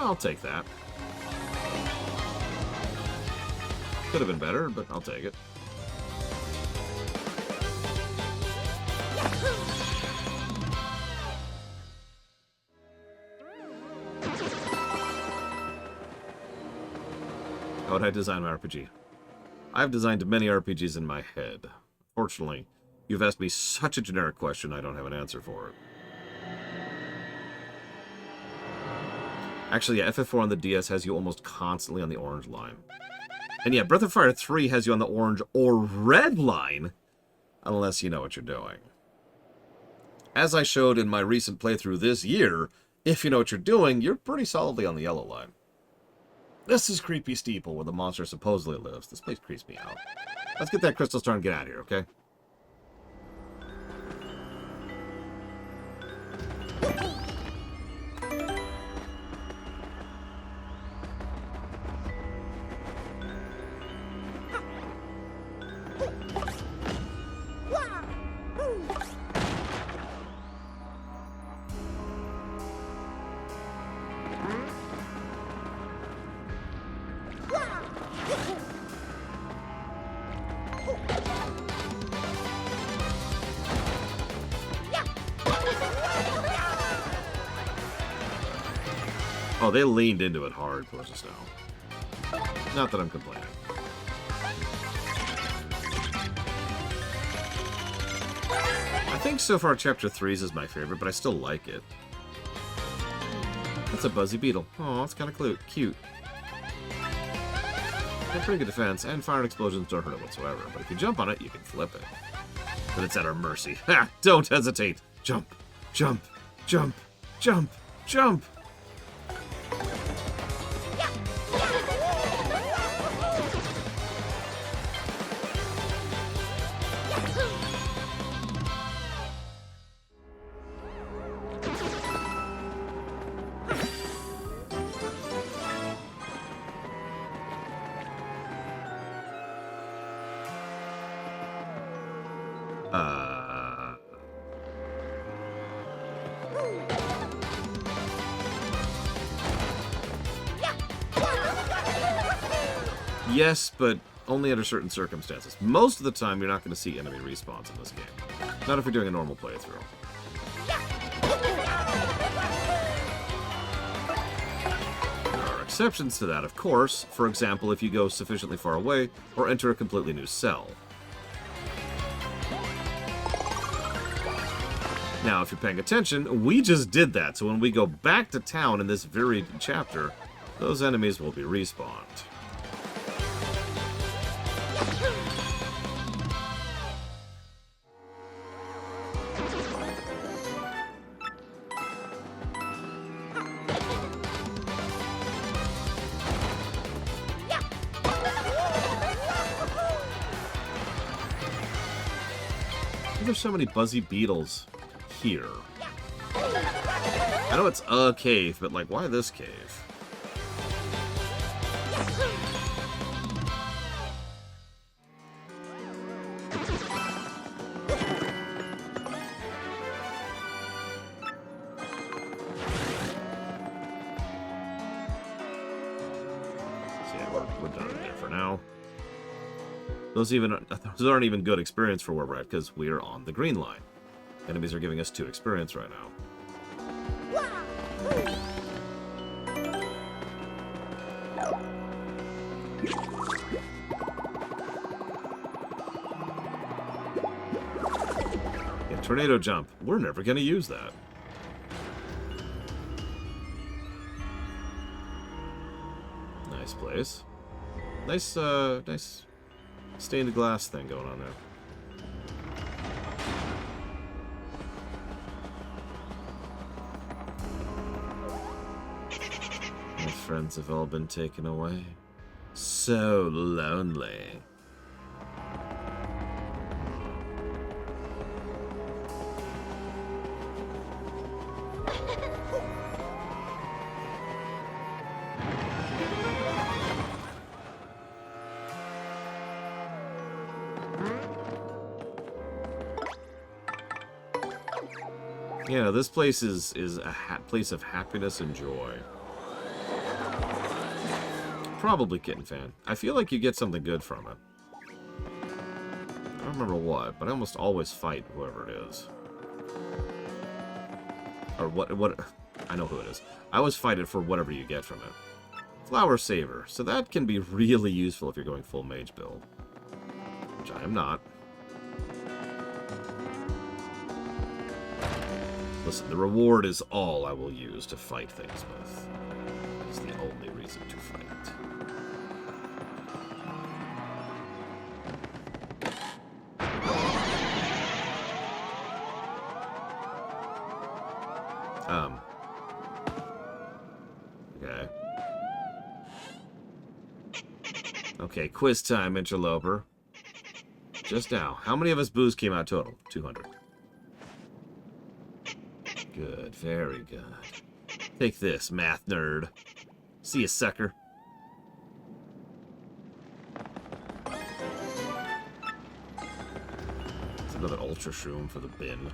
I'll take that. Could have been better, but I'll take it. How would I design my RPG? I've designed many RPGs in my head. Fortunately, you've asked me such a generic question, I don't have an answer for it. Actually, yeah, FF4 on the DS has you almost constantly on the orange line. And yeah, Breath of Fire 3 has you on the orange or red line, unless you know what you're doing. As I showed in my recent playthrough this year, if you know what you're doing, you're pretty solidly on the yellow line. This is Creepy Steeple, where the monster supposedly lives. This place creeps me out. Let's get that crystal star and get out of here, okay? Oh, they leaned into it hard for just now. Not that I'm complaining. I think so far Chapter 3's is my favorite, but I still like it. That's a buzzy beetle. Oh, it's kind of cute. Got pretty good defense, and fire and explosions don't hurt it whatsoever. But if you jump on it, you can flip it. But it's at our mercy. Ha! Don't hesitate! Jump! Jump! Jump! Jump! Jump! Yes, but only under certain circumstances. Most of the time, you're not going to see enemy respawns in this game. Not if you're doing a normal playthrough. There are exceptions to that, of course. For example, if you go sufficiently far away or enter a completely new cell. Now, if you're paying attention, we just did that. So when we go back to town in this very chapter, those enemies will be respawned. There's so many buzzy beetles here. I know it's a cave, but like, why this cave? So yeah, we're done there for now. Those aren't even good experience for where we're at, because we are on the green line. Enemies are giving us 2 experience right now. Yeah, tornado jump. We're never going to use that. Nice place. Nice stained glass thing going on there. My friends have all been taken away. So lonely. Yeah, this place is a place of happiness and joy. Probably Kitten Fan. I feel like you get something good from it. I don't remember what, but I almost always fight whoever it is. Or what I know who it is. I always fight it for whatever you get from it. Flower Saver. So that can be really useful if you're going full mage build. Which I am not. Listen, the reward is all I will use to fight things with. It's the only reason to fight. Okay. Okay, quiz time, interloper. Just now, how many of us boos came out total? 200. Good, very good. Take this, math nerd. See ya, sucker. It's another ultra shroom for the bin.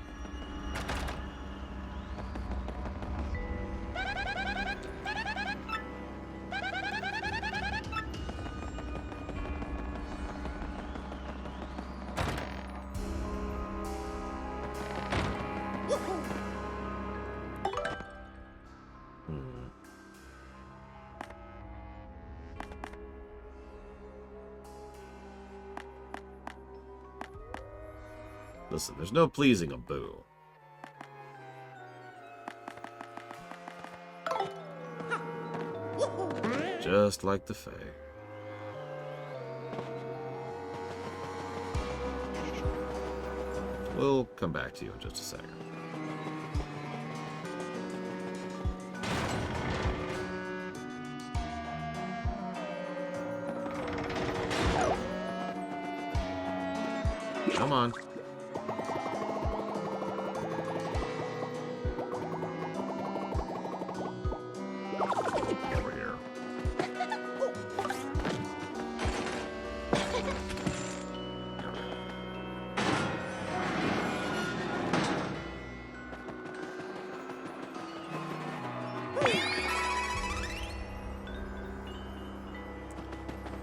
Listen, there's no pleasing a boo. Just like the Fae. We'll come back to you in just a second. Come on. Over here.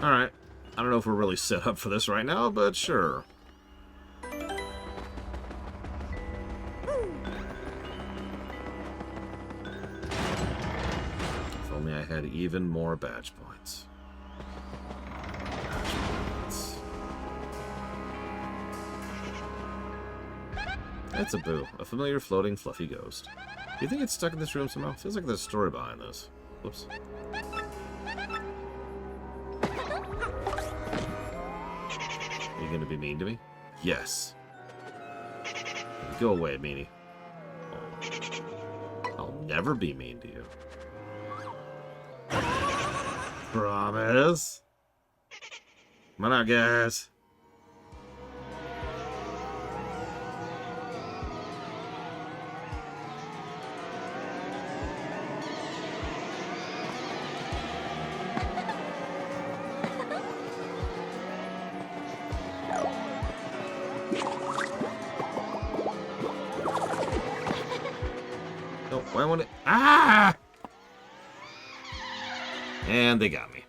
Alright. I don't know if we're really set up for this right now, but sure. If only I had even more badge points. That's a boo. A familiar floating fluffy ghost. Do you think it's stuck in this room somehow? Feels like there's a story behind this. Whoops. Are you gonna be mean to me? Yes. Go away, meanie. I'll never be mean to you. Promise? Come on out, guys. No, why won't it? Ah! And they got me.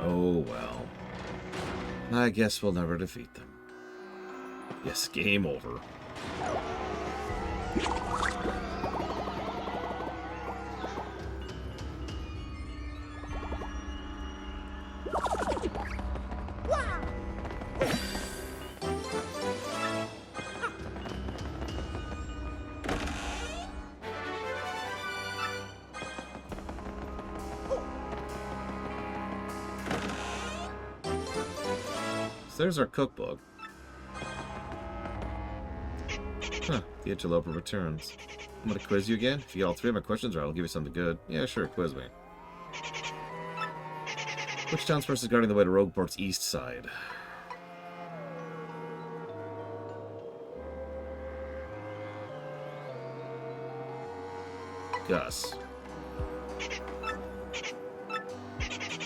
Oh, well. I guess we'll never defeat them. Yes, game over. So there's our cookbook. Huh, the interloper returns. I'm gonna quiz you again. If you get all three of my questions right, I'll give you something good. Yeah, sure, quiz me. Which townsperson is guarding the way to Rogueport's east side? Gus.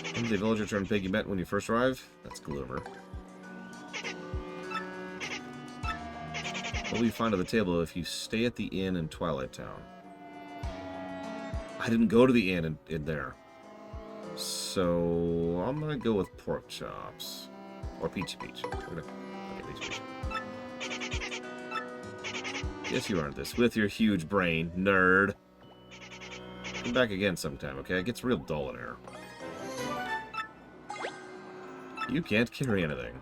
Remember the villager turned pig you met when you first arrived? That's Gloomer. What will you find on the table if you stay at the inn in Twilight Town? I didn't go to the inn in there. So I'm gonna go with pork chops. Or peachy peach. Okay, peachy peach. Yes, you aren't this. With your huge brain, nerd. Come back again sometime, okay? It gets real dull in here. You can't carry anything.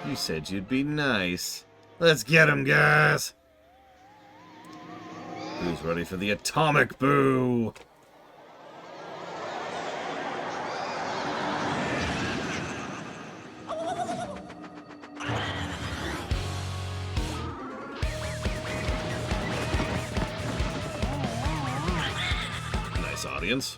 You said you'd be nice. Let's get him, guys! Who's ready for the atomic boo? Nice audience.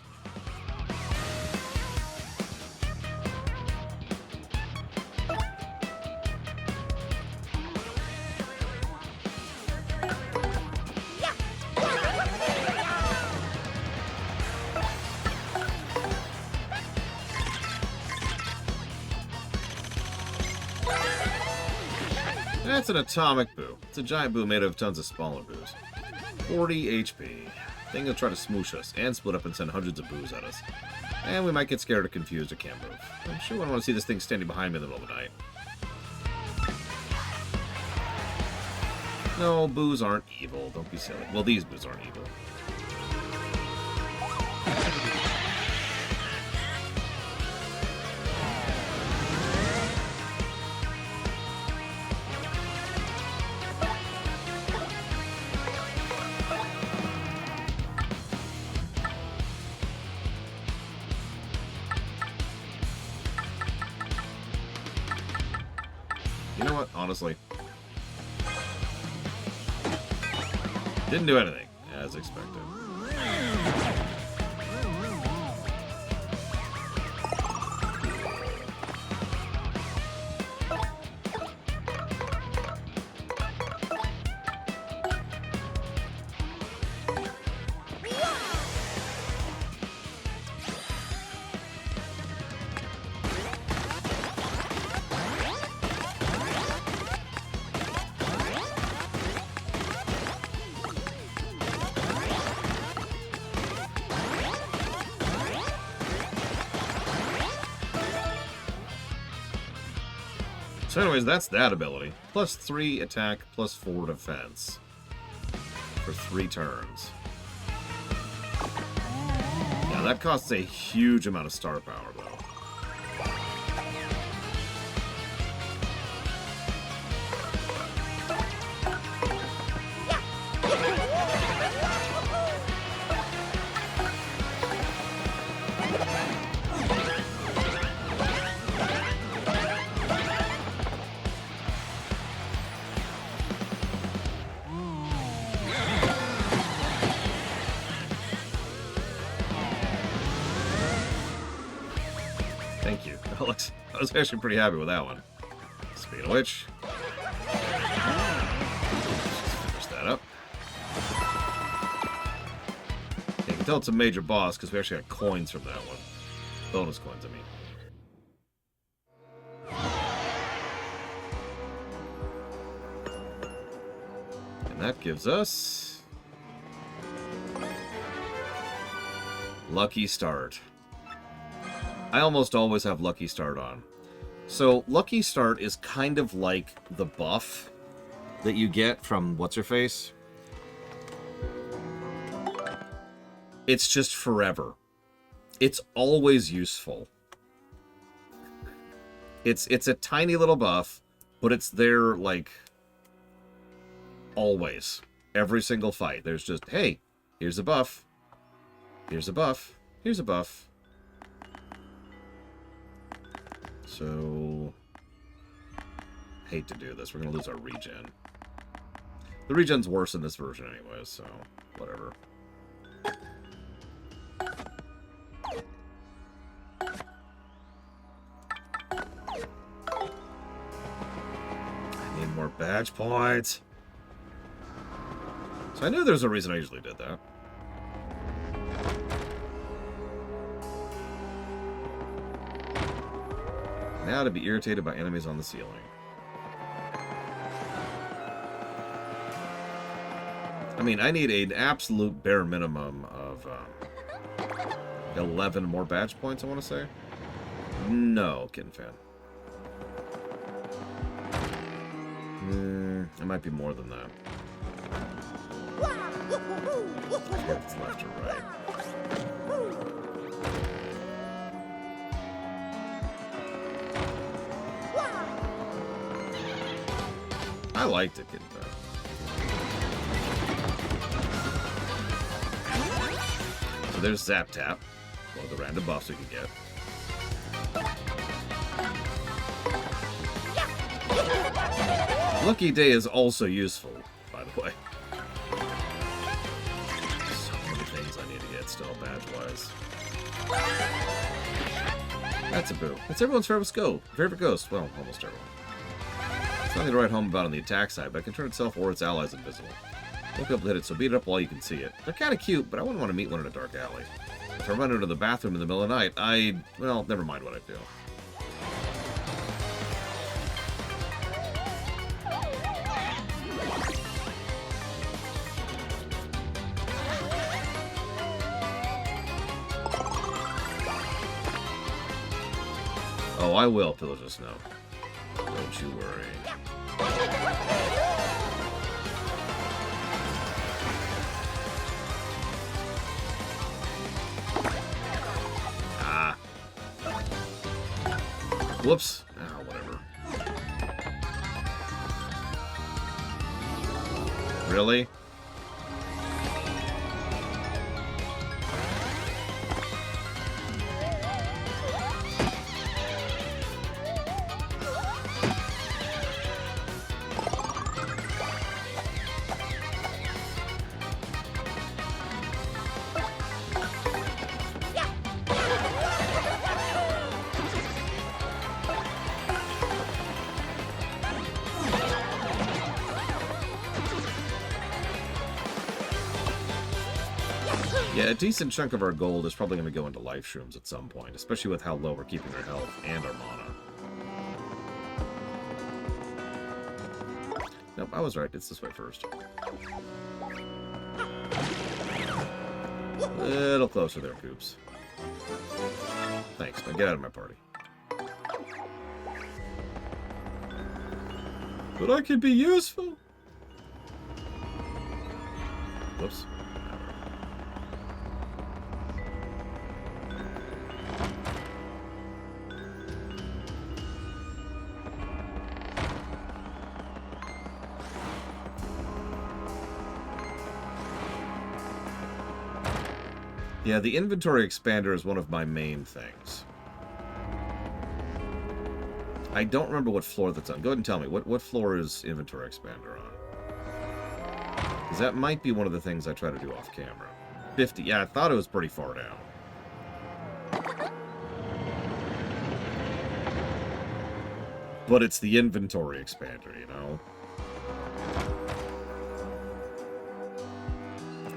That's an atomic boo. It's a giant boo made of tons of smaller boos. 40 HP. Thing will try to smoosh us and split up and send hundreds of boos at us. And we might get scared or confused or can't move. I'm sure I want to see this thing standing behind me in the middle of the night. No, boos aren't evil. Don't be silly. Well, these boos aren't evil. You know what? Honestly. Didn't do anything, as expected. So anyways, that's that ability. Plus 3 attack, plus 4 defense. For 3 turns. Now that costs a huge amount of star power, though. Thank you. I was actually pretty happy with that one. Speaking of which, finish that up. You can tell it's a major boss because we actually got coins from that one. Bonus coins, I mean. And that gives us Lucky Start. I almost always have Lucky Start on. So, Lucky Start is kind of like the buff that you get from What's-Her-Face. It's just forever. It's always useful. It's a tiny little buff, but it's there, like, always. Every single fight. There's just, hey, here's a buff. Here's a buff. Here's a buff. So, hate to do this. We're going to lose our regen. The regen's worse in this version anyway, so whatever. Badge points. So I knew there's a reason I usually did that. Now to be irritated by enemies on the ceiling. I mean, I need an absolute bare minimum of 11 more badge points, I want to say. No, Kitten Fan. It might be more than that. I forget if it's left or right. I liked it, Kitten Fan. So there's Zap Tap, one of the random buffs we can get. Lucky Day is also useful, by the way. So many things I need to get still, badge-wise. That's a boo. That's everyone's favorite ghost. Well, almost everyone. It's nothing to write home about on the attack side, but it can turn itself or its allies invisible. Won't be able to hit it, so beat it up while you can see it. They're kind of cute, but I wouldn't want to meet one in a dark alley. If I run into the bathroom in the middle of the night, well, never mind what I do. Oh, I will, Pillars of Snow. Don't you worry. Ah. Whoops. Ah, whatever. Really? Yeah, a decent chunk of our gold is probably going to go into life shrooms at some point, especially with how low we're keeping our health and our mana. Nope, I was right. It's this way first. A little closer there, Coops. Thanks, now get out of my party. But I could be useful! Whoops. Yeah, the inventory expander is one of my main things. I don't remember what floor that's on. Go ahead and tell me. What floor is inventory expander on? Because that might be one of the things I try to do off camera. 50. Yeah, I thought it was pretty far down. But it's the inventory expander, you know?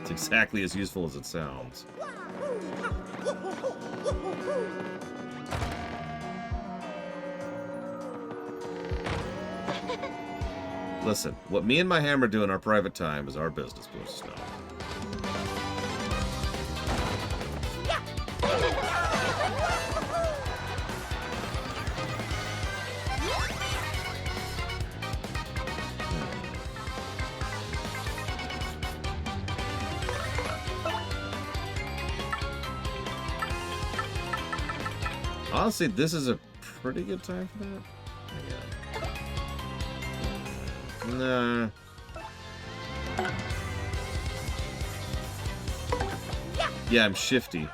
It's exactly as useful as it sounds. Listen, what me and my hammer do in our private time is our business, Blue Snow. Honestly, this is a pretty good time for that. Nah. Yeah, I'm shifty.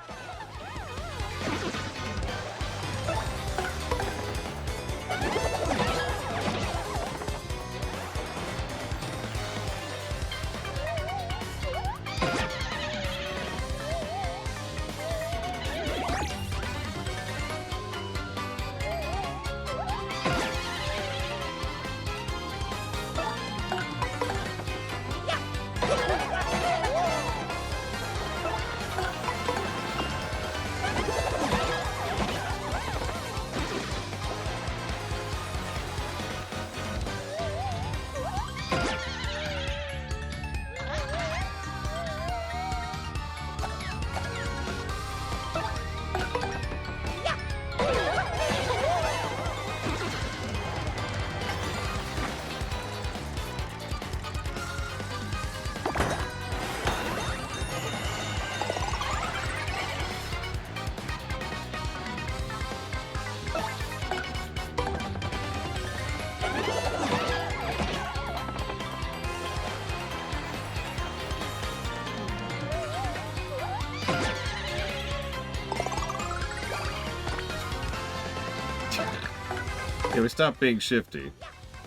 Yeah, we stopped being shifty.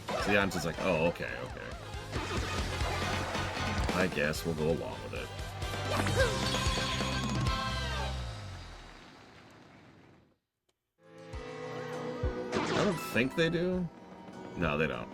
So the audience is like, oh, okay, okay. I guess we'll go along with it. I don't think they do. No, they don't.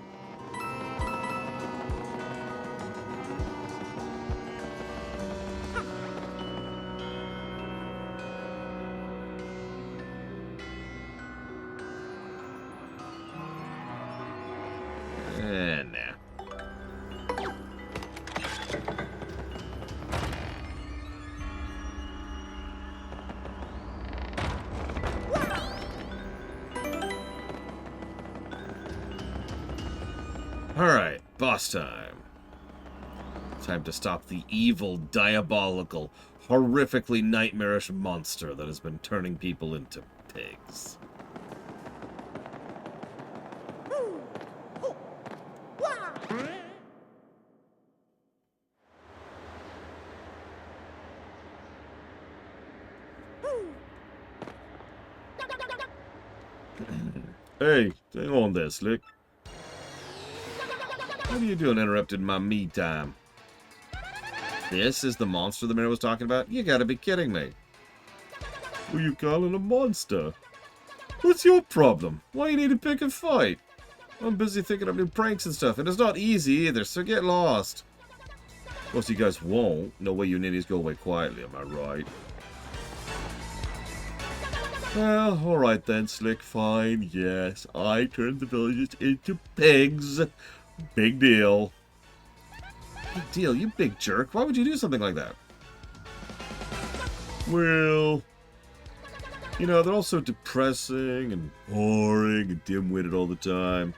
Nah. Alright, boss time. Time to stop the evil, diabolical, horrifically nightmarish monster that has been turning people into pigs. Hey, hang on there, Slick. What are you doing interrupting my me time? This is the monster the mayor was talking about? You gotta be kidding me. Who you calling a monster? What's your problem? Why you need to pick a fight? I'm busy thinking up new pranks and stuff, and it's not easy either, so get lost. Of course you guys won't. No way you ninnies go away quietly, am I right? Well, alright then, Slick, fine, yes. I turned the villagers into pigs. Big deal. Big deal, you big jerk. Why would you do something like that? Well, you know, they're all so depressing and boring and dim-witted all the time.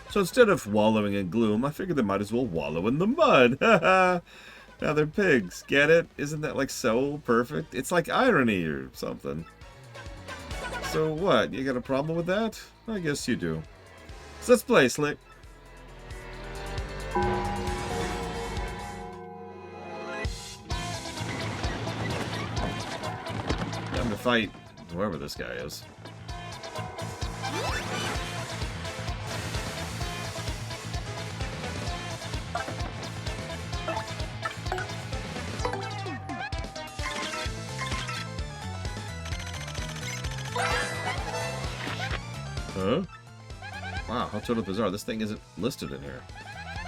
So instead of wallowing in gloom, I figured they might as well wallow in the mud. Now they're pigs. Get it? Isn't that like so perfect? It's like irony or something. So what? You got a problem with that? I guess you do. So let's play, Slick. Time to fight whoever this guy is. Huh? Wow, how totally bizarre. This thing isn't listed in here.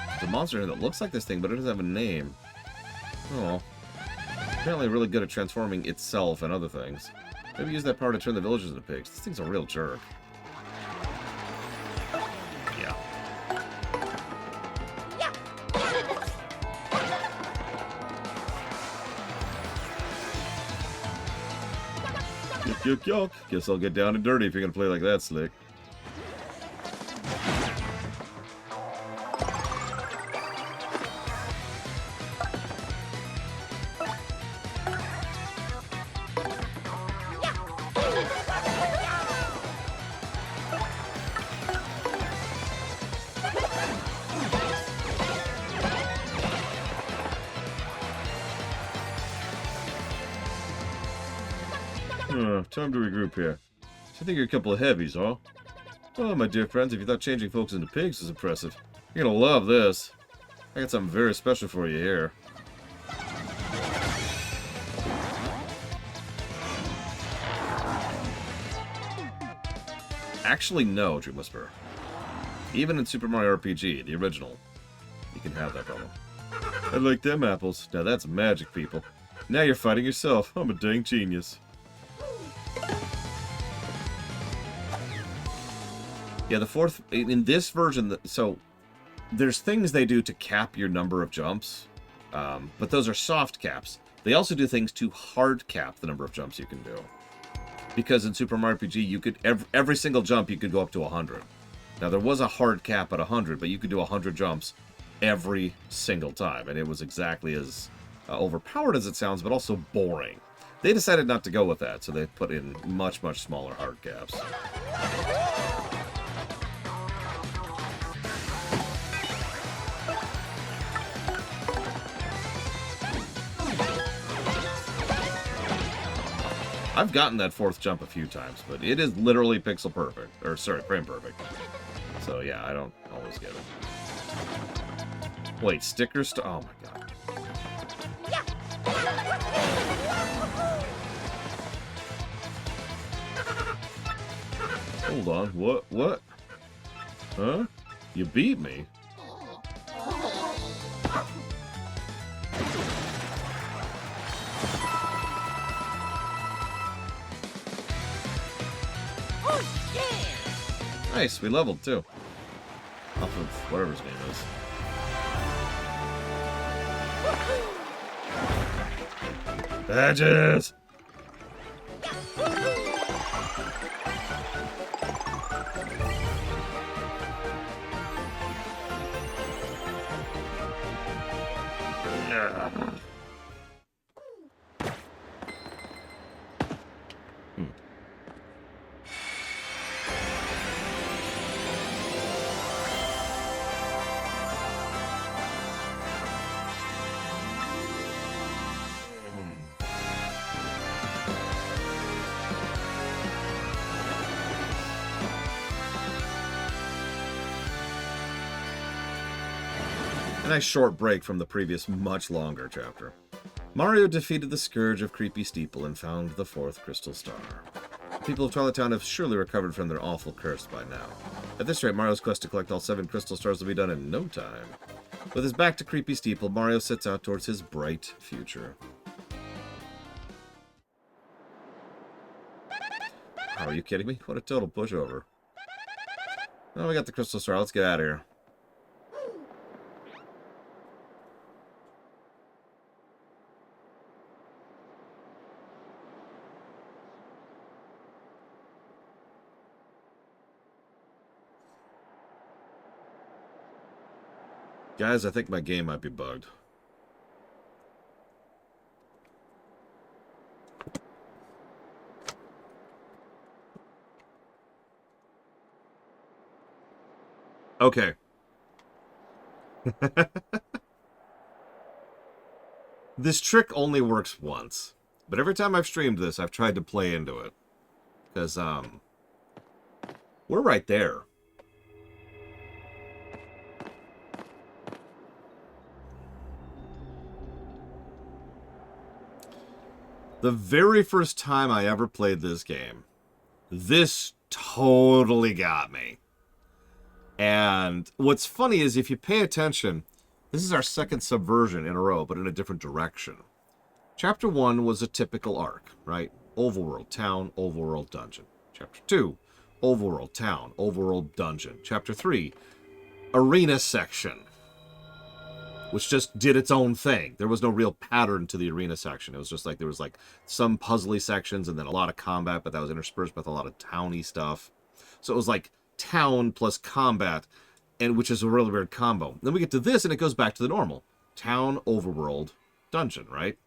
There's a monster here that looks like this thing, but it doesn't have a name. Oh. Apparently really good at transforming itself and other things. Maybe use that power to turn the villagers into pigs. This thing's a real jerk. Yeah. Yuck, yuck, yuck. Guess I'll get down and dirty if you're gonna play like that, Slick. Time to regroup here. So I think you're a couple of heavies, huh? Well, my dear friends, if you thought changing folks into pigs was impressive, you're gonna love this. I got something very special for you here. Actually, no, Dream Whisperer. Even in Super Mario RPG, the original, you can have that problem. I like them apples. Now that's magic, people. Now you're fighting yourself. I'm a dang genius. Yeah, the fourth, in this version, so there's things they do to cap your number of jumps, but those are soft caps. They also do things to hard cap the number of jumps you can do. Because in Super Mario RPG, you could, every single jump, you could go up to 100. Now, there was a hard cap at 100, but you could do 100 jumps every single time, and it was exactly as overpowered as it sounds, but also boring. They decided not to go with that, so they put in much, much smaller hard caps. I've gotten that fourth jump a few times, but it is literally pixel perfect. Or, sorry, frame perfect. So, yeah, I don't always get it. Wait, stickers? Oh, my God. Hold on. What? Huh? You beat me? Nice, we leveled too. Off of whatever his name is. Badges! Yeah. A nice short break from the previous, much longer chapter. Mario defeated the Scourge of Creepy Steeple and found the fourth crystal star. The people of Twilight Town have surely recovered from their awful curse by now. At this rate, Mario's quest to collect all 7 crystal stars will be done in no time. With his back to Creepy Steeple, Mario sets out towards his bright future. Oh, are you kidding me? What a total pushover. Oh, we got the crystal star. Let's get out of here. Guys, I think my game might be bugged. Okay. This trick only works once. But every time I've streamed this, I've tried to play into it. Because, we're right there. The very first time I ever played this game, this totally got me. And what's funny is if you pay attention, this is our second subversion in a row, but in a different direction. Chapter 1 was a typical arc, right? Overworld, town, overworld, dungeon. Chapter 2, overworld, town, overworld, dungeon. Chapter 3, arena section, which just did its own thing. There was no real pattern to the arena section. It was just like there was like some puzzly sections and then a lot of combat, but that was interspersed with a lot of towny stuff. So it was like town plus combat, and which is a really weird combo. Then we get to this and it goes back to the normal. Town, overworld, dungeon, right?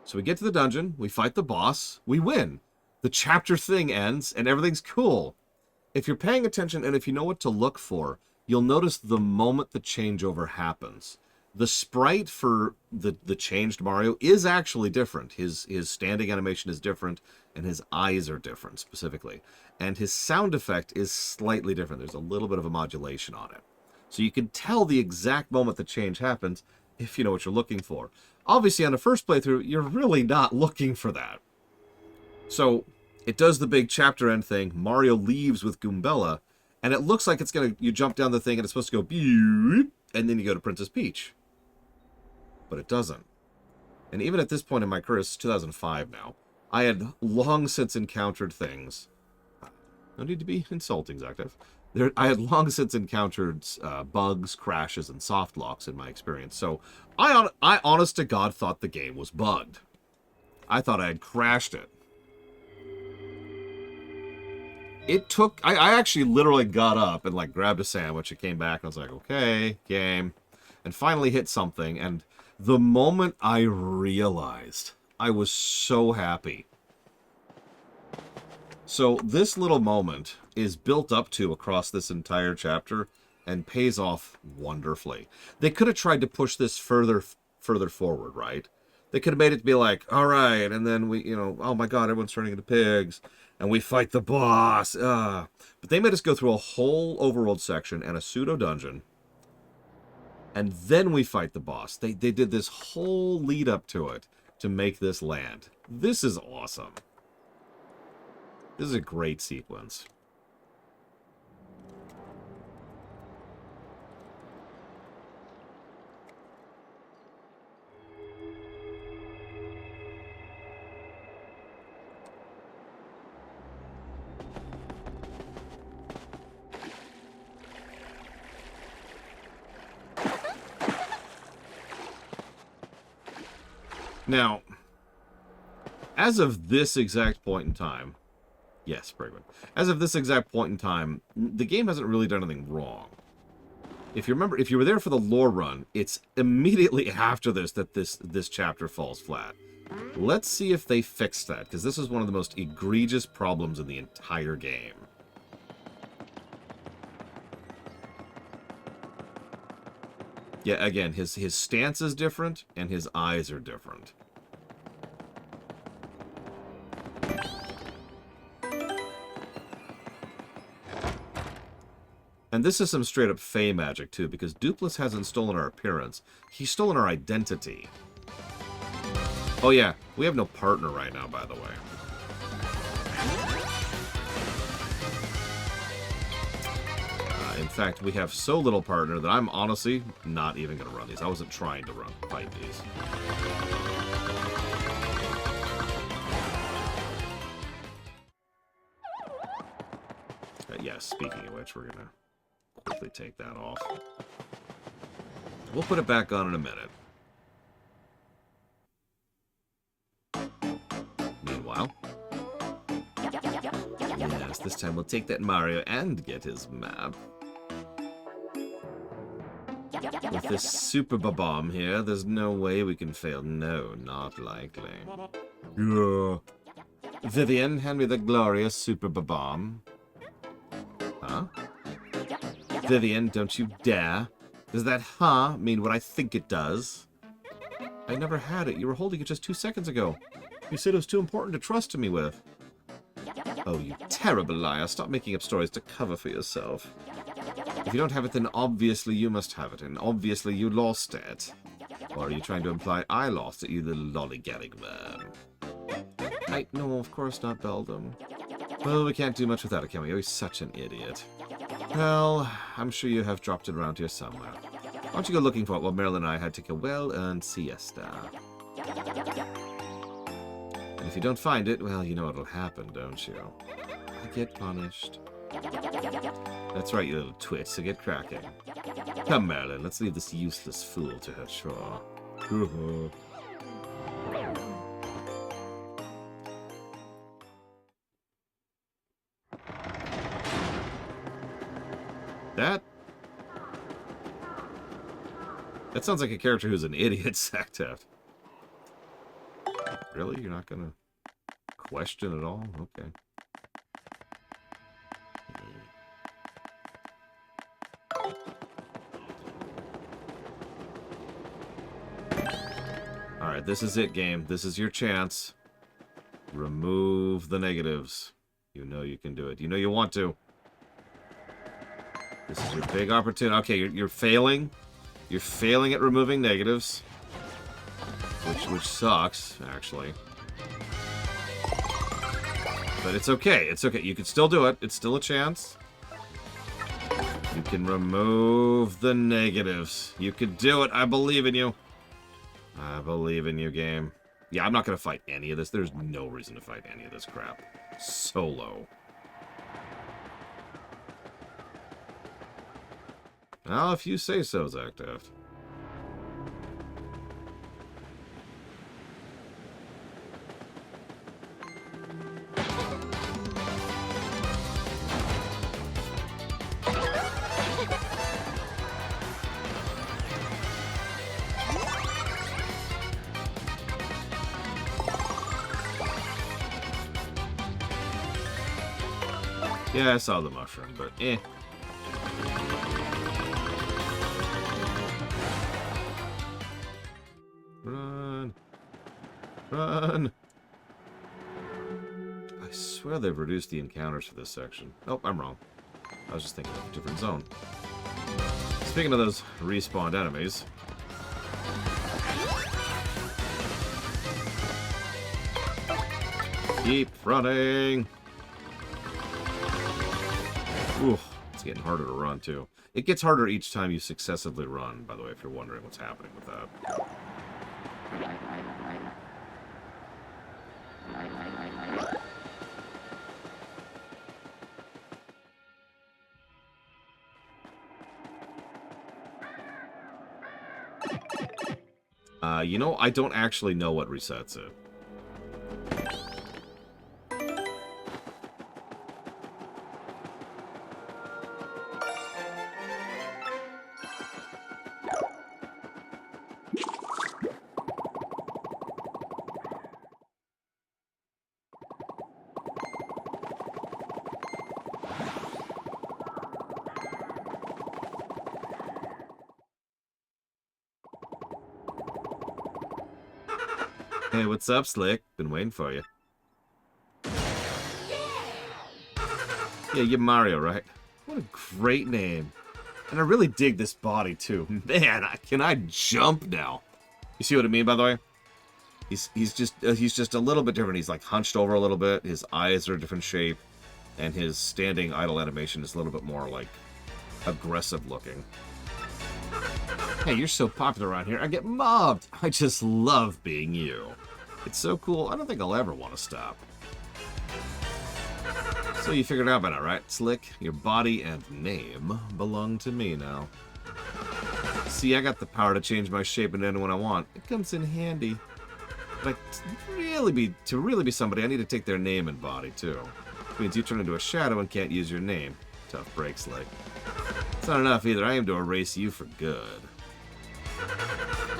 So we get to the dungeon, we fight the boss, we win. The chapter thing ends and everything's cool. If you're paying attention and if you know what to look for, you'll notice the moment the changeover happens. The sprite for the changed Mario is actually different. His standing animation is different, and his eyes are different, specifically. And his sound effect is slightly different. There's a little bit of a modulation on it. So you can tell the exact moment the change happens if you know what you're looking for. Obviously, on the first playthrough, you're really not looking for that. So it does the big chapter end thing. Mario leaves with Goombella, and it looks like it's going to, you jump down the thing and it's supposed to go, beep, and then you go to Princess Peach. But it doesn't. And even at this point in my career, it's 2005 now, I had long since encountered things. No need to be insulting, Zactive. I had long since encountered bugs, crashes, and soft locks in my experience. So I honest to God thought the game was bugged. I thought I had crashed it. It took, I actually literally got up and like grabbed a sandwich and came back and I was like, okay, game. And finally hit something. And the moment I realized, I was so happy. So this little moment is built up to across this entire chapter and pays off wonderfully. They could have tried to push this further forward, right? They could have made it to be like, all right, and then we, oh my god, everyone's turning into pigs, and we fight the boss. But they made us go through a whole overworld section and a pseudo dungeon, and then we fight the boss. They did this whole lead up to it to make this land. This is awesome. This is a great sequence. Now, as of this exact point in time, yes, Brigman. As of this exact point in time, the game hasn't really done anything wrong. If you remember, if you were there for the lore run, it's immediately after this that this chapter falls flat. Let's see if they fixed that, because this is one of the most egregious problems in the entire game. Yeah, again, his stance is different, and his eyes are different. And this is some straight-up Fey magic, too, because Dupless hasn't stolen our appearance. He's stolen our identity. Oh, yeah. We have no partner right now, by the way. In fact, we have so little partner that I'm honestly not even going to run these. I wasn't trying to fight these. Yeah, speaking of which, we're going to quickly take that off. We'll put it back on in a minute. Meanwhile, yes, this time we'll take that Mario and get his map. With this super bomb here, there's no way we can fail. No, not likely. Yeah. Vivian, hand me the glorious super bomb. Huh? Vivian, don't you dare. Does that huh mean what I think it does? I never had it. You were holding it just 2 seconds ago. You said it was too important to trust me with. Oh, you terrible liar. Stop making up stories to cover for yourself. If you don't have it, then obviously you must have it, and obviously you lost it. Or are you trying to imply I lost it, you little lollygagging man? No, of course not, Beldam. Well, we can't do much without it, can we? Oh, he's such an idiot. Well, I'm sure you have dropped it around here somewhere. Why don't you go looking for it while Marilyn and I had to take a well-earned siesta? And if you don't find it, well, you know what'll happen, don't you? I get punished. That's right, you little twit, so get cracking. Come, Marilyn, let's leave this useless fool to her chore. That sounds like a character who's an idiot, Sactaft. Really? You're not gonna question at all? Okay. Alright, this is it, game. This is your chance. Remove the negatives. You know you can do it. You know you want to. This is your big opportunity. Okay, you're failing. You're failing at removing negatives. Which sucks, actually. But it's okay. It's okay. You can still do it. It's still a chance. You can remove the negatives. You can do it. I believe in you. I believe in you, game. Yeah, I'm not going to fight any of this. There's no reason to fight any of this crap. Solo. Well, if you say so, Zactaft. Yeah, I saw the mushroom, but eh. Run. Run! I swear they've reduced the encounters for this section. Nope, I'm wrong. I was just thinking of a different zone. Speaking of those respawned enemies... Keep running! Ooh, it's getting harder to run, too. It gets harder each time you successively run, by the way, if you're wondering what's happening with that. You know, I don't actually know what resets it. Hey, what's up, Slick? Been waiting for you. Yeah, you're Mario, right? What a great name. And I really dig this body, too. Man, can I jump now? You see what I mean, by the way? He's just a little bit different. He's, like, hunched over a little bit. His eyes are a different shape. And his standing idle animation is a little bit more, like, aggressive looking. Hey, you're so popular around here. I get mobbed. I just love being you. It's so cool. I don't think I'll ever want to stop. So you figured it out by now, right? Slick, your body and name belong to me now. See, I got the power to change my shape into anyone I want. It comes in handy. But to really be somebody, I need to take their name and body, too. Which means you turn into a shadow and can't use your name. Tough break, Slick. It's not enough either. I aim to erase you for good.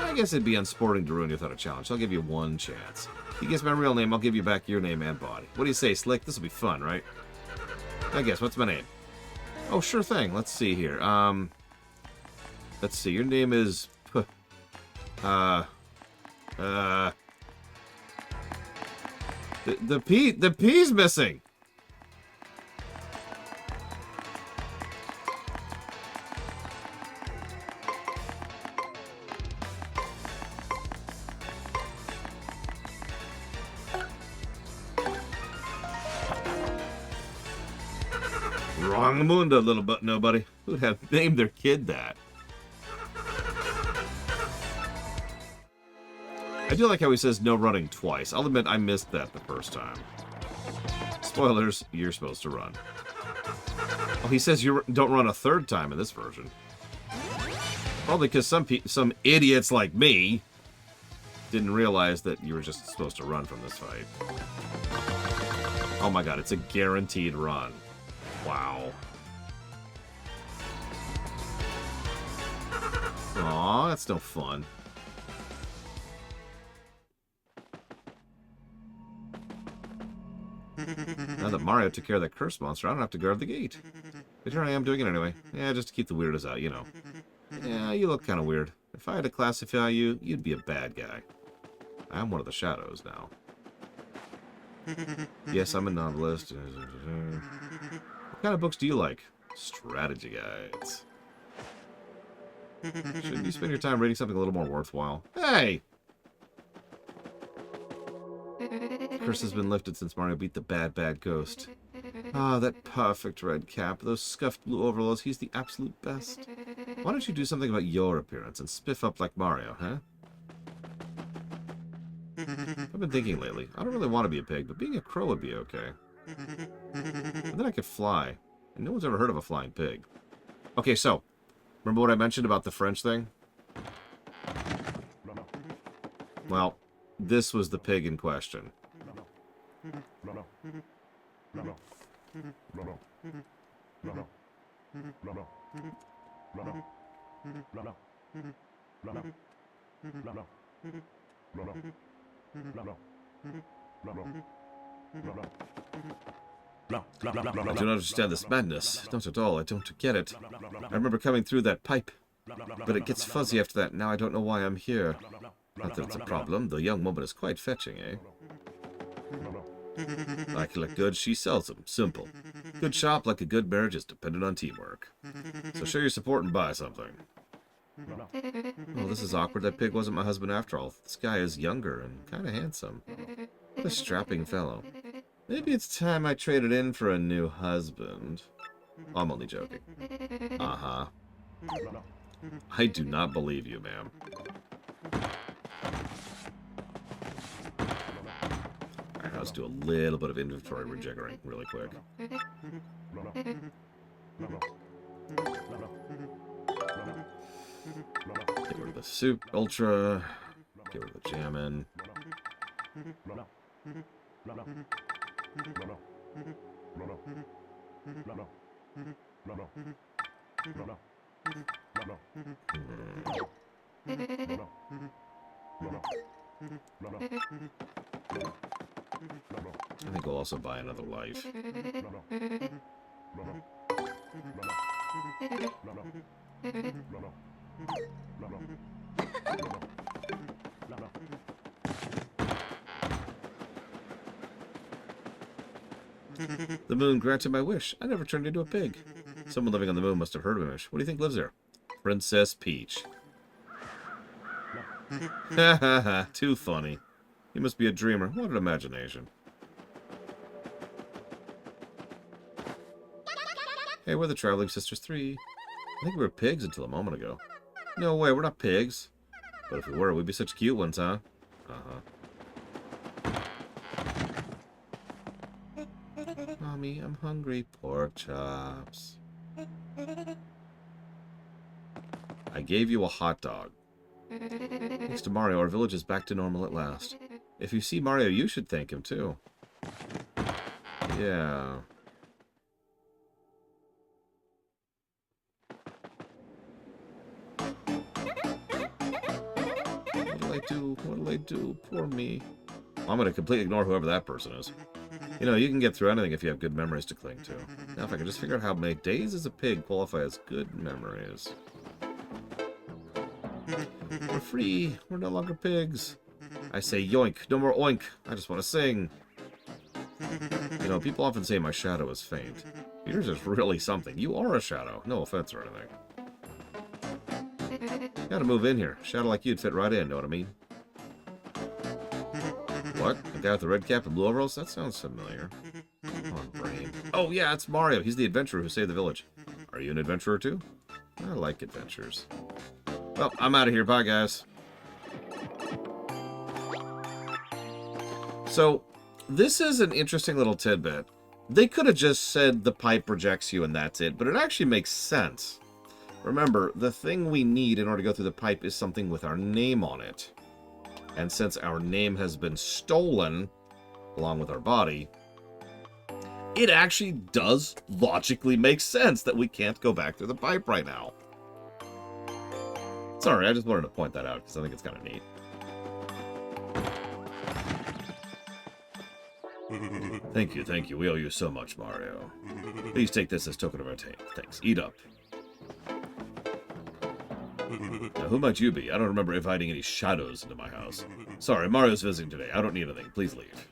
I guess it'd be unsporting to ruin you without a challenge. I'll give you one chance. If you guess my real name, I'll give you back your name and body. What do you say, Slick? This will be fun, right? I guess. What's my name? Oh, sure thing. Let's see here. Let's see. Your name is... The P's missing. Wrong Mundo, little but nobody. Who'd have named their kid that? I do like how he says no running twice. I'll admit I missed that the first time. Spoilers, you're supposed to run. Oh, he says you don't run a third time in this version. Probably because some idiots like me didn't realize that you were just supposed to run from this fight. Oh my god, it's a guaranteed run. Wow. Aw, that's no fun. Now that Mario took care of that curse monster, I don't have to guard the gate. But here I am doing it anyway. Yeah, just to keep the weirdos out, you know. Yeah, you look kind of weird. If I had to classify you, you'd be a bad guy. I'm one of the shadows now. Yes, I'm a novelist. What kind of books do you like? Strategy guides. Shouldn't you spend your time reading something a little more worthwhile? Hey! Curse has been lifted since Mario beat the bad ghost. Ah, that perfect red cap, those scuffed blue overalls, he's the absolute best. Why don't you do something about your appearance and spiff up like Mario, huh? I've been thinking lately, I don't really want to be a pig, but being a crow would be okay. And then I could fly, and no one's ever heard of a flying pig. Okay, so, remember what I mentioned about the French thing? Well, this was the pig in question. I do not understand this madness. Not at all. I don't get it. I remember coming through that pipe, but it gets fuzzy after that. Now I don't know why I'm here. Not that it's a problem. The young woman is quite fetching, eh? I collect goods, she sells them. Simple. Good shop, like a good marriage, is dependent on teamwork. So show your support and buy something. Oh, this is awkward. That pig wasn't my husband after all. This guy is younger and kind of handsome. What a strapping fellow. Maybe it's time I traded in for a new husband. Oh, I'm only joking. Uh-huh. I do not believe you, ma'am. Alright, let's do a little bit of inventory rejiggering really quick. Get rid of the soup ultra. Get rid of the jammin'. I think we'll also buy another life. The moon granted my wish. I never turned into a pig. Someone living on the moon must have heard of my wish. What do you think lives there? Princess Peach. Ha ha ha. Too funny. You must be a dreamer. What an imagination. Hey, we're the Traveling Sisters 3. I think we were pigs until a moment ago. No way, we're not pigs. But if we were, we'd be such cute ones, huh? Uh-huh. Mommy, I'm hungry. Pork chops. I gave you a hot dog. Thanks to Mario, our village is back to normal at last. If you see Mario, you should thank him, too. Yeah. What'll I do? What'll I do? Poor me. I'm gonna completely ignore whoever that person is. You know, you can get through anything if you have good memories to cling to. Now, if I can just figure out how many days as a pig qualify as good memories. We're free. We're no longer pigs. I say yoink. No more oink. I just want to sing. You know, people often say my shadow is faint. Yours is really something. You are a shadow. No offense or anything. Gotta move in here. Shadow like you'd fit right in, know what I mean? What? The guy with the red cap and blue overalls? That sounds familiar. Come on, brain. Oh, yeah, it's Mario. He's the adventurer who saved the village. Are you an adventurer, too? I like adventures. Well, I'm out of here. Bye, guys. So, this is an interesting little tidbit. They could have just said the pipe rejects you and that's it, but it actually makes sense. Remember, the thing we need in order to go through the pipe is something with our name on it. And since our name has been stolen, along with our body, it actually does logically make sense that we can't go back through the pipe right now. Sorry, I just wanted to point that out because I think it's kind of neat. Thank you, thank you. We owe you so much, Mario. Please take this as token of our thanks. Eat up. Now, who might you be? I don't remember inviting any shadows into my house. Sorry, Mario's visiting today. I don't need anything. Please leave.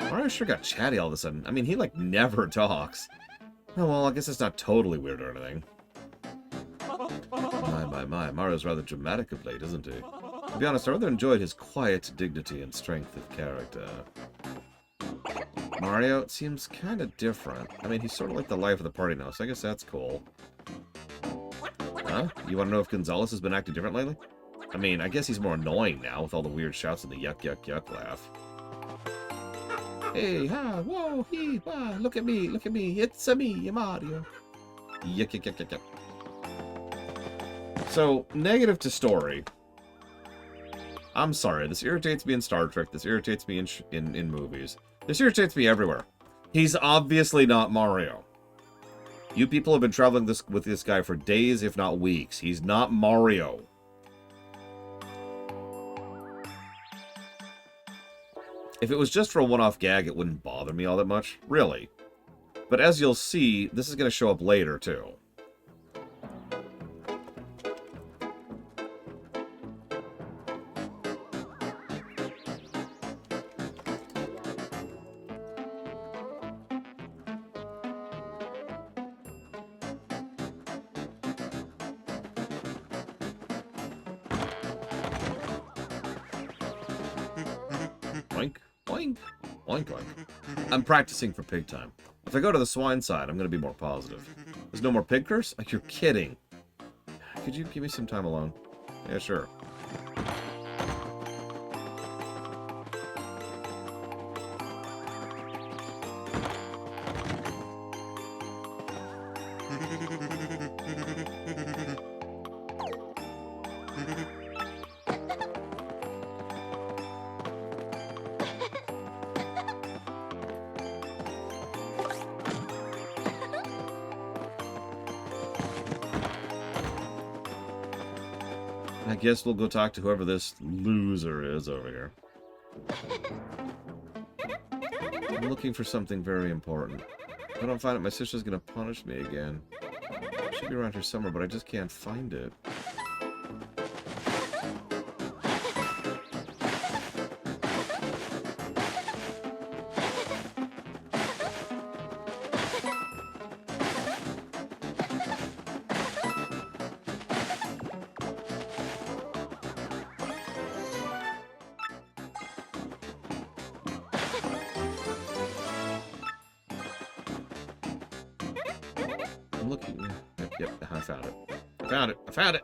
Mario sure got chatty all of a sudden. I mean, he, like, never talks. Oh, well, I guess it's not totally weird or anything. My. Mario's rather dramatic of late, isn't he? To be honest, I rather enjoyed his quiet dignity and strength of character. Mario, it seems kind of different. I mean, he's sort of like the life of the party now, so I guess that's cool. Huh? You want to know if Gonzalez has been acting different lately? I mean, I guess he's more annoying now with all the weird shouts and the yuck, yuck, yuck laugh. Hey, ha, whoa, hee, wah, look at me, it's a me, Mario. Yuck, yuck, yuck, yuck, yuck. So, negative to story. I'm sorry, this irritates me in Star Trek, this irritates me in movies. This irritates me everywhere. He's obviously not Mario. You people have been traveling with this guy for days, if not weeks. He's not Mario. If it was just for a one-off gag, it wouldn't bother me all that much. Really. But as you'll see, this is going to show up later, too. Oink. Oink, oink. I'm practicing for pig time. If I go to the swine side, I'm going to be more positive. There's no more pig curse? Like, you're kidding. Could you give me some time alone? Yeah, sure. I guess we'll go talk to whoever this loser is over here. I'm looking for something very important. If I don't find it, my sister's gonna punish me again. It should be around here somewhere, but I just can't find it. I'm looking. Yep, I found it. I found it. I found it.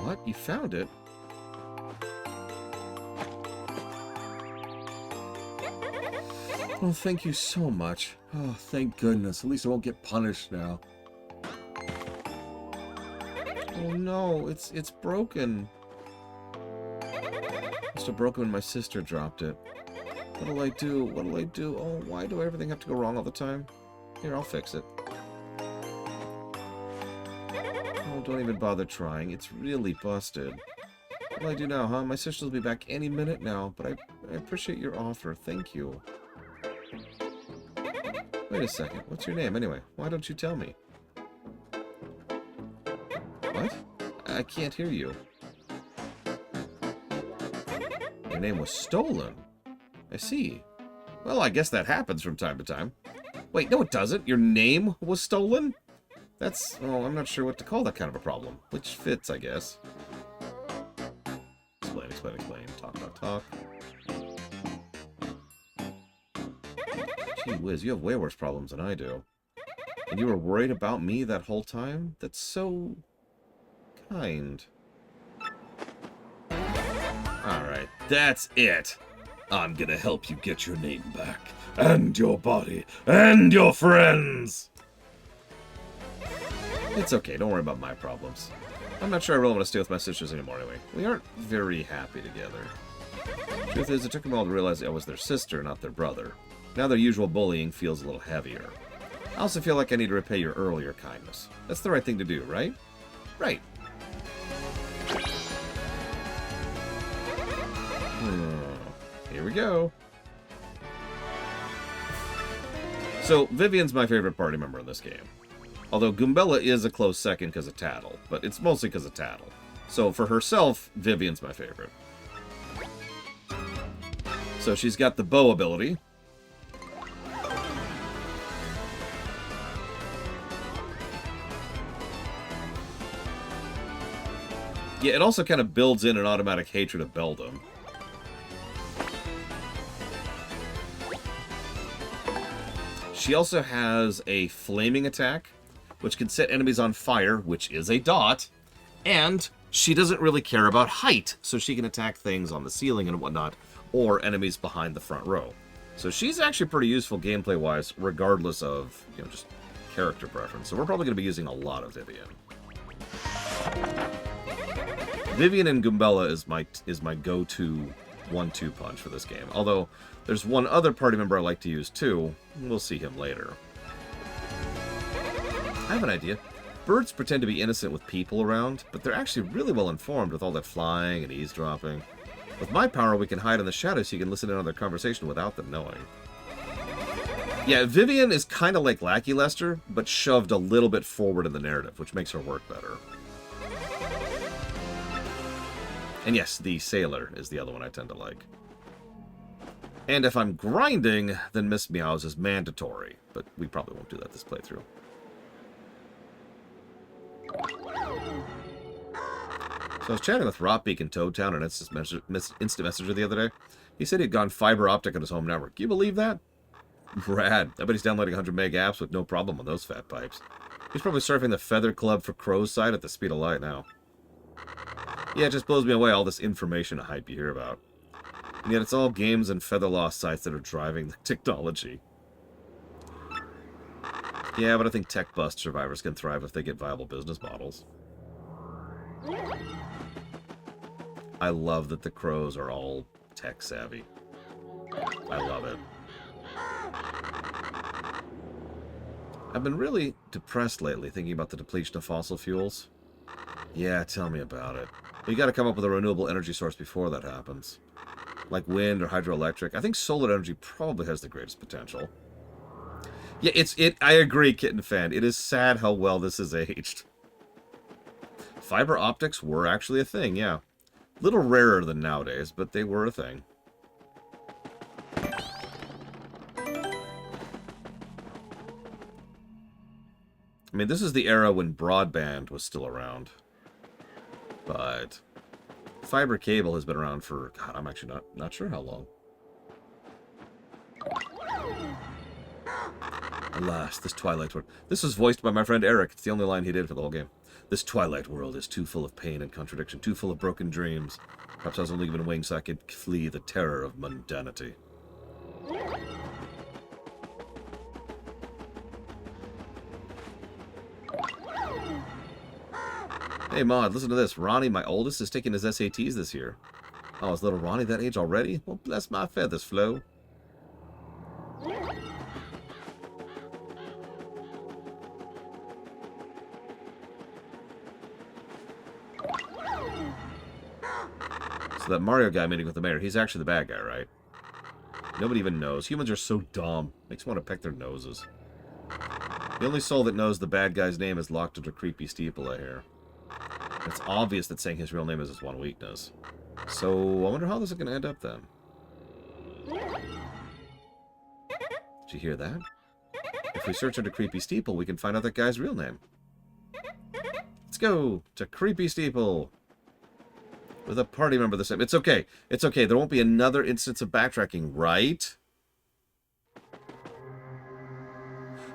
What? You found it? Oh, thank you so much. Oh, thank goodness. At least I won't get punished now. Oh no, it's broken. Must have broken when my sister dropped it. What'll I do? What'll I do? Oh, why do everything have to go wrong all the time? Here, I'll fix it. Oh, don't even bother trying. It's really busted. What'll I do now, huh? My sister will be back any minute now, but I appreciate your offer. Thank you. Wait a second. What's your name, anyway? Why don't you tell me? What? I can't hear you. Your name was stolen. I see. Well, I guess that happens from time to time. Wait, no it doesn't. Your name was stolen? That's... oh, I'm not sure what to call that kind of a problem. Which fits, I guess. Explain, explain, explain. Talk, talk, talk. Gee whiz, you have way worse problems than I do. And you were worried about me that whole time? That's so... kind. Alright, that's it. I'm gonna help you get your name back. And your body. And your friends! It's okay, don't worry about my problems. I'm not sure I really want to stay with my sisters anymore anyway. We aren't very happy together. Truth is, it took them all to realize I was their sister, not their brother. Now their usual bullying feels a little heavier. I also feel like I need to repay your earlier kindness. That's the right thing to do, right? Right. Here we go. So, Vivian's my favorite party member in this game. Although Goombella is a close second because of Tattle, but it's mostly because of Tattle. So, for herself, Vivian's my favorite. So, she's got the bow ability. Yeah, it also kind of builds in an automatic hatred of Beldam. She also has a flaming attack, which can set enemies on fire, which is a dot, and she doesn't really care about height, so she can attack things on the ceiling and whatnot, or enemies behind the front row. So she's actually pretty useful gameplay-wise, regardless of, you know, just character preference. So we're probably going to be using a lot of Vivian. Vivian and Goombella is my go-to 1-2 punch for this game. Although, there's one other party member I like to use too. We'll see him later. I have an idea. Birds pretend to be innocent with people around, but they're actually really well informed with all that flying and eavesdropping. With my power, we can hide in the shadows so you can listen in on their conversation without them knowing. Yeah, Vivian is kind of like Lackey Lester, but shoved a little bit forward in the narrative, which makes her work better. And yes, the Sailor is the other one I tend to like. And if I'm grinding, then Miss Meows is mandatory, but we probably won't do that this playthrough. So I was chatting with Ropbeak and Toadtown on Instant Messenger the other day. He said he'd gone fiber optic on his home network. Can you believe that? Rad. I bet he's downloading 100 meg apps with no problem on those fat pipes. He's probably surfing the Feather Club for Crow's site at the speed of light now. Yeah, it just blows me away, all this information hype you hear about. And yet it's all games and Feather Lost sites that are driving the technology. Yeah, but I think tech bust survivors can thrive if they get viable business models. I love that the Crows are all tech savvy. I love it. I've been really depressed lately thinking about the depletion of fossil fuels. Yeah, tell me about it. But you gotta come up with a renewable energy source before that happens. Like wind or hydroelectric. I think solar energy probably has the greatest potential. Yeah, I agree, Kitten Fan. It is sad how well this is aged. Fiber optics were actually a thing, yeah. Little rarer than nowadays, but they were a thing. I mean, this is the era when broadband was still around. But fiber cable has been around for, God, I'm actually not sure how long. Alas, this Twilight world. This was voiced by my friend Eric. It's the only line he did for the whole game. This Twilight world is too full of pain and contradiction, too full of broken dreams. Perhaps I was only given wings so I could flee the terror of mundanity. Hey, Maud, listen to this. Ronnie, my oldest, is taking his SATs this year. Oh, is little Ronnie that age already? Well, bless my feathers, Flo. So that Mario guy meeting with the mayor, he's actually the bad guy, right? Nobody even knows. Humans are so dumb. Makes me want to peck their noses. The only soul that knows the bad guy's name is locked into a creepy steeple, I hear. It's obvious that saying his real name is his one weakness. So, I wonder how this is going to end up then. Did you hear that? If we search under Creepy Steeple, we can find out that guy's real name. Let's go to Creepy Steeple. With a party member this time. It's okay. It's okay. There won't be another instance of backtracking, right?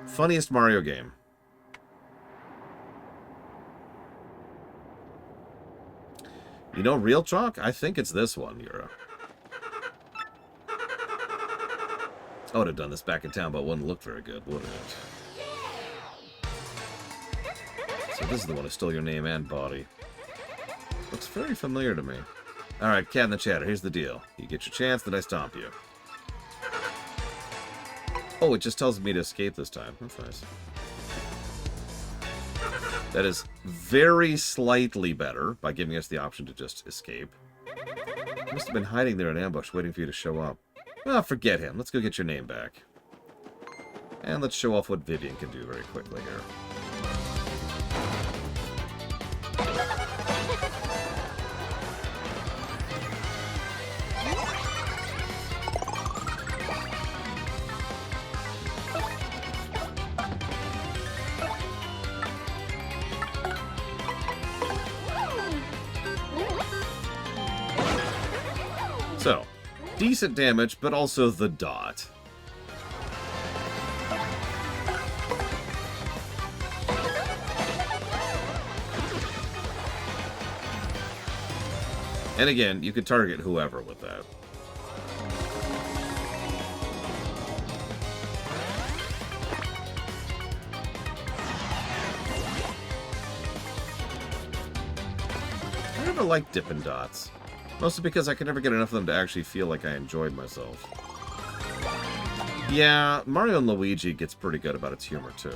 Funniest Mario game. You know, real chalk? I think it's this one, Yura. I would have done this back in town, but it wouldn't look very good, would it? So this is the one who stole your name and body. Looks very familiar to me. Alright, Cat in the Chatter, here's the deal. You get your chance, then I stomp you. Oh, it just tells me to escape this time. That's nice. That is very slightly better by giving us the option to just escape. He must have been hiding there in ambush, waiting for you to show up. Well, forget him. Let's go get your name back. And let's show off what Vivian can do very quickly here. So, decent damage, but also the dot. And again, you could target whoever with that. I never liked Dippin' Dots. Mostly because I could never get enough of them to actually feel like I enjoyed myself. Yeah, Mario and Luigi gets pretty good about its humor, too.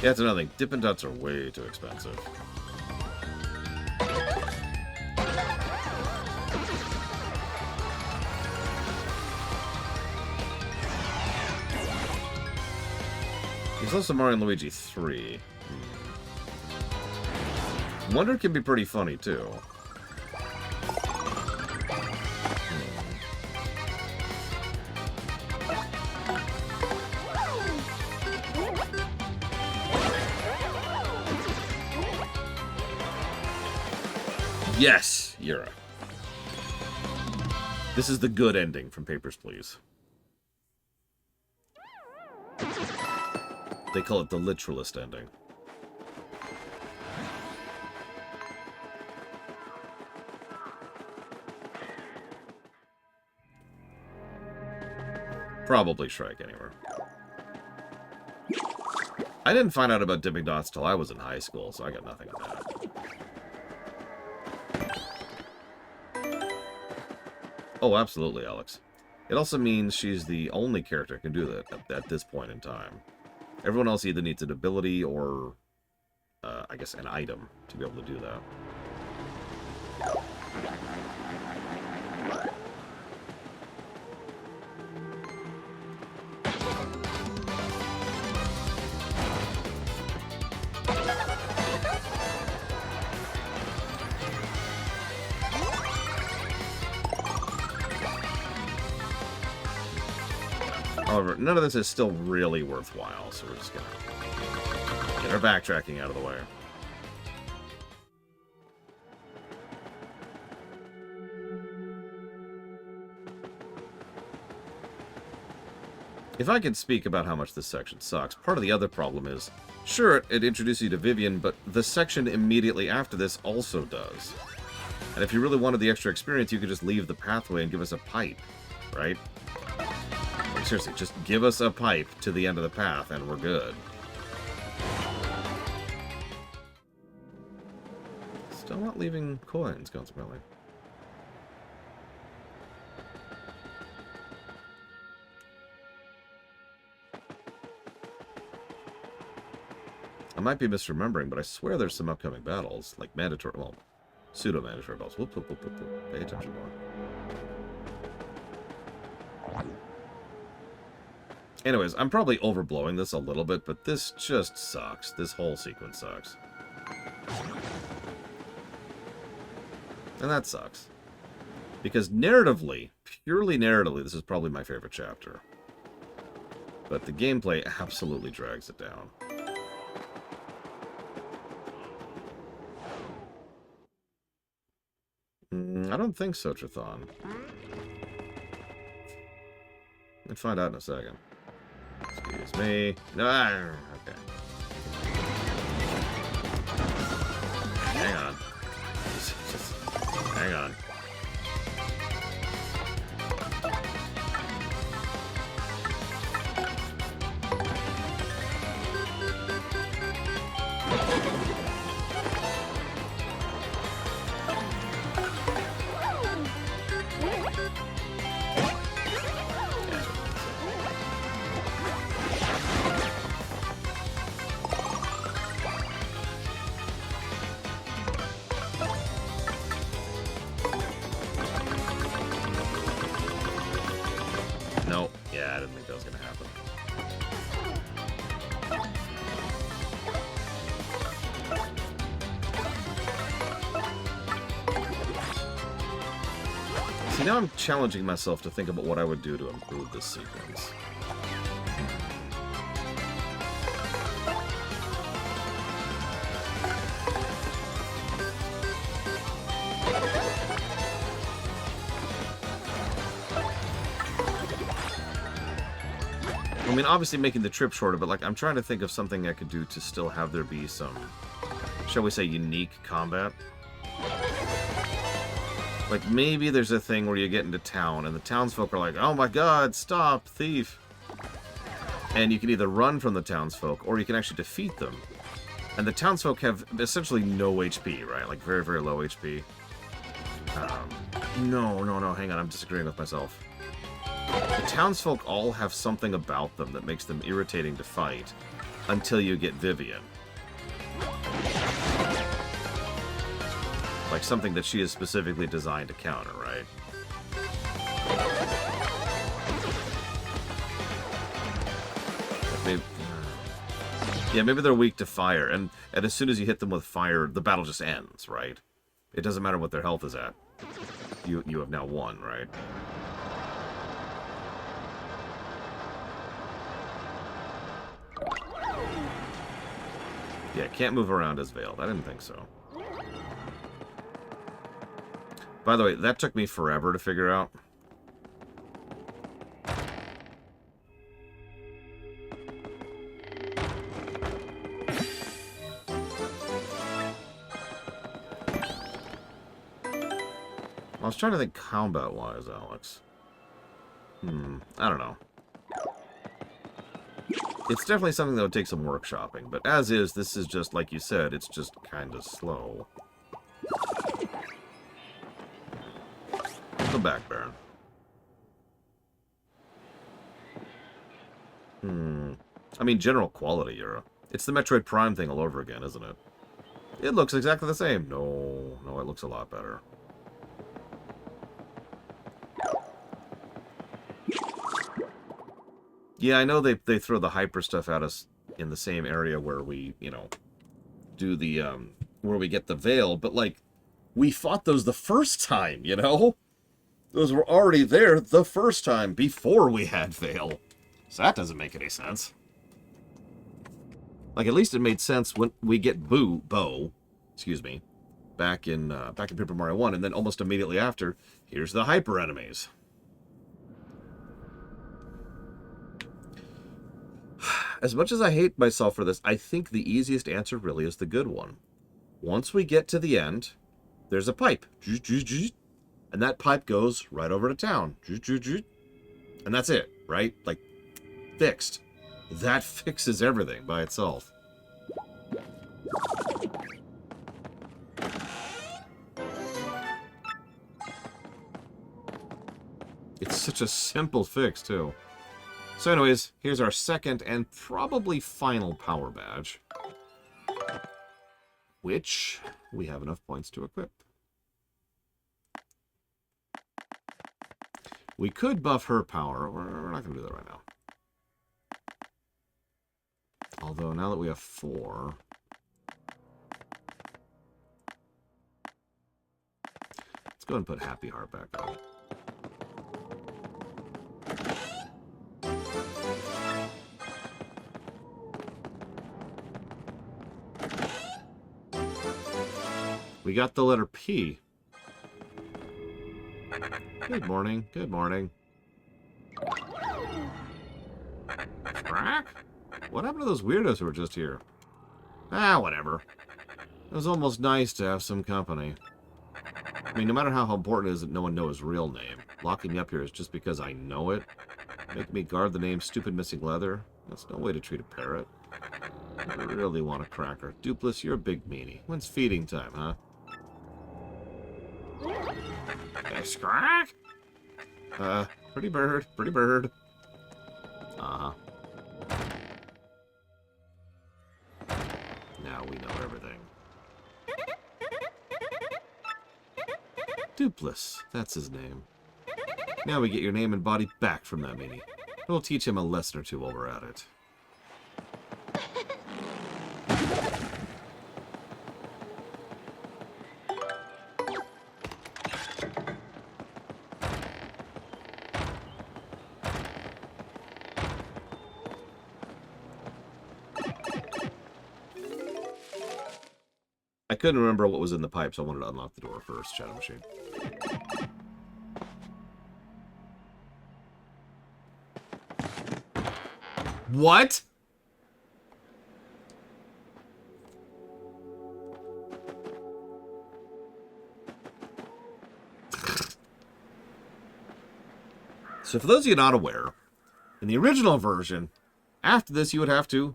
Yeah, it's another thing. Dippin' Dots are way too expensive. There's also Mario and Luigi 3. Wonder can be pretty funny, too. Yes, Yura. This is the good ending from Papers, Please. They call it the literalist ending. Probably Shrek anywhere. I didn't find out about dipping dots till I was in high school, so I got nothing on that. Oh, absolutely, Alex. It also means she's the only character who can do that at this point in time. Everyone else either needs an ability or, I guess, an item to be able to do that. However, none of this is still really worthwhile, so we're just gonna get our backtracking out of the way. If I could speak about how much this section sucks, part of the other problem is, sure, it introduces you to Vivian, but the section immediately after this also does. And if you really wanted the extra experience, you could just leave the pathway and give us a pipe, right? Like, seriously, just give us a pipe to the end of the path and we're good. Still not leaving coins, consequently. I might be misremembering, but I swear there's some upcoming battles, like mandatory, well, pseudo-mandatory battles. Whoop, whoop, whoop, whoop, whoop. Pay attention more. Anyways, I'm probably overblowing this a little bit, but this just sucks. This whole sequence sucks. And that sucks. Because narratively, purely narratively, this is probably my favorite chapter. But the gameplay absolutely drags it down. I don't think so, Trithon. We'll find out in a second. Excuse me. No, okay. Hang on. Just hang on. No, yeah, I didn't think that was going to happen. See, now I'm challenging myself to think about what I would do to improve this sequence. I mean, obviously making the trip shorter, but like I'm trying to think of something I could do to still have there be some, shall we say, unique combat. Like maybe there's a thing where you get into town and the townsfolk are like, oh my god, stop, thief. And you can either run from the townsfolk or you can actually defeat them. And the townsfolk have essentially no HP, right? Like very, very low HP. No, hang on, I'm disagreeing with myself. The townsfolk all have something about them that makes them irritating to fight until you get Vivian. Like something that she is specifically designed to counter, right? Maybe, yeah, maybe they're weak to fire, and as soon as you hit them with fire, the battle just ends, right? It doesn't matter what their health is at. You have now won, right? Yeah, can't move around as veiled. I didn't think so. By the way, that took me forever to figure out. I was trying to think combat-wise, Alex. I don't know. It's definitely something that would take some workshopping, but as is, this is just, like you said, it's just kind of slow. Go back, Baron. I mean, general quality, Yura. It's the Metroid Prime thing all over again, isn't it? It looks exactly the same. No, it looks a lot better. Yeah, I know they throw the hyper stuff at us in the same area where we, you know, do the, where we get the veil, but, like, we fought those the first time, you know? Those were already there the first time before we had veil. So that doesn't make any sense. Like, at least it made sense when we get Bo, excuse me, back in Paper Mario 1, and then almost immediately after, here's the hyper enemies. As much as I hate myself for this, I think the easiest answer really is the good one. Once we get to the end, there's a pipe. And that pipe goes right over to town. And that's it, right? Like, fixed. That fixes everything by itself. It's such a simple fix, too. So anyways, here's our second and probably final power badge, which we have enough points to equip. We could buff her power. We're not going to do that right now. Although, now that we have 4... let's go ahead and put Happy Heart back on. We got the letter P. Good morning. Good morning. Crack? What happened to those weirdos who were just here? Ah, whatever. It was almost nice to have some company. I mean, no matter how important it is that no one knows his real name, locking me up here is just because I know it. Making me guard the name Stupid Missing Leather? That's no way to treat a parrot. I really want a cracker. Dupless, you're a big meanie. When's feeding time, huh? Scrack? Pretty bird, pretty bird. Uh-huh. Now we know everything. Dupless, that's his name. Now we get your name and body back from that meanie. We'll teach him a lesson or two while we're at it. I couldn't remember what was in the pipe, so I wanted to unlock the door first, Shadow Machine. What? So for those of you not aware, in the original version, after this you would have to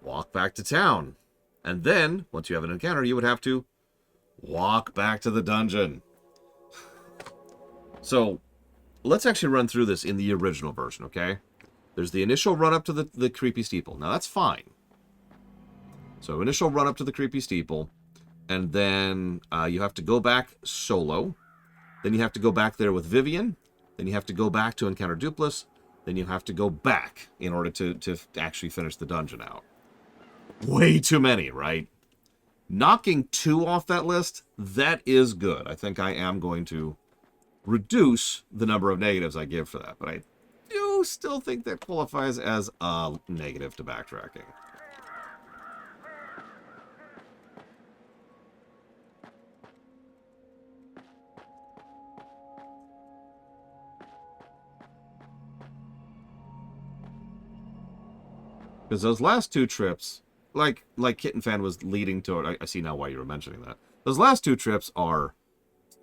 walk back to town. And then, once you have an encounter, you would have to walk back to the dungeon. So, let's actually run through this in the original version, okay? There's the initial run up to the creepy steeple. Now, that's fine. So, initial run up to the creepy steeple. And then you have to go back solo. Then you have to go back there with Vivian. Then you have to go back to encounter Dupless. Then you have to go back in order to actually finish the dungeon out. Way too many, right? Knocking 2 off that list, that is good. I think I am going to reduce the number of negatives I give for that. But I do still think that qualifies as a negative to backtracking. Because those last two trips, like Kitten Fan was leading to, I see now why you were mentioning that. Those last two trips are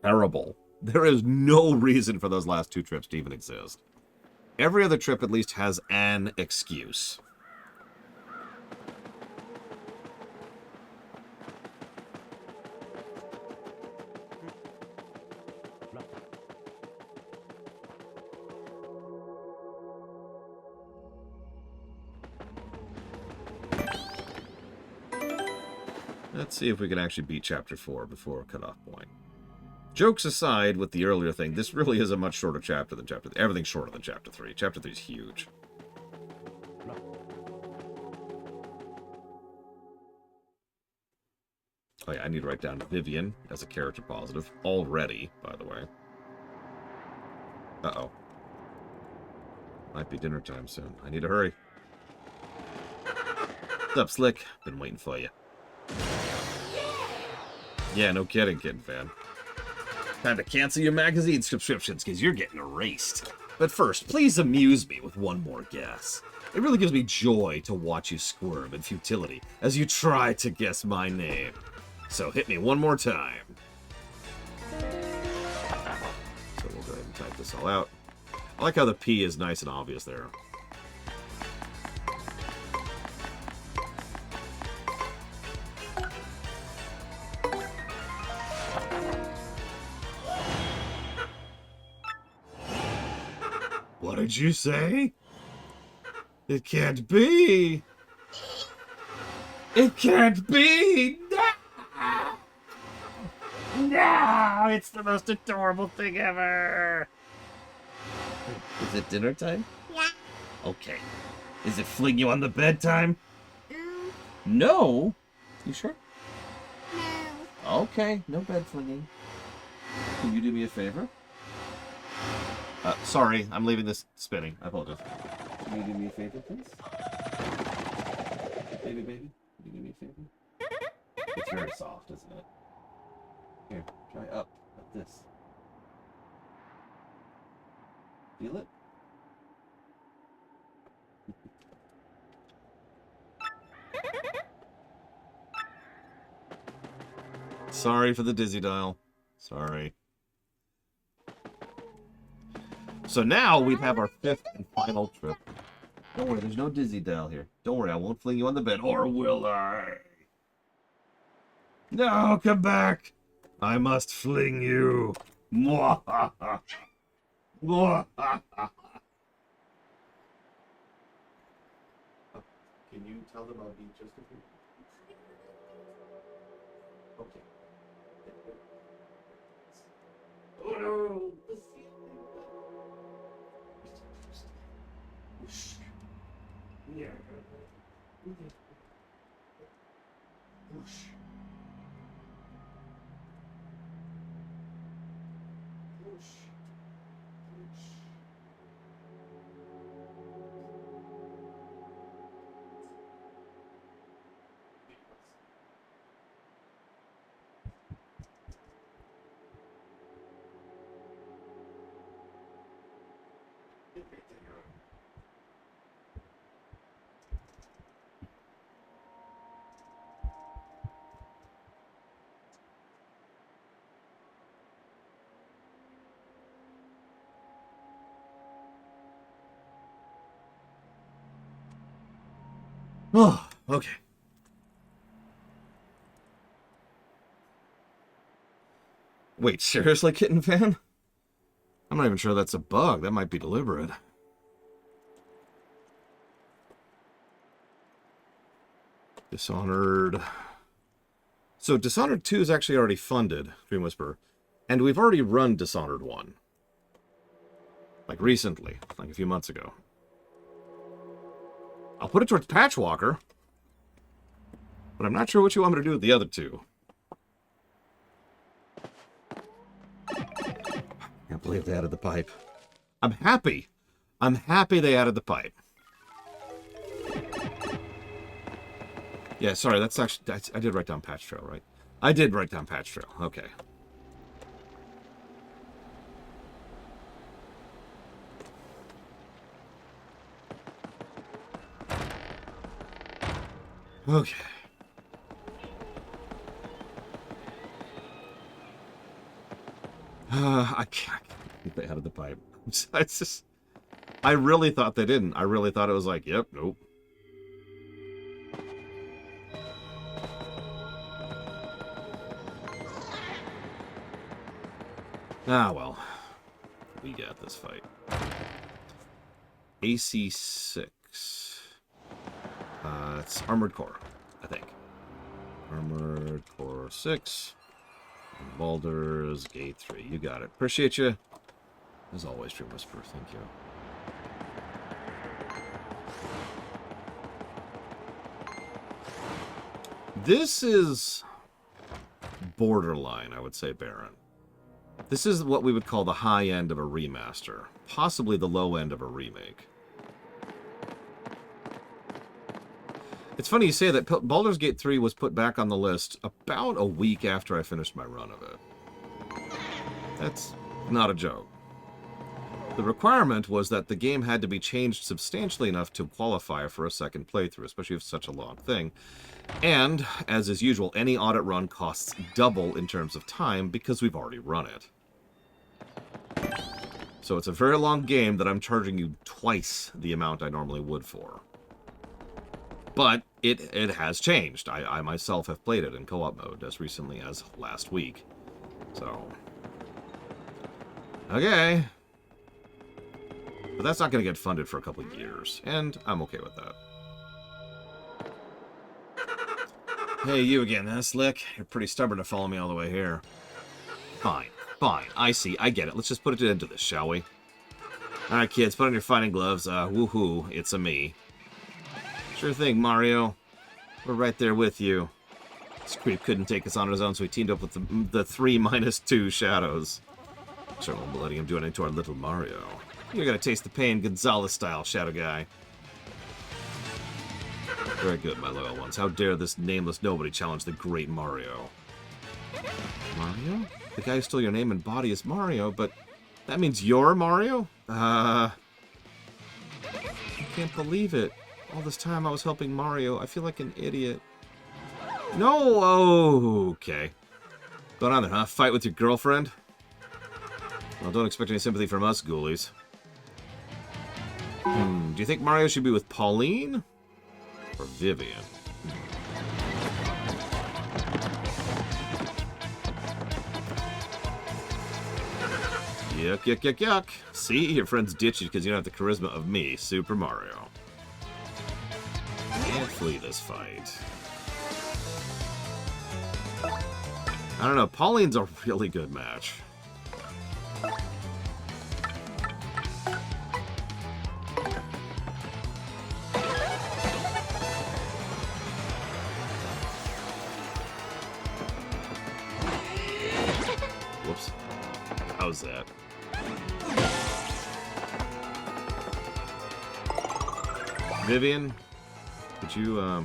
terrible. There is no reason for those last two trips to even exist. Every other trip at least has an excuse. Let's see if we can actually beat Chapter 4 before a cutoff point. Jokes aside, with the earlier thing, this really is a much shorter chapter than Chapter 3. Everything's shorter than Chapter 3. Chapter 3 is huge. Oh yeah, I need to write down Vivian as a character positive. Already, by the way. Uh-oh. Might be dinner time soon. I need to hurry. What's up, Slick? Been waiting for you. Yeah, no kidding, Kitten Fan. Time to cancel your magazine subscriptions, because you're getting erased. But first, please amuse me with one more guess. It really gives me joy to watch you squirm in futility as you try to guess my name. So hit me one more time. So we'll go ahead and type this all out. I like how the P is nice and obvious there. What did you say? It can't be. It can't be. No! No! It's the most adorable thing ever. Is it dinner time? Yeah. Okay. Is it fling you on the bed time? No. No. You sure? No. Okay. No bed flinging. Can you do me a favor? Sorry, I'm leaving this spinning. I apologize. Can you do me a favor, please? Baby, can you do me a favor? It's very soft, isn't it? Here, try up, like this. Feel it? Sorry for the dizzy dial. Sorry. So now we have our 5th and final trip. Don't worry, there's no dizzy dial here. Don't worry, I won't fling you on the bed, or will I? No, come back! I must fling you. Mwahaha. Mwahaha. Can you tell them I'll be just a few? Okay. Oh no! Yeah. Oh, okay. Wait, seriously, Kitten Fan? I'm not even sure that's a bug. That might be deliberate. Dishonored. So Dishonored 2 is actually already funded, Dream Whisperer. And we've already run Dishonored 1. Like recently, like a few months ago. I'll put it towards Patchwalker. But I'm not sure what you want me to do with the other two. Can't believe they added the pipe. I'm happy. I'm happy they added the pipe. Yeah, sorry, that's actually... I did write down Patch Trail, right? I did write down Patch Trail. Okay. Okay. I can't keep it out of the pipe. It's just, I really thought they didn't. I really thought it was like, yep, nope. Ah, well. We got this fight. AC6. It's Armored Core, I think. Armored Core 6. And Baldur's Gate 3. You got it. Appreciate you. As always, Dream Whisperer. Thank you. This is borderline, I would say, Baron. This is what we would call the high end of a remaster. Possibly the low end of a remake. It's funny you say that. Baldur's Gate 3 was put back on the list about a week after I finished my run of it. That's not a joke. The requirement was that the game had to be changed substantially enough to qualify for a second playthrough, especially if it's such a long thing. And, as is usual, any audit run costs double in terms of time because we've already run it. So it's a very long game that I'm charging you twice the amount I normally would for. But it has changed. I myself have played it in co-op mode as recently as last week. So, okay. But that's not going to get funded for a couple of years, and I'm okay with that. Hey, you again, huh, Slick? You're pretty stubborn to follow me all the way here. Fine, fine, I see, I get it. Let's just put it into this, shall we? Alright, kids, put on your fighting gloves. Woohoo, it's a me. Sure thing, Mario. We're right there with you. This creep couldn't take us on his own, so he teamed up with the 3-2 shadows. Sure won't be letting him do anything to our little Mario. You're gonna taste the pain, Gonzalez style, Shadow Guy. Very good, my loyal ones. How dare this nameless nobody challenge the great Mario? Mario? The guy who stole your name and body is Mario, but that means you're Mario? I can't believe it. All this time I was helping Mario. I feel like an idiot. No! Oh, okay. What's going on there, huh? Fight with your girlfriend? Well, don't expect any sympathy from us, ghoulies. Do you think Mario should be with Pauline? Or Vivian? Yuck, yuck, yuck, yuck. See? Your friends ditch you because you don't have the charisma of me, Super Mario. Can't flee this fight. I don't know. Pauline's a really good match. Whoops. How's that? Vivian, could you, I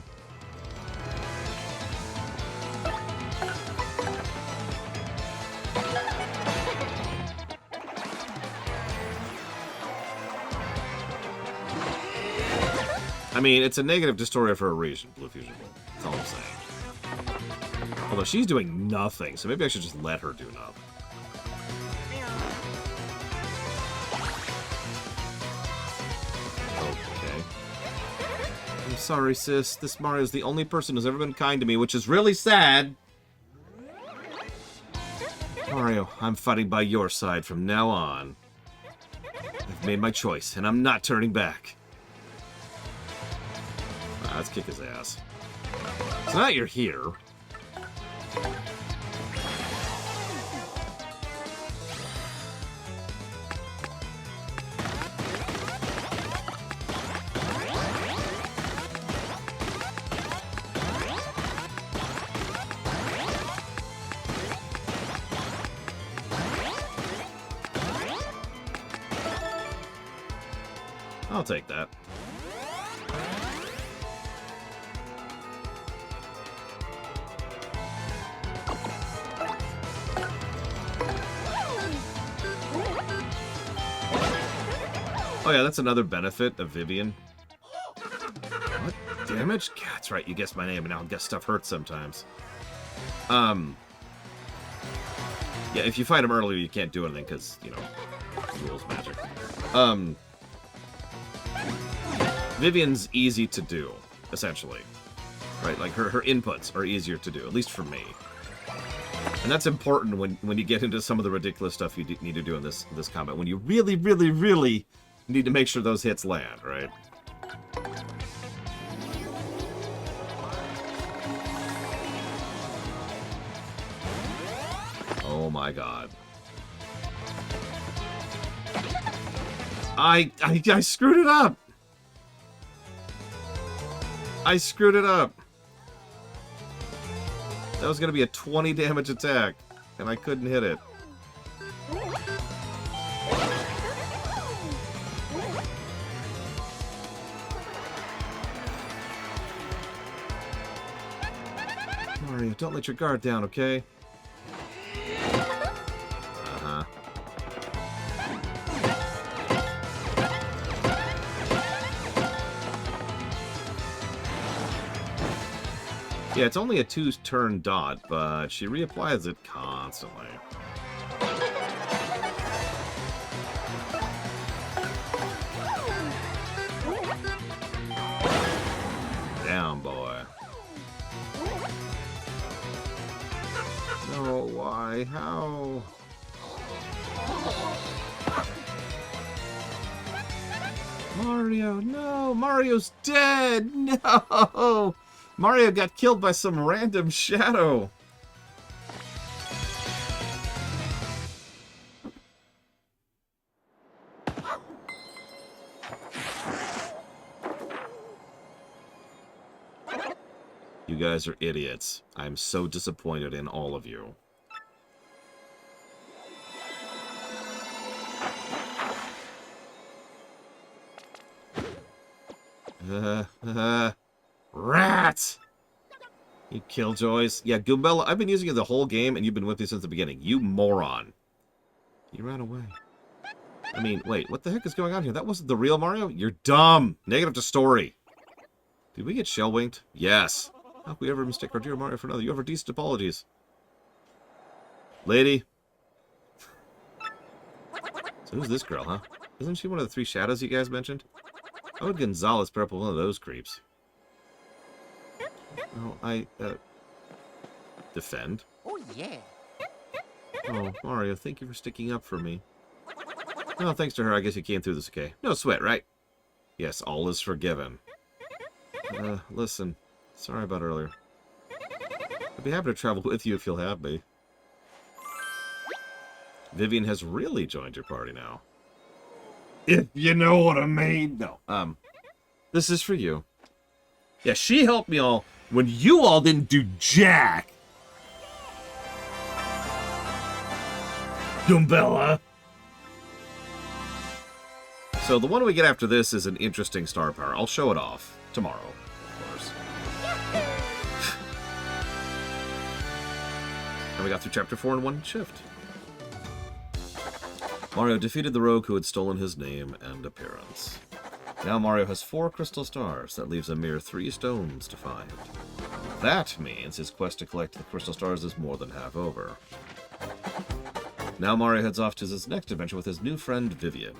mean, it's a negative Dystoria for a reason, Blue Fusion Bolt. That's all I'm saying. Although she's doing nothing, so maybe I should just let her do nothing. Okay. I'm sorry, sis. This Mario's the only person who's ever been kind to me, which is really sad. Mario, I'm fighting by your side from now on. I've made my choice, and I'm not turning back. Let's kick his ass. So now you're here. I'll take that. Oh yeah, that's another benefit of Vivian. What damage? God, it's that's right. You guessed my name, and now I guess stuff hurts sometimes. Yeah, if you fight him earlier, you can't do anything, because, you know, rules magic. Vivian's easy to do, essentially. Right, like, her inputs are easier to do, at least for me. And that's important when you get into some of the ridiculous stuff you need to do in this combat. When you really, really, really need to make sure those hits land, right? Oh my god. I screwed it up! I screwed it up! That was gonna be a 20 damage attack, and I couldn't hit it. Mario, don't let your guard down, okay? Uh-huh. Yeah, it's only a 2-turn dot, but she reapplies it constantly. Down, boy. No, why? How? Mario, no! Mario's dead! No! Mario got killed by some random shadow. You guys are idiots. I'm so disappointed in all of you. Rats! You killjoys. Yeah, Goombella, I've been using you the whole game, and you've been with me since the beginning. You moron. You ran away. I mean, wait, what the heck is going on here? That wasn't the real Mario? You're dumb. Negative to story. Did we get shell-winked? Yes. How could we ever mistake our dear Mario for another? You have our decent apologies. Lady. So who's this girl, huh? Isn't she one of the 3 shadows you guys mentioned? How would Gonzalez pair up with one of those creeps? Oh, defend? Oh, yeah. Oh, Mario, thank you for sticking up for me. Well, thanks to her, I guess you came through this okay. No sweat, right? Yes, all is forgiven. Listen. Sorry about earlier. I'd be happy to travel with you if you'll have me. Vivian has really joined your party now. If you know what I mean. No, this is for you. Yeah, she helped me all when you all didn't do jack. Goombella. So the one we get after this is an interesting star power. I'll show it off tomorrow, of course. And we got through Chapter 4 in one shift. Mario defeated the rogue who had stolen his name and appearance. Now Mario has 4 crystal stars. That leaves a mere 3 stones to find. That means his quest to collect the crystal stars is more than half over. Now Mario heads off to his next adventure with his new friend Vivian.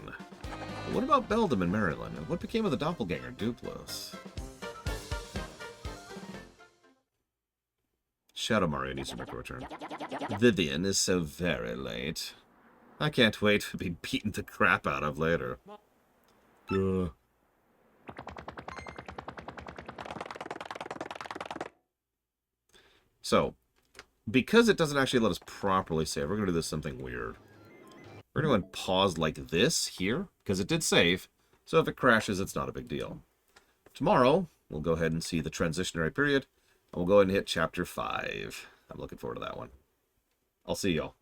But what about Beldam and Marilyn? And what became of the doppelganger Duplos? Shadow Mario needs to make a return. Vivian is so very late. I can't wait to be beaten the crap out of later. So, because it doesn't actually let us properly save, we're going to do something weird. We're going to pause like this here, because it did save, so if it crashes, it's not a big deal. Tomorrow, we'll go ahead and see the transitionary period, and we'll go ahead and hit Chapter 5. I'm looking forward to that one. I'll see y'all.